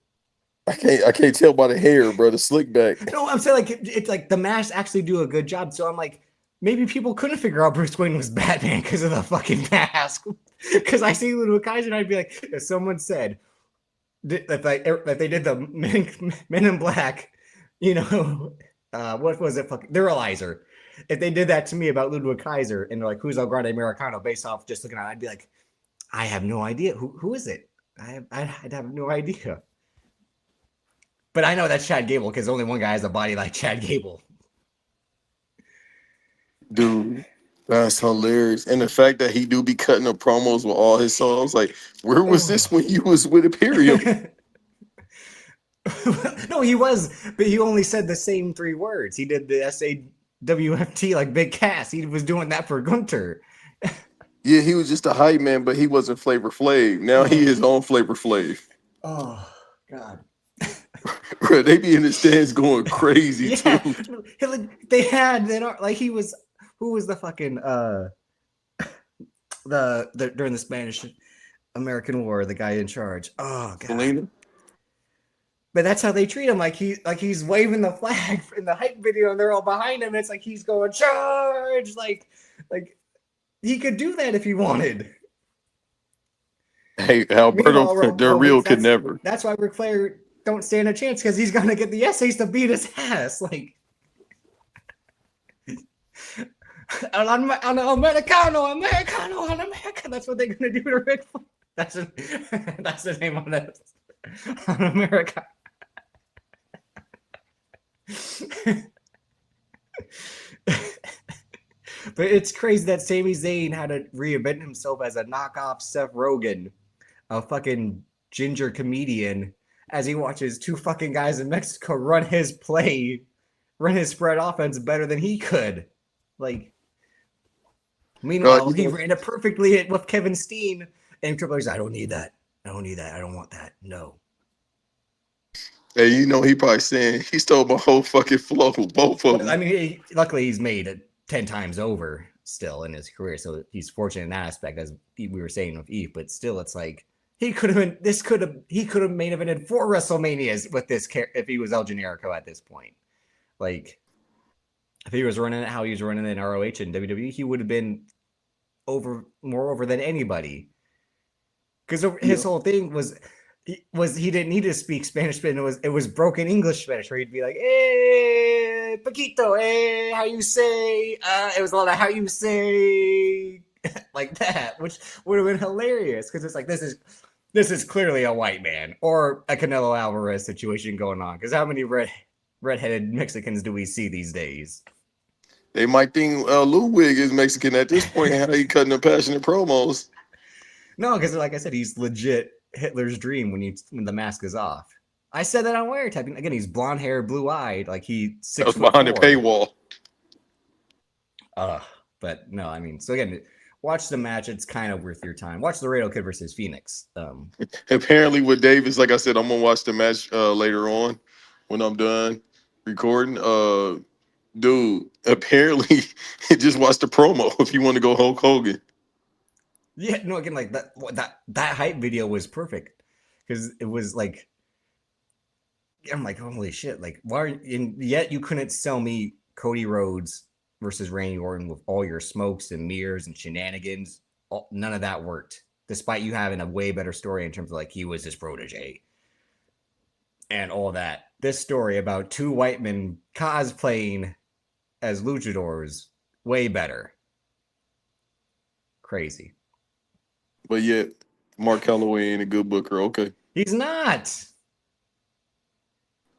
I can't tell by the hair, bro. The slick back. No, I'm saying like it's like the masks actually do a good job. So I'm like, maybe people couldn't figure out Bruce Wayne was Batman because of the fucking mask. Because I see Ludwig Kaiser and I'd be like, if someone said that they did the Men in Black, what was it? Fucking Neuralizer. If they did that to me about Ludwig Kaiser and they're like, who's El Grande Americano based off just looking at it, I'd be like, I have no idea. Who is it? I'd have no idea. But I know that's Chad Gable because only one guy has a body like Chad Gable. Dude, that's hilarious. And the fact that he do be cutting up promos with all his songs, like, where was this when you was with Imperium? No, he was, but he only said the same 3 words. He did the SAWFT like Big Cass. He was doing that for Gunter. Yeah, he was just a hype man, but he wasn't Flavor Flav. Now he is on Flavor Flav. Oh, God. Bro, they be in the stands going crazy too. He was, who was the fucking the during the Spanish American War, the guy in charge. Oh, God. Selena? But that's how they treat him. Like he's waving the flag in the hype video, and they're all behind him. It's like he's going charge. Like he could do that if he wanted. Hey, Alberto Del Rio could never. That's why Ric Flair don't stand a chance because he's gonna get the essays to beat his ass. Like on Americano. That's what they're gonna do to Ric Flair. That's the name of it. On America. But it's crazy that Sami Zayn had to reinvent himself as a knockoff Seth Rogen, a fucking ginger comedian, as he watches 2 fucking guys in Mexico run his spread offense better than he could. Like, meanwhile, he ran it perfectly with Kevin Steen, and Triple H's, I don't need that. I don't want that. No. Hey, he probably saying he stole my whole fucking flow, both of them. I mean, luckily he's made it 10 times over still in his career, so he's fortunate in that aspect, as we were saying with Eve. But still, it's like he could have main evented 4 WrestleManias with this if he was El Generico at this point. Like, if he was running it how he was running it in ROH and WWE, he would have been more over than anybody. Because his whole thing was he didn't need to speak Spanish, but it was broken English Spanish, where he'd be like, "Eh, Paquito, how you say?" It was a lot of how you say like that, which would have been hilarious because it's like this is clearly a white man or a Canelo Alvarez situation going on. Because how many redheaded Mexicans do we see these days? They might think Ludwig is Mexican at this point. How he cutting the passionate promos? No, because like I said, he's legit Hitler's dream when the mask is off. I said that on Wiretap. Again, he's blonde hair, blue eyed, like he's 6'4". That was behind the paywall. But no, I mean, so again, watch the match. It's kind of worth your time. Watch Laredo Kid versus Phoenix. Apparently, with Davis, like I said, I'm gonna watch the match later on when I'm done recording. Dude, apparently, just watch the promo if you want to go Hulk Hogan. Yeah, no, again, like that hype video was perfect because it was like, I'm like, holy shit, like, yet you couldn't sell me Cody Rhodes versus Randy Orton with all your smokes and mirrors and shenanigans. None of that worked, despite you having a way better story in terms of like he was his protege and all that. This story about 2 white men cosplaying as luchadors, way better. Crazy. But yet, Mark Calloway ain't a good booker. Okay. He's not.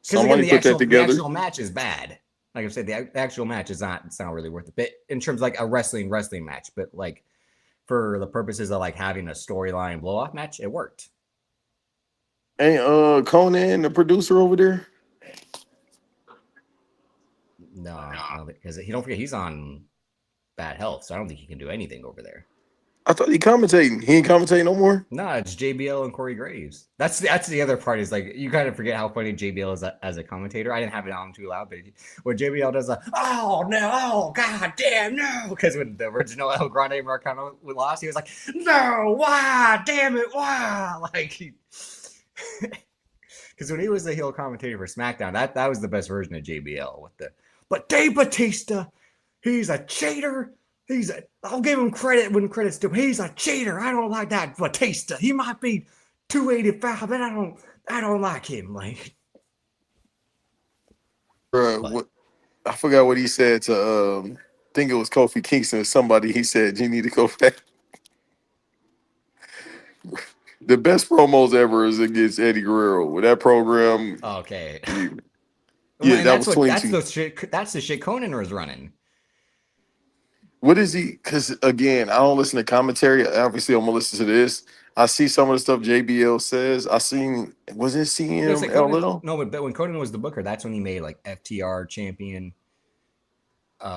Somebody put that together. The actual match is bad. Like I said, the actual match is not. It's not really worth it. But in terms of like a wrestling match, but like for the purposes of like having a storyline blow off match, it worked. Ain't Conan the producer over there? No, because don't forget he's on bad health, so I don't think he can do anything over there. I thought he commentating. He ain't commentating no more. No, it's JBL and Corey Graves. That's the other part is like you kind of forget how funny JBL is as a commentator. I didn't have it on too loud, but when JBL does oh no, oh god damn no, because when the original El Grande Americano lost, he was like, no, why, damn it, why, like because when he was the heel commentator for SmackDown, that was the best version of JBL with but Dave Bautista, he's a cheater. I'll give him credit when credit's due. He's a cheater. I don't like that Batista. He might be 285, but I don't like him. Like, Bro, but what I forgot what he said to I think it was Kofi Kingston or somebody. He said you need to go back. The best promos ever is against Eddie Guerrero. With that program, okay. yeah, And that was 22. that's the shit Conan was running. What is he? Because again, I don't listen to commentary. Obviously, I'm gonna listen to this. I see some of the stuff JBL says. I seen was it It's like Conan. CMLL? No, but when Conan was the booker, that's when he made like FTR champion.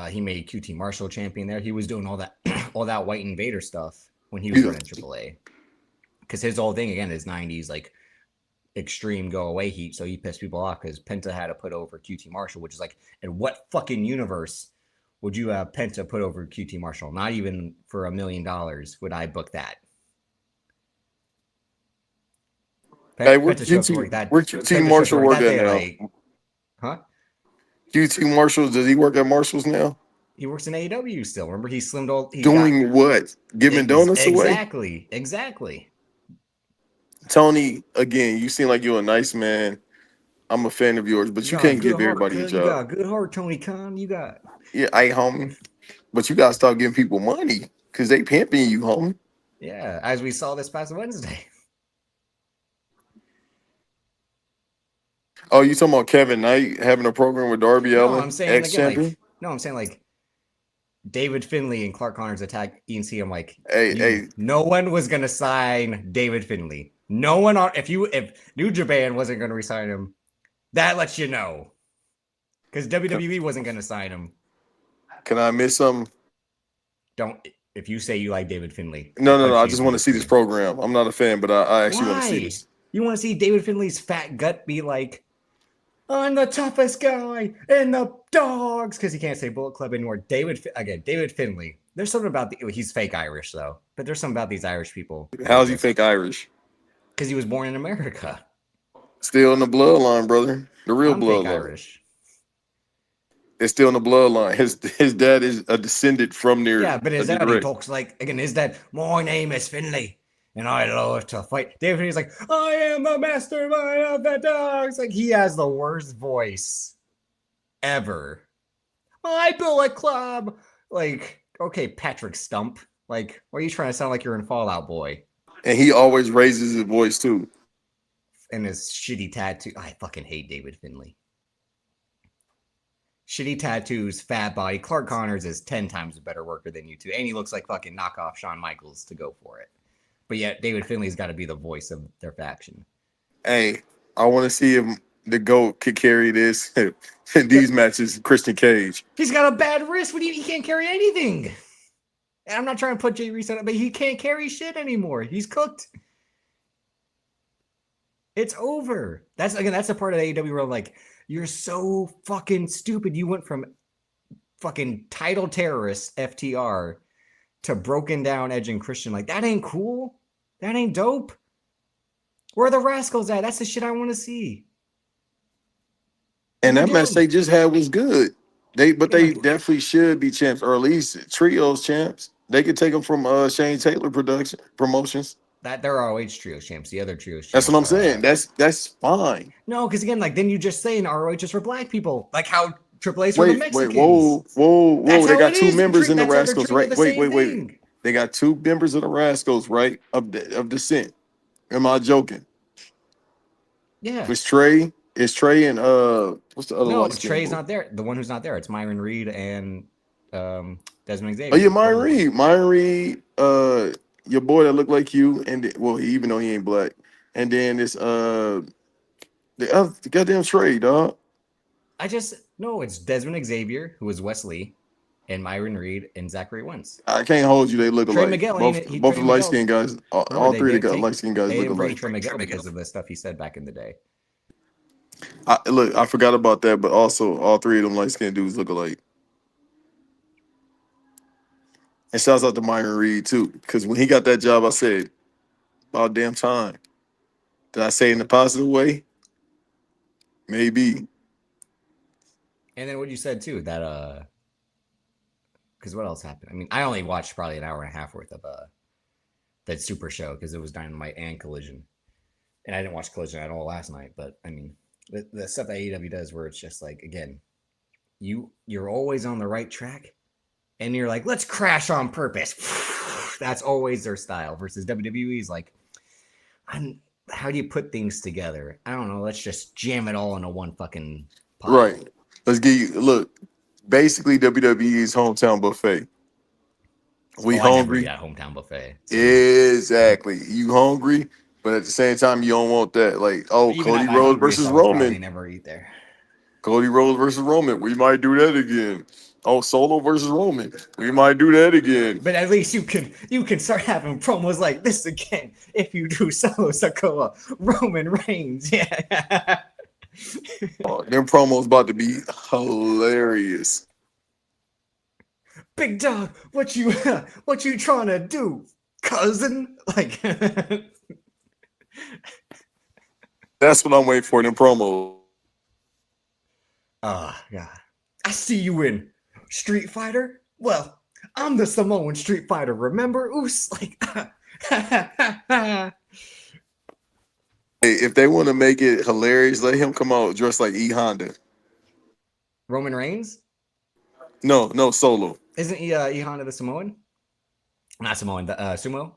He made QT Marshall champion there. He was doing all that all that White Invader stuff when he was Yeah. running AAA. Because his whole thing again is 90s like extreme go away heat. So he pissed people off because Penta had to put over QT Marshall, which is like, in what fucking universe would you have Penta put over QT Marshall? Not even for $1 million would I book that. Hey, where Penta shows work QT Marshall work at now? like, huh? QT Marshall, does he work at Marshalls now? He works in AEW still. Remember, he slimmed all. Doing what? Giving donuts away? Exactly. Tony, again, you seem like you're a nice man. I'm a fan of yours, but you can't give everybody a job. You got a good heart, Tony Khan. You got. Yeah, hey, homie. But you gotta start giving people money because they pimping you, homie. Yeah, as we saw this past Wednesday. Oh, you talking about Kevin Knight having a program with Darby Allin, I'm saying ex-champion? again, like, I'm saying like David Finlay and Clark Connors attack ENC. I'm like, hey, no one was gonna sign David Finlay. No one on if New Japan wasn't gonna resign him, that lets you know. Because WWE wasn't gonna sign him. Can I miss something? Don't if you say you like David Finlay. No. I just want to see this program. I'm not a fan, but I actually want to see this. You want to see David Finlay's fat gut be like, I'm the toughest guy in the dogs, because he can't say Bullet Club anymore. David Finlay. There's something about he's fake Irish though, but there's something about these Irish people. How's he fake Irish? Because he was born in America. Still in the bloodline, brother. The real bloodline. Fake Irish. It's still in the bloodline. His dad is a descendant from there. Yeah, but his dad he talks like again. His dad, my name is Finlay, and I love to fight. David Finlay's like, I am the mastermind of the dogs. Like he has the worst voice ever. My Bullet Club. Like, okay, Patrick Stump. Like, why are you trying to sound like you're in Fallout Boy? And he always raises his voice too. And his shitty tattoo. I fucking hate David Finlay. Shitty tattoos, fat body. Clark Connors is 10 times a better worker than you two. And he looks like fucking knockoff Shawn Michaels to go for it. But yet, David Finlay's got to be the voice of their faction. Hey, I want to see if the GOAT could carry this in these matches. Christian Cage. He's got a bad wrist. He can't carry anything. And I'm not trying to put Jay Reese on it, but he can't carry shit anymore. He's cooked. It's over. That's a part of AEW where I'm like, you're so fucking stupid. You went from fucking title terrorist FTR to broken down Edge and Christian. Like, that ain't cool. That ain't dope. Where are the Rascals at? That's the shit I want to see. And that match they just had was good. They definitely should be champs, or at least trios champs. They could take them from Shane Taylor promotions. That they're ROH trios champs. The other trios champs. That's what I'm saying. That's fine. No, because again, like then you just say an ROH is for black people, like how AAA's for the Mexicans. Whoa! They got two members in the Rascals, right? Wait. They got two members of the Rascals, right? Of Descent. Am I joking? Yeah. It's Trey and what's the other one? No, Trey's not there. The one who's not there. It's Myron Reed and Desmond Xavier. Oh yeah, Myron Reed, your boy that looked like you, and even though he ain't black, and then it's the goddamn Trey, dog. It's Desmond Xavier, who is Wesley, and Myron Reed and Zachary Wentz. I can't hold you. They look Trey alike. Miguel, both the light skinned guys. All three of the light skinned guys look alike. Trey Miguel because of the stuff he said back in the day. I forgot about that, but also all three of them light skinned dudes look alike. And shouts out to Myron Reed too, because when he got that job, I said, "About damn time." Did I say it in a positive way? Maybe. And then what you said too, that because what else happened? I mean, I only watched probably an hour and a half worth of that Super Show because it was Dynamite and Collision, and I didn't watch Collision at all last night. But I mean, the stuff that AEW does, where it's just like, again, you're always on the right track, and you're like, let's crash on purpose. That's always their style. Versus WWE's like, how do you put things together? I don't know. Let's just jam it all into one fucking pile. Right. Let's give you look. Basically, WWE's hometown buffet. We I never eat hungry. at hometown buffet. So. Exactly. You hungry, but at the same time, you don't want that. Like, oh, Even Cody at my Rhodes hungriest, versus I would probably Roman. never eat there. Cody Rhodes versus Roman. We might do that again. Oh, Solo versus Roman. We might do that again. But at least you can start having promos like this again if you do Solo Sikoa, Roman Reigns. Yeah. Oh, them promos about to be hilarious. Big dog, what you trying to do, cousin? Like That's what I'm waiting for, them promos. God. I see you in Street Fighter. Well, I'm the Samoan Street Fighter, remember? Oos, like Hey, if they want to make it hilarious, let him come out dressed like E Honda. Roman Reigns? No, Solo. Isn't he Honda the Samoan? Not Samoan, the sumo?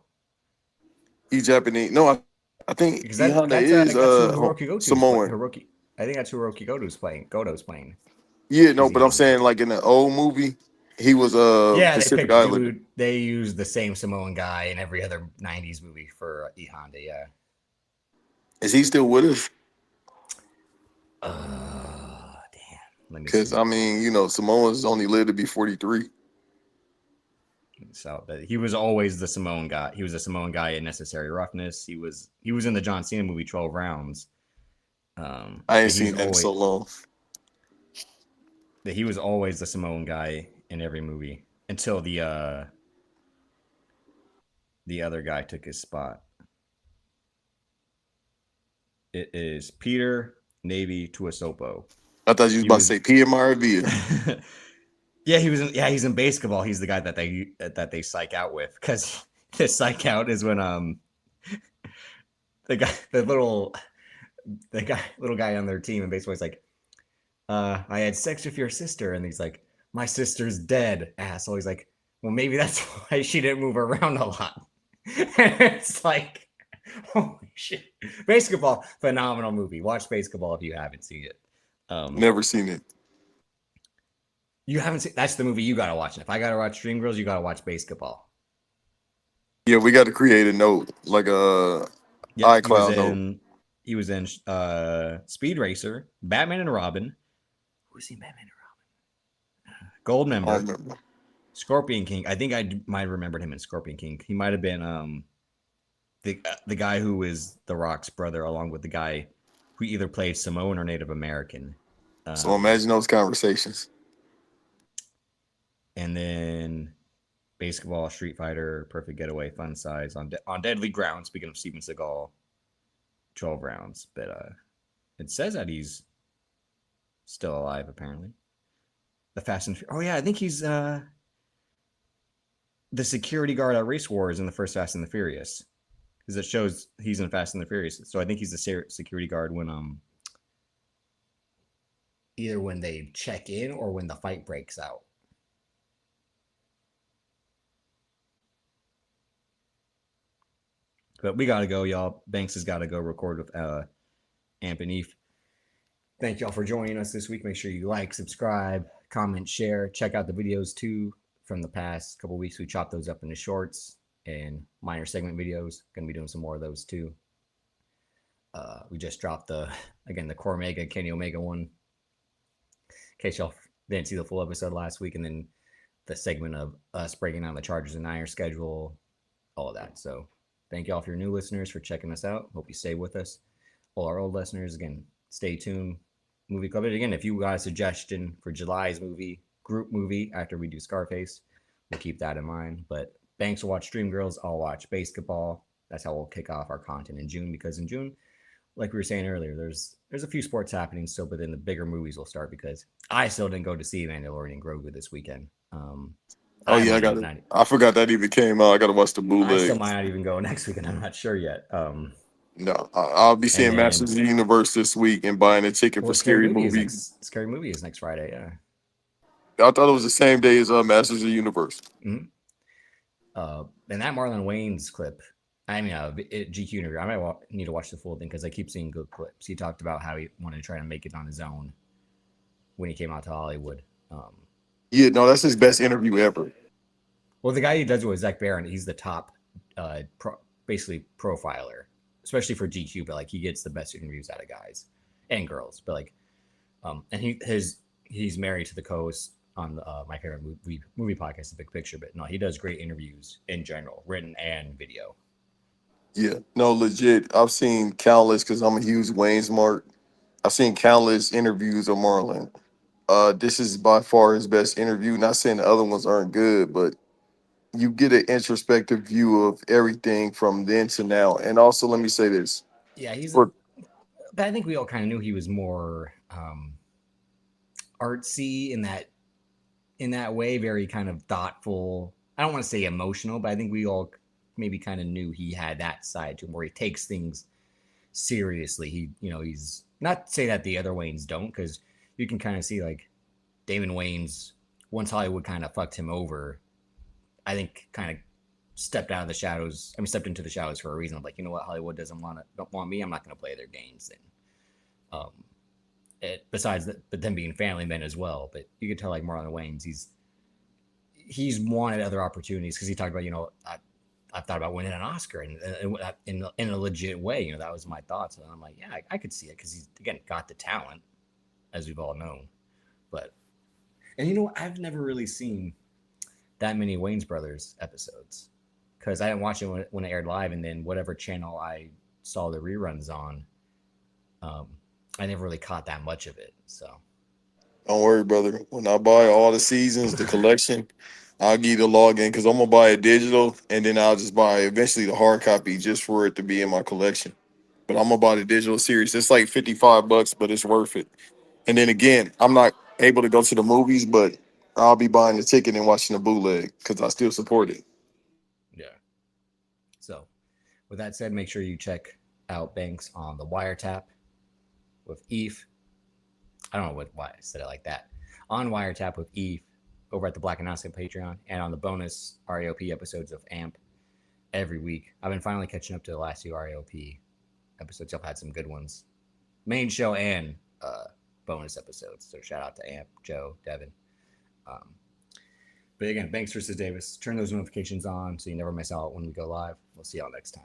He Japanese. No, I think Because E Honda is that's who Hiroki Goto's Samoan. Hiroki. I think that's who Hiroki Goto's playing. Yeah, no, Is but I'm E-Honda. saying like in the old movie, he was Yeah, Pacific Islander. they used the same Samoan guy in every other 90s movie for E Honda, yeah. Is he still with us? Damn. Let me Because see. I mean, you know, Samoans only live to be 43. So he was always the Samoan guy. He was a Samoan guy in Necessary Roughness. He was in the John Cena movie 12 Rounds. I ain't seen that in so long. He was always the Samoan guy in every movie until the other guy took his spot. It is Peter Navy Tuisopo. I thought you was about to say Pia Maravilla. Yeah, he's in Basketball. He's the guy that they psych out with, because the psych out is when little guy on their team in baseball is like, I had sex with your sister, and he's like, my sister's dead, asshole. He's like, well, maybe that's why she didn't move around a lot. It's like, holy shit. Basketball, phenomenal movie. Watch Basketball if you haven't seen it. Never seen it. You haven't seen? That's the movie you gotta watch. If I gotta watch Dreamgirls, you gotta watch Basketball. Yeah, we got to create a note, like a iCloud note. He was in Speed Racer, Batman and Robin. Who was he in Batman and Robin? Goldmember, Scorpion King. I think I might have remembered him in Scorpion King. He might have been the guy who is The Rock's brother, along with the guy who either played Samoan or Native American. So imagine those conversations. And then Basketball, Street Fighter, Perfect Getaway, Fun Size, on Deadly Ground. Speaking of Steven Seagal, 12 Rounds. But it says that he's still alive, apparently. The Fast and Oh yeah, I think he's the security guard at Race Wars in the first Fast and the Furious, because it shows he's in Fast and the Furious. So I think he's the security guard when either when they check in or when the fight breaks out. But we gotta go, y'all. Banks has got to go record with Amp and Eve. Thank y'all for joining us this week. Make sure you like, subscribe, comment, share. Check out the videos too from the past couple weeks. We chopped those up into shorts and minor segment videos. Gonna be doing some more of those too. We just dropped the Core Omega, Kenny Omega one. In case y'all didn't see the full episode last week, and then the segment of us breaking down the Chargers and Niners schedule, all of that. So thank y'all for your new listeners for checking us out. Hope you stay with us. All our old listeners, again, stay tuned. Movie Club. Again, if you got a suggestion for July's group movie after we do Scarface, we'll keep that in mind. But Banks will watch Dreamgirls. I'll watch Basketball. That's how we'll kick off our content in June, because in June, like we were saying earlier, there's a few sports happening still, but then the bigger movies will start, because I still didn't go to see Mandalorian and Grogu this weekend. Oh I yeah, I might got even it. not. I forgot that even came out. I got to watch the I still bootleg. might not even go next week, and I'm not sure yet. No, I'll be And seeing then, Masters of the Universe this week and buying a ticket for well, Scary Scary Movie is Movie. next. Scary Movie is next Friday. Yeah. I thought it was the same day as Masters of the Universe. Mm-hmm. And that Marlon Wayans clip, I mean, GQ interview. I might need to watch the full thing because I keep seeing good clips. He talked about how he wanted to try to make it on his own when he came out to Hollywood. Um, Yeah, no, that's his best interview ever. well, the guy he does it with Zach Baron, he's the top, basically profiler, especially for GQ. But like, he gets the best interviews out of guys and girls. But like, and he's married to the co-host on the, my favorite movie podcast, The Big Picture. But no, he does great interviews in general, written and video. Yeah, no, legit. I've seen countless because I'm a huge Wayne's Mark. I've seen countless interviews of Marlon. This is by far his best interview. Not saying the other ones aren't good, but you get an introspective view of everything from then to now. And also, let me say this: Yeah, for but I think we all kind of knew he was more artsy in that way, very kind of thoughtful. I don't want to say emotional, but I think we all maybe kind of knew he had that side to him where he takes things seriously. He's not to say that the other Waynes don't, because you can kind of see like Damon Wayans, once Hollywood kind of fucked him over, I think kind of stepped out of the shadows. I mean, stepped into the shadows for a reason. I'm like, you know what, Hollywood don't want me. I'm not going to play their games. And besides that, but them being family men as well. But you could tell like Marlon Wayans, he's wanted other opportunities because he talked about, I've thought about winning an Oscar and in a legit way. That was my thoughts. And I'm like, yeah, I could see it because he's again got the talent, as we've all known. But and I've never really seen that many Wayne's Brothers episodes because I didn't watch it when it aired live, and then whatever channel I saw the reruns on, um, I never really caught that much of it. So don't worry, brother. When I buy all the seasons, the collection, I'll give you the login because I'm gonna buy it digital, and then I'll just buy eventually the hard copy just for it to be in my collection. But I'm gonna buy the digital series. It's like $55, but it's worth it. And then again, I'm not able to go to the movies, but I'll be buying the ticket and watching the bootleg because I still support it. yeah. So with that said, make sure you check out Banks on the Wiretap with Eve. I don't know why I said it like that. On Wiretap with Eve over at the Black Announcement Patreon and on the bonus REOP episodes of AMP every week. I've been finally catching up to the last two REOP episodes. I've had some good ones. Main show and bonus episodes. So shout out to AMP, Joe, Devin. Um, but again, Banks versus Davis. Turn those notifications on so you never miss out when we go live. We'll see y'all next time.